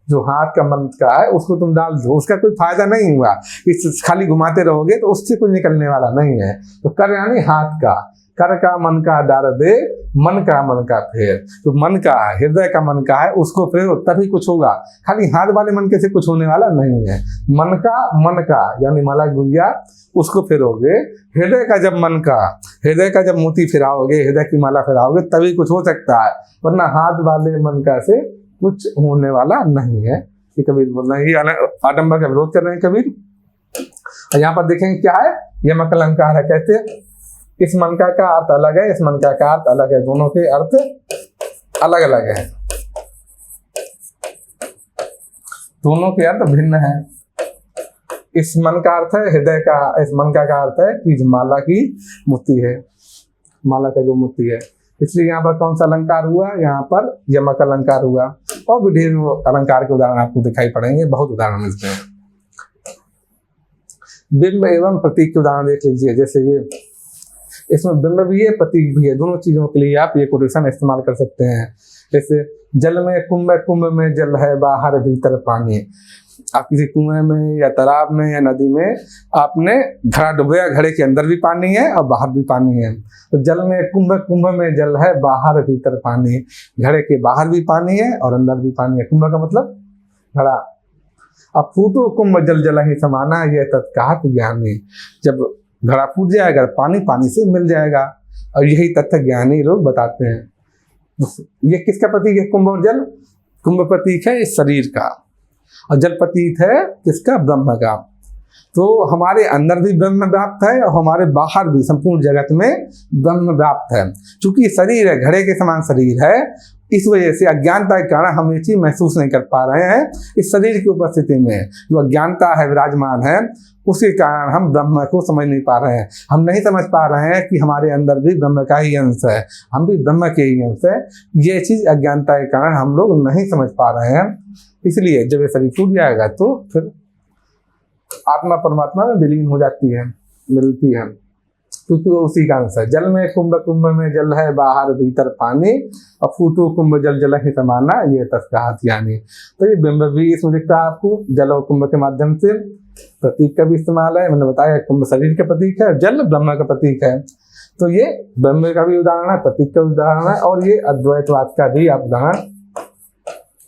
जो हाथ का मन का है उसको तुम डाल दो, उसका कोई फायदा नहीं हुआ, इस खाली घुमाते रहोगे तो उससे कुछ निकलने वाला नहीं है। तो कर यानी हाथ का, कर का मन का डाल दे, मन का फेर। तो मन का है, हृदय का मन का है, उसको फेरो तभी कुछ होगा, खाली हाथ वाले मन के से कुछ होने वाला नहीं है। मन का यानी माला गुड़िया, उसको फेरोगे। हृदय का जब मन का, हृदय का जब मोती फिराओगे, हृदय की माला फिराओगे, तभी कुछ हो सकता है, वरना हाथ वाले मन का से कुछ होने वाला नहीं है। ये कबीर बोल रहे हैं, ये आडंबर का विरोध कर रहे हैं कबीर। और यहाँ पर देखेंगे क्या है, यमक अलंकार है। कहते हैं इस मन का अर्थ अलग है, इस मन का अर्थ अलग है, दोनों के अर्थ अलग अलग है, दोनों के अर्थ भिन्न है। इस मन का अर्थ है हृदय का, इस मन का अर्थ है कि माला की मोती है, माला का जो मोती है। इसलिए यहाँ पर कौन सा अलंकार हुआ, यहाँ पर यमक अलंकार हुआ। और भी ढेर अलंकार के उदाहरण आपको दिखाई पड़ेंगे, बहुत उदाहरण मिलते हैं। बिंब एवं प्रतीक के उदाहरण देख लीजिए, जैसे ये इसमें बिंब भी है, प्रतीक भी है, दोनों चीजों के लिए आप ये कोटेशन इस्तेमाल कर सकते हैं। जैसे जल में कुंभ में जल है, बाहर भीतर पानी। आप किसी कुएं में या तालाब में या नदी में आपने घड़ा डुबोया, घड़े के अंदर भी पानी है और बाहर भी पानी है। तो जल में कुंभ में जल है, बाहर भीतर पानी। घड़े के बाहर भी पानी है और अंदर भी पानी है। कुंभ का मतलब घड़ा। अब फूटो कुंभ जल जल ही समाना, यह तत्कात ज्ञानी। जब घड़ा फूट जाएगा, पानी से मिल जाएगा, और यही तथ्य ज्ञानी लोग बताते हैं। ये किसका प्रतीक है, कुंभ और जल? कुंभ प्रतीक है इस शरीर का, और जल प्रतीक है किसका, ब्रह्म का। तो हमारे अंदर भी ब्रह्म व्याप्त है और हमारे बाहर भी, संपूर्ण जगत में ब्रह्म व्याप्त है। क्योंकि शरीर है, घड़े के समान शरीर है, इस वजह से अज्ञानता के कारण हम ये चीज महसूस नहीं कर पा रहे हैं। इस शरीर की उपस्थिति में जो अज्ञानता है, विराजमान है, उसके कारण हम ब्रह्म को समझ नहीं पा रहे हैं। हम नहीं समझ पा रहे हैं कि हमारे अंदर भी ब्रह्म का ही अंश है, हम भी ब्रह्म के ही अंश है। ये चीज अज्ञानता के कारण हम लोग नहीं समझ पा रहे हैं। इसलिए जब ये शरीर टूट जाएगा तो फिर आत्मा परमात्मा में विलीन हो जाती है, मिलती है, क्योंकि वो उसी का अंश है। जल में कुंभ में जल है, बाहर भीतर पानी, और फूटो कुंभ जल जल ही समाना, ये तत्कात ज्ञानी। तो ये बिंब भी इसमें दिखता है आपको, जल और कुंभ के माध्यम से। प्रतीक का भी इस्तेमाल है, मैंने बताया कुंभ शरीर का प्रतीक है, जल ब्रह्म का प्रतीक है। तो ये बिंब का भी उदाहरण है, प्रतीक का उदाहरण है, और ये अद्वैतवाद का भी आप उदाहरण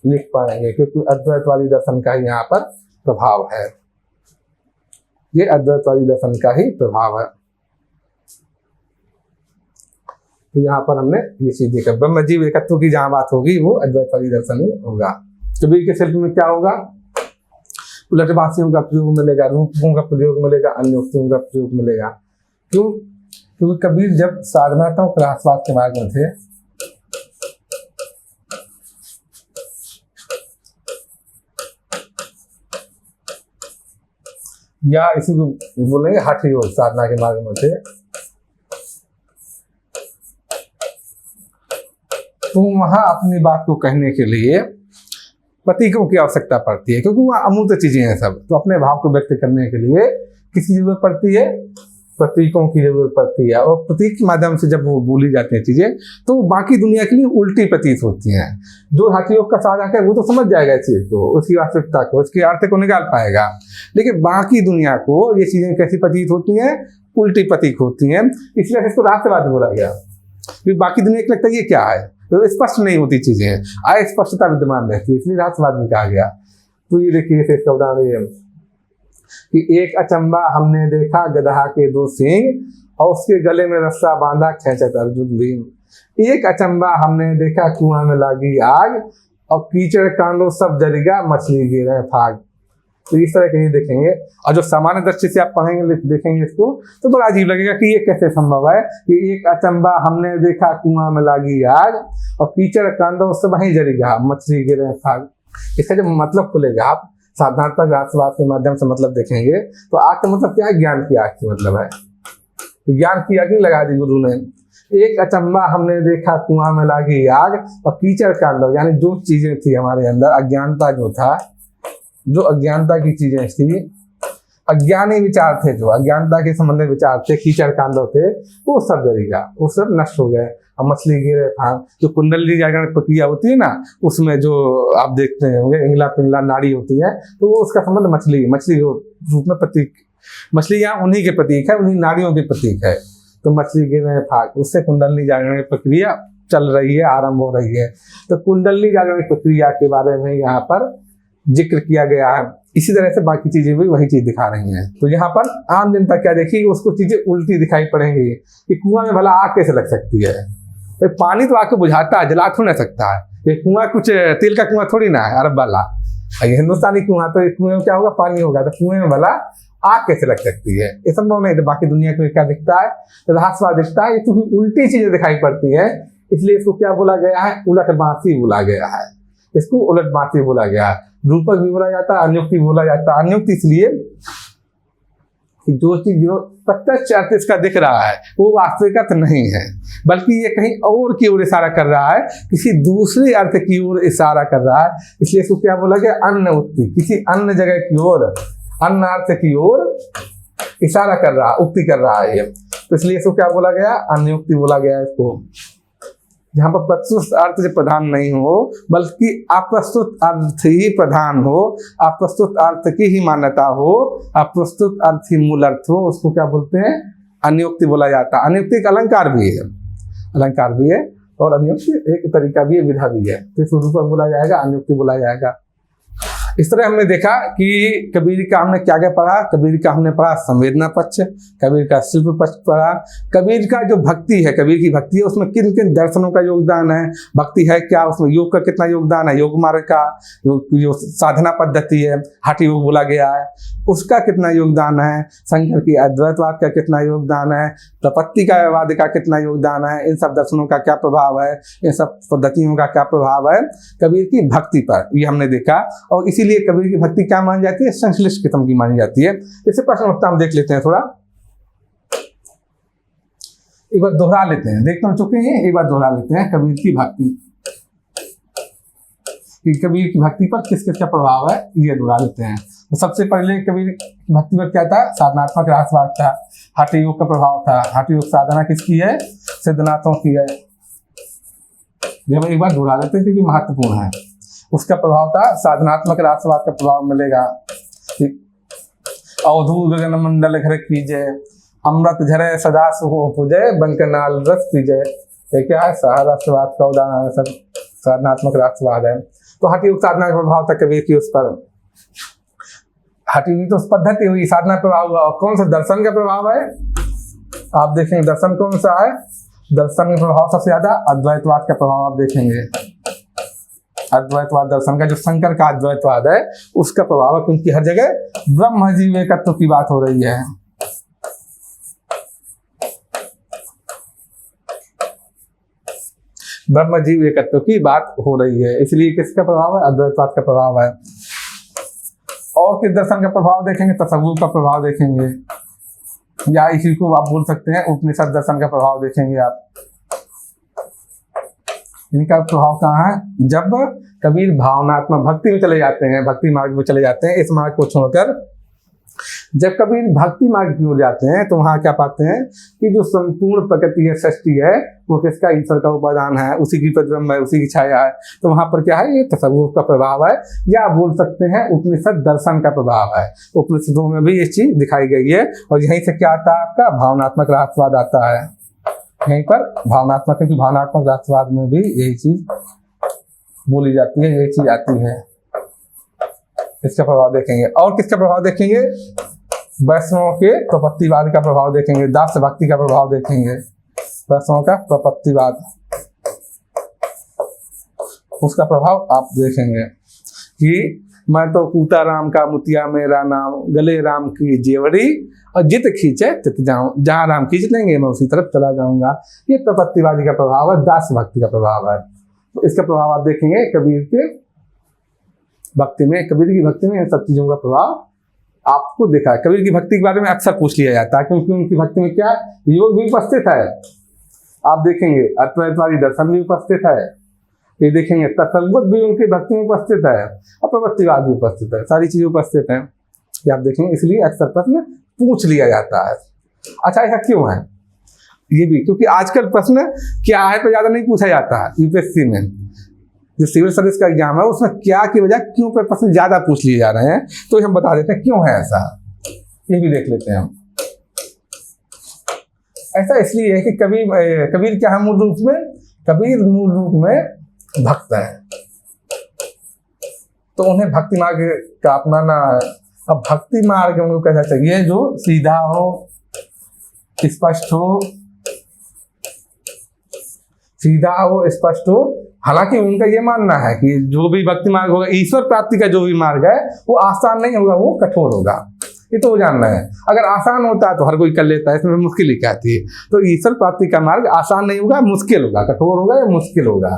लिख पाएंगे, क्योंकि अद्वैतवादी दर्शन का ही यहाँ पर प्रभाव है। ये अद्वैतवादी दर्शन का ही प्रभाव है। तो यहाँ पर हमने ये चीज देखा, ब्रह्म जीव एकत्व की जहाँ बात होगी वो अद्वैत परिदर्शन ही होगा। कबीर के शिल्प में क्या होगा, उलटवासियों का प्रयोग मिलेगा, रूपों का प्रयोग मिलेगा, अन्य उक्तियों का प्रयोग मिलेगा। क्यों? क्योंकि कबीर जब साधनात्मक रहस्यवाद के मार्ग में थे, या इसी को बोलेंगे हठ योग साधना के मार्ग में थे, तो वहां अपनी बात को कहने के लिए प्रतीकों की आवश्यकता पड़ती है, क्योंकि वह अमूर्त चीजें हैं सब। तो अपने भाव को व्यक्त करने के लिए किसकी जरूरत पड़ती है, प्रतीकों की जरूरत पड़ती है। और प्रतीक के माध्यम से जब वो बोली जाती हैं चीजें, तो बाकी दुनिया के लिए उल्टी प्रतीत होती हैं। जो हठ योग का साधक है वो तो समझ जाएगा इस चीज को, उसकी वास्तविकता को, उसके अर्थ को निकाल पाएगा, लेकिन बाकी दुनिया को ये चीजें कैसी प्रतीत होती हैं, उल्टी प्रतीक होती हैं। इसलिए इसको रहस्यवाद बोला गया। फिर बाकी दुनिया को लगता है ये क्या है, तो स्पष्ट नहीं होती चीजें, अस्पष्टता विद्यमान रहती है, इसलिए रहस्यवाद भी कहा गया। तो ये देखिए इसका उदाहरण कि एक अचंबा हमने देखा गदहा के दो सींग और उसके गले में रस्सा बांधा खींचत अर्जुन भीम। एक अचंबा हमने देखा कुआं में लागी आग और कीचड़ कांडो सब जलेगा मछली गिरे फाग। तो इस तरह के ये देखेंगे, और जो सामान्य दृष्टि से आप पढ़ेंगे देखेंगे इसको तो बड़ा अजीब लगेगा कि ये कैसे संभव है कि एक अचंबा हमने देखा कुआं में लागी आग और कीचड़ कांडो सब वहीं जलेगा मछली गिरे फाग। इसका जब मतलब खुलेगा, आप साधनात्मक रहस्यवाद के माध्यम से मतलब देखेंगे तो आग का मतलब क्या है, ज्ञान की आग का मतलब है। ज्ञान की आग नहीं लगा दी गुरु ने। एक अचंबा हमने देखा कुआं में लागी आग और कीचड़ कांडो, यानी जो चीजें थी हमारे अंदर, अज्ञानता जो था, जो अज्ञानता की चीजें थी, अज्ञानी विचार थे, जो अज्ञानता के संबंधित विचार थे, कीचड़ कांडो थे, वो सब जलेगा, वो सब नष्ट हो गए। और मछली गिरे फाग, जो कुंडली जागरण प्रक्रिया होती है ना, उसमें जो आप देखते होंगे इंगला पिंगला नाड़ी होती है, तो वो उसका संबंध मछली रूप में प्रतीक, मछली यहाँ उन्हीं के प्रतीक है, उन्हीं नाड़ियों के प्रतीक है। तो मछली गिरे फाग, उससे कुंडली जागरण की प्रक्रिया चल रही है, आरंभ हो रही है। तो कुंडली जागरण की प्रक्रिया के बारे में यहाँ पर जिक्र किया गया है। इसी तरह से बाकी चीजें भी वही चीज दिखा रही हैं। तो यहाँ पर आम जनता क्या देखेगी, उसको चीजें उल्टी दिखाई पड़ेंगी कि कुआं में भला आग कैसे लग सकती है। तो पानी तो आग को बुझाता है, जला थोड़ी ना सकता है। ये कुआं कुछ तेल का कुआं थोड़ी ना है अरब वाला, ये हिंदुस्तानी कुआं, तो कुएं में क्या होगा, पानी होगा, तो कुएं में भला आग कैसे लग सकती है, ये संभव नहीं। तो बाकी दुनिया को क्या दिखता है, रहस्यवाद दिखता है, ये तो उल्टी चीजें दिखाई पड़ती है, इसलिए इसको क्या बोला गया है, उलटबांसी बोला गया है। इसको उलटबांसी बोला गया है। रूपक भी बोला जाता है, अन्योक्ति बोला जाता है। अन्योक्ति इसलिए कि जो चीज जो प्रत्यक्ष अर्थ इसका दिख रहा है वो वास्तविक अर्थ नहीं है, बल्कि ये कहीं और की ओर इशारा कर रहा है, किसी दूसरे अर्थ की ओर इशारा कर रहा है। इसलिए इसको क्या बोला गया, अन्य उक्ति, किसी अन्य जगह की ओर, अन्य अर्थ की ओर इशारा कर रहा, उक्ति कर रहा है ये। तो इसलिए इसको क्या बोला गया, अन्योक्ति बोला गया इसको। जहाँ पर प्रस्तुत अर्थ से प्रधान नहीं हो, बल्कि अप्रस्तुत अर्थ ही प्रधान हो, अप्रस्तुत अर्थ की ही मान्यता हो, अप्रस्तुत अर्थ ही मूल अर्थ हो, उसको क्या बोलते हैं, अन्योक्ति बोला जाता है। अन्योक्ति एक अलंकार भी है, अलंकार भी है, और अन्योक्ति एक तरीका भी है, विधा भी है। तो इसको रूपक बोला जाएगा, अन्योक्ति बोला जाएगा। इस तरह हमने देखा कि कबीर का हमने क्या क्या पढ़ा। कबीर का हमने पढ़ा संवेदना पक्ष, कबीर का शिल्प पक्ष पढ़ा, कबीर का जो भक्ति है, कबीर की भक्ति है, उसमें किन किन दर्शनों का योगदान है, भक्ति है क्या, उसमें योग का कितना योगदान है, योग मार्ग का जो साधना पद्धति है, हठ योग बोला गया है, उसका कितना योगदान है, शंकर की अद्वैतवाद का कितना योगदान है, प्रपत्तिवाद का कितना योगदान है, इन सब दर्शनों का क्या प्रभाव है, इन सब पद्धतियों का क्या प्रभाव है कबीर की भक्ति पर, ये हमने देखा। और इसीलिए कबीर की भक्ति क्या मानी जाती है, संश्लिष्ट किस्म की मानी जाती है। इससे प्रश्न उठता हम देख लेते हैं, थोड़ा एक बार दोहरा लेते हैं, देख तो चुके हैं, एक बार दोहरा लेते हैं कबीर की भक्ति, कबीर की भक्ति पर किस किस का प्रभाव है, ये दोहरा लेते हैं। तो सबसे पहले कबीर की भक्ति पर क्या था, साधनात्मक रहस्यवाद था, हठ योग का प्रभाव था। हठ योग साधना किसकी है, सिद्धनाथों की है। जब एक बार दोहरा लेते हैं क्योंकि महत्वपूर्ण है। उसका प्रभाव था साधनात्मक रहस्यवाद का प्रभाव मिलेगा। अवधूत गगन मंडल घर कीजय, अमृत झरे सदा सुहो पूजय, बंकनाल रस पीजय। ये क्या है, रहस्यवाद का उदाहरण है, सब साधनात्मक रहस्यवाद है। तो हठ योग साधना का प्रभाव था कबीर की उस पर। हठ योग तो पद्धति हुई, साधना प्रभाव हुआ। और कौन सा दर्शन का प्रभाव है, आप देखेंगे दर्शन कौन सा है, दर्शन का प्रभाव सबसे ज्यादा अद्वैतवाद का प्रभाव आप देखेंगे। अद्वैतवाद दर्शन का, जो शंकर का अद्वैतवाद है उसका प्रभाव है, क्योंकि हर जगह ब्रह्म जीव एकत्व की बात हो रही है। ब्रह्म जीव एकत्व की बात हो रही है, इसलिए किसका प्रभाव है? अद्वैतवाद का प्रभाव है। और किस दर्शन का प्रभाव देखेंगे? तसव्वुफ का प्रभाव देखेंगे, या इसी को आप बोल सकते हैं उपनिषद दर्शन का प्रभाव देखेंगे आप। इनका प्रभाव कहाँ है? जब कबीर भावनात्मक भक्ति में चले जाते हैं, भक्ति मार्ग में चले जाते हैं, इस मार्ग को छोड़कर जब कबीर भक्ति मार्ग की ओर जाते हैं तो वहां क्या पाते हैं कि जो संपूर्ण प्रकृति है, सृष्टि है, वो किसका? ईश्वर का उपादान है, उसी की प्रतिबिंब है, उसी की छाया है। तो वहां पर क्या है? ये तसव्वुफ का प्रभाव है, या बोल सकते हैं उपनिषद दर्शन का प्रभाव है। उपनिषदों में भी ये चीज दिखाई गई है, और यहीं से क्या आता है? आपका भावनात्मक रहस्यवाद आता है। यहीं पर भावनात्मक, क्योंकि भावनात्मक रहस्यवाद में भी यही चीज बोली जाती है, यही चीज आती है। इसका प्रभाव देखेंगे। और किसका प्रभाव देखेंगे? वैष्णव के प्रपत्तिवाद का प्रभाव देखेंगे, दास भक्ति का प्रभाव देखेंगे। वैष्णव का प्रपत्तिवाद, उसका प्रभाव आप देखेंगे कि मैं तो कूता राम का मुतिया मेरा नाम, गले राम की जेवड़ी, और जित खींचे तित जाऊं, जहां राम खींच लेंगे मैं उसी तरफ चला जाऊंगा। ये प्रपत्तिवादी का प्रभाव है, दास भक्ति का प्रभाव है। तो इसका प्रभाव आप देखेंगे कबीर के भक्ति में, कबीर की भक्ति में इन सब चीजों का प्रभाव आपको देखा है। कबीर की भक्ति के बारे में अक्सर पूछ लिया जाता है, क्योंकि उनकी भक्ति में क्या योग भी उपस्थित है। आप देखेंगे अद्वैतवादी दर्शन भी उपस्थित है, ये देखेंगे तसव्वुफ भी उनकी भक्ति में उपस्थित है, और प्रपत्तिवाद भी उपस्थित है, सारी चीजें उपस्थित हैं। ये आप देखेंगे, इसलिए अक्सर प्रश्न पूछ लिया जाता है। अच्छा, ऐसा क्यों है? ये भी क्योंकि आजकल प्रश्न क्या है पर ज्यादा नहीं पूछा जाता है। यूपीएससी में जो सिविल सर्विस का एग्जाम है उसमें क्या की वजह, क्यों पर प्रश्न ज्यादा पूछ लिए जा रहे हैं, तो हम बता देते हैं क्यों है ऐसा। ये भी देख लेते हैं हम। ऐसा इसलिए है कि कबीर क्या है मूल रूप में? कबीर मूल रूप में भक्त है, तो उन्हें भक्ति मार्ग का अपनाना है। अब भक्ति मार्ग उनको कैसा चाहिए? जो सीधा हो, स्पष्ट हो, सीधा हो, स्पष्ट हो। हालांकि उनका ये मानना है कि जो भी भक्ति मार्ग होगा, ईश्वर प्राप्ति का जो भी मार्ग है वो आसान नहीं होगा, वो कठोर होगा। ये तो वो जानना है। अगर आसान होता है तो हर कोई कर लेता है, इसमें मुश्किल ही क्या आती है। तो ईश्वर प्राप्ति का मार्ग आसान नहीं होगा, मुश्किल होगा। कठोर होगा या मुश्किल होगा?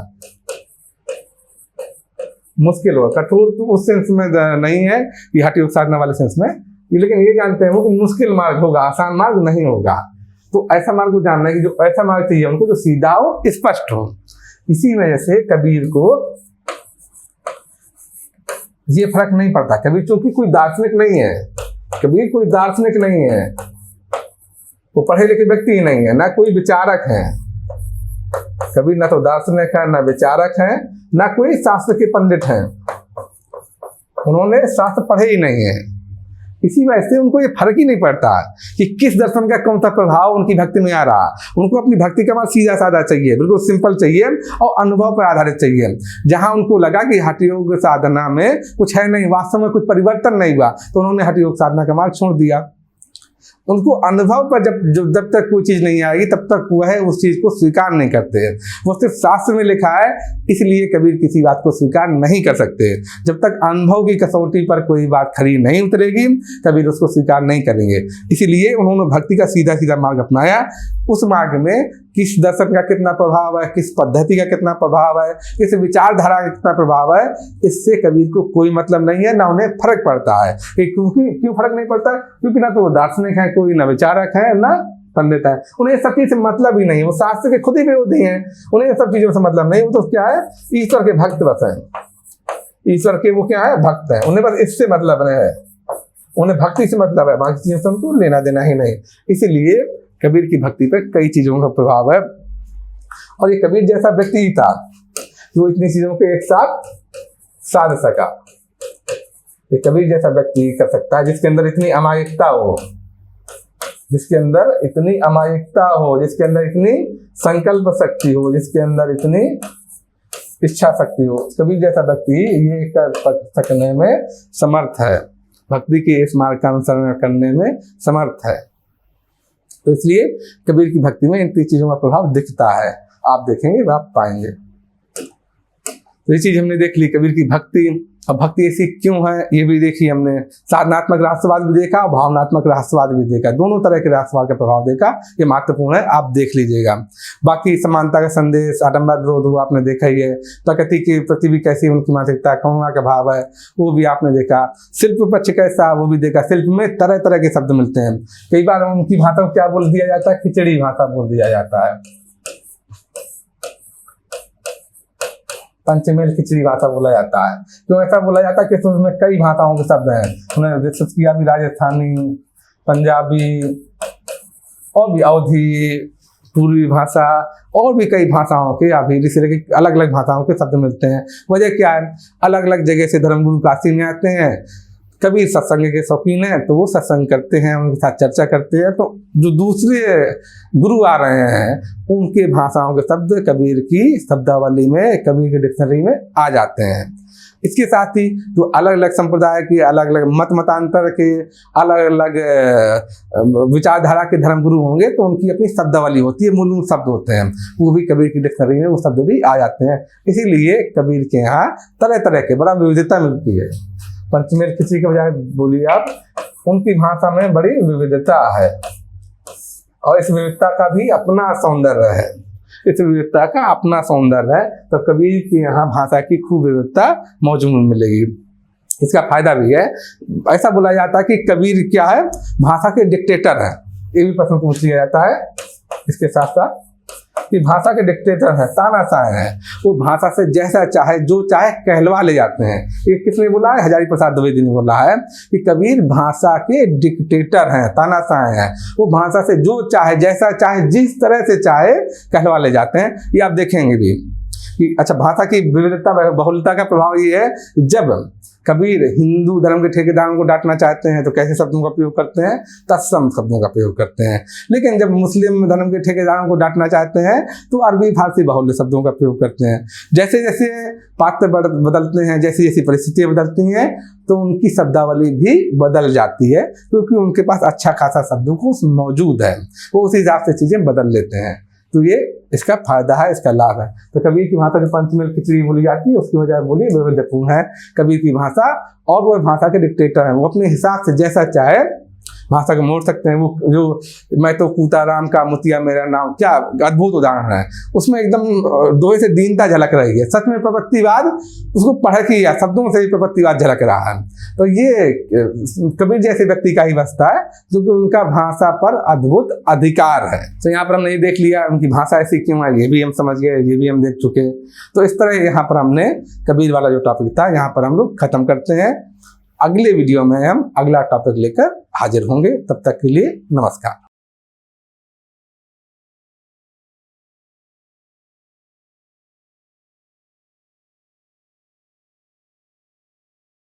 मुश्किल होगा। कठोर तो उस सेंस में नहीं है कि हठ योग साधना वाले सेंस में, लेकिन ये जानते हैं वो कि मुश्किल मार्ग होगा, आसान मार्ग नहीं होगा। तो ऐसा मार्ग को जानना है कि जो ऐसा मार्ग चाहिए उनको जो सीधा हो, स्पष्ट हो। इसी वजह से कबीर को ये फर्क नहीं पड़ता। कबीर चूंकि कोई दार्शनिक नहीं है, कबीर कोई दार्शनिक नहीं है, वो पढ़े लिखे व्यक्ति ही नहीं है, ना कोई विचारक है। कबीर ना तो दार्शनिक है, ना विचारक है, ना कोई शास्त्र के पंडित हैं। उन्होंने शास्त्र पढ़े ही नहीं है। इसी वजह से उनको ये फर्क ही नहीं पड़ता कि किस दर्शन का कौन सा प्रभाव उनकी भक्ति में आ रहा। उनको अपनी भक्ति का मार्ग सीधा साधा चाहिए, बिल्कुल सिंपल चाहिए और अनुभव पर आधारित चाहिए। जहां उनको लगा कि हठ योग साधना में कुछ है नहीं, वास्तव में कुछ परिवर्तन नहीं हुआ, तो उन्होंने हठ योग साधना का मार्ग छोड़ दिया। उनको अनुभव पर जब तक कोई चीज नहीं आएगी तब तक वह उस चीज को स्वीकार नहीं करते हैं। वो सिर्फ शास्त्र में लिखा है इसलिए कबीर किसी बात को स्वीकार नहीं कर सकते। जब तक अनुभव की कसौटी पर कोई बात खरी नहीं उतरेगी कबीर उसको स्वीकार नहीं करेंगे। इसीलिए उन्होंने भक्ति का सीधा सीधा मार्ग अपनाया। उस मार्ग में किस दर्शन का कितना प्रभाव है, किस पद्धति का कितना प्रभाव है, किस विचारधारा का कितना प्रभाव है, इससे कबीर को कोई मतलब नहीं है, ना उन्हें फर्क पड़ता है। क्यों फर्क नहीं पड़ता? क्योंकि ना तो वो दार्शनिक है, कोई ना विचारक है, ना पंडित है। उन्हें सब चीज से मतलब ही नहीं, वो शास्त्र के खुद ही विरोधी हैं। उन्हें सब चीजों से मतलब नहीं। वो तो क्या है? ईश्वर के भक्त बस है। ईश्वर के वो क्या है? भक्त है। उन्हें बस इससे मतलब है, उन्हें भक्ति से मतलब है, बाकी चीजों से उनको लेना देना ही नहीं। इसीलिए कबीर की भक्ति पर कई चीजों का प्रभाव है। और ये कबीर जैसा व्यक्ति ही था जो इतनी चीजों को एक साथ साध सका। ये कबीर जैसा व्यक्ति कर सकता है जिसके अंदर इतनी अमायिकता हो, जिसके अंदर इतनी अमायिकता हो, जिसके अंदर इतनी संकल्प शक्ति हो, जिसके अंदर इतनी इच्छा शक्ति हो। कबीर जैसा व्यक्ति ये कर सकने में समर्थ है, भक्ति के इस मार्ग का अनुसरण करने में समर्थ है। तो इसलिए कबीर की भक्ति में इन तीन चीजों का प्रभाव दिखता है, आप देखेंगे आप पाएंगे। तो ये चीज हमने देख ली कबीर की भक्ति। अब भक्ति ऐसी क्यों है ये भी देखी हमने। साधनात्मक रहस्यवाद भी देखा और भावनात्मक रहस्यवाद भी देखा, दोनों तरह के रहस्यवाद का प्रभाव देखा, ये महत्वपूर्ण है, आप देख लीजिएगा। बाकी समानता का संदेश, आडंबर विरोध वो आपने देखा ही है। प्रकृति के प्रति भी कैसी उनकी मानसिकता, करुणा का भाव है वो भी आपने देखा। शिल्प पक्ष कैसा वो भी देखा, शिल्प में तरह तरह के शब्द मिलते हैं। कई बार उनकी भाषा को क्या बोल दिया जाता है, खिचड़ी भाषा बोल दिया जाता है, पंचमेल खिचड़ी भाषा बोला जाता है। क्यों ऐसा बोला जाता है कि उसमें कई भाषाओं के शब्द हैं, उन्होंने डिस्कस किया भी, राजस्थानी, पंजाबी और भी अवधी, पूर्वी भाषा और भी कई भाषाओं के या फिर इस तरह की अलग अलग भाषाओं के शब्द मिलते हैं। वजह क्या है, अलग अलग जगह से धर्मगुरु काशी में आते हैं, कबीर सत्संग के शौकीन हैं तो वो सत्संग करते हैं, उनके साथ चर्चा करते हैं, तो जो दूसरे गुरु आ रहे हैं उनके भाषाओं के शब्द कबीर की शब्दावली में, कबीर के डिक्शनरी में आ जाते हैं। इसके साथ ही जो अलग अलग संप्रदाय के, अलग अलग मतांतर के, अलग अलग विचारधारा के धर्मगुरु होंगे तो उनकी अपनी शब्दावली होती है, मूल शब्द होते हैं, वो भी कबीर की डिक्शनरी में वो शब्द भी आ जाते हैं। इसीलिए कबीर के यहाँ तरह तरह के बड़ा विविधता मिलती है। पंचमेल खिचड़ी के बजाय बोलिए आप, उनकी भाषा में बड़ी विविधता है और इस विविधता का भी अपना सौंदर्य है, इस विविधता का अपना सौंदर्य है। तो कबीर की यहाँ भाषा की खूब विविधता मौजूद मिलेगी। इसका फायदा भी है, ऐसा बोला जाता है कि कबीर क्या है, भाषा के डिक्टेटर है, ये भी प्रश्न पूछ लिया जाता है। इसके साथ साथ कि भाषा के डिक्टेटर है, तानाशाह है, वो भाषा से जैसा चाहे जो चाहे कहलवा ले जाते हैं। ये किसने बोला है, हजारी प्रसाद द्विवेदी ने बोला है कि कबीर भाषा के डिक्टेटर हैं, तानाशाह हैं, वो भाषा से जो चाहे जैसा चाहे जिस तरह से चाहे कहलवा ले जाते हैं। ये आप देखेंगे भी कि अच्छा, भाषा की विविधता बहुलता का प्रभाव ये है, जब कबीर हिंदू धर्म के ठेकेदारों को डांटना चाहते हैं तो कैसे शब्दों का प्रयोग करते हैं, तत्सम शब्दों का प्रयोग करते हैं। लेकिन जब मुस्लिम धर्म के ठेकेदारों को डांटना चाहते हैं तो अरबी फारसी बाहुल्य शब्दों का प्रयोग करते हैं। जैसे जैसे पात्र बदलते हैं, जैसी जैसी परिस्थितियां बदलती हैं तो उनकी शब्दावली भी बदल जाती है, क्योंकि उनके पास अच्छा खासा शब्दकोश मौजूद है, वो उसी हिसाब से चीजें बदल लेते हैं। तो ये इसका फायदा है, इसका लाभ है। तो कबीर की भाषा जो पंचमेल खिचड़ी बोली जाती है उसकी वजह बोली वैविध्यपूर्ण है कबीर की भाषा, और वो भाषा के डिक्टेटर हैं, वो अपने हिसाब से जैसा चाहे भाषा को मोड़ सकते हैं। वो जो मैं तो कूता राम का मोतिया मेरा नाम, क्या अद्भुत उदाहरण है, उसमें एकदम दोहे से दीनता झलक रही है। सच में प्रपत्तिवाद उसको पढ़ के या शब्दों से ही प्रपत्तिवाद झलक रहा है। तो ये कबीर जैसे व्यक्ति का ही बसता है क्योंकि उनका भाषा पर अद्भुत अधिकार है। तो यहाँ पर हमने ये देख लिया उनकी भाषा ऐसी क्यों है, ये भी हम समझ गए, ये भी हम देख चुके। तो इस तरह यहाँ पर हमने कबीर वाला जो टॉपिक था यहाँ पर हम लोग खत्म करते हैं। अगले वीडियो में हम अगला टॉपिक लेकर हाजिर होंगे, तब तक के लिए नमस्कार।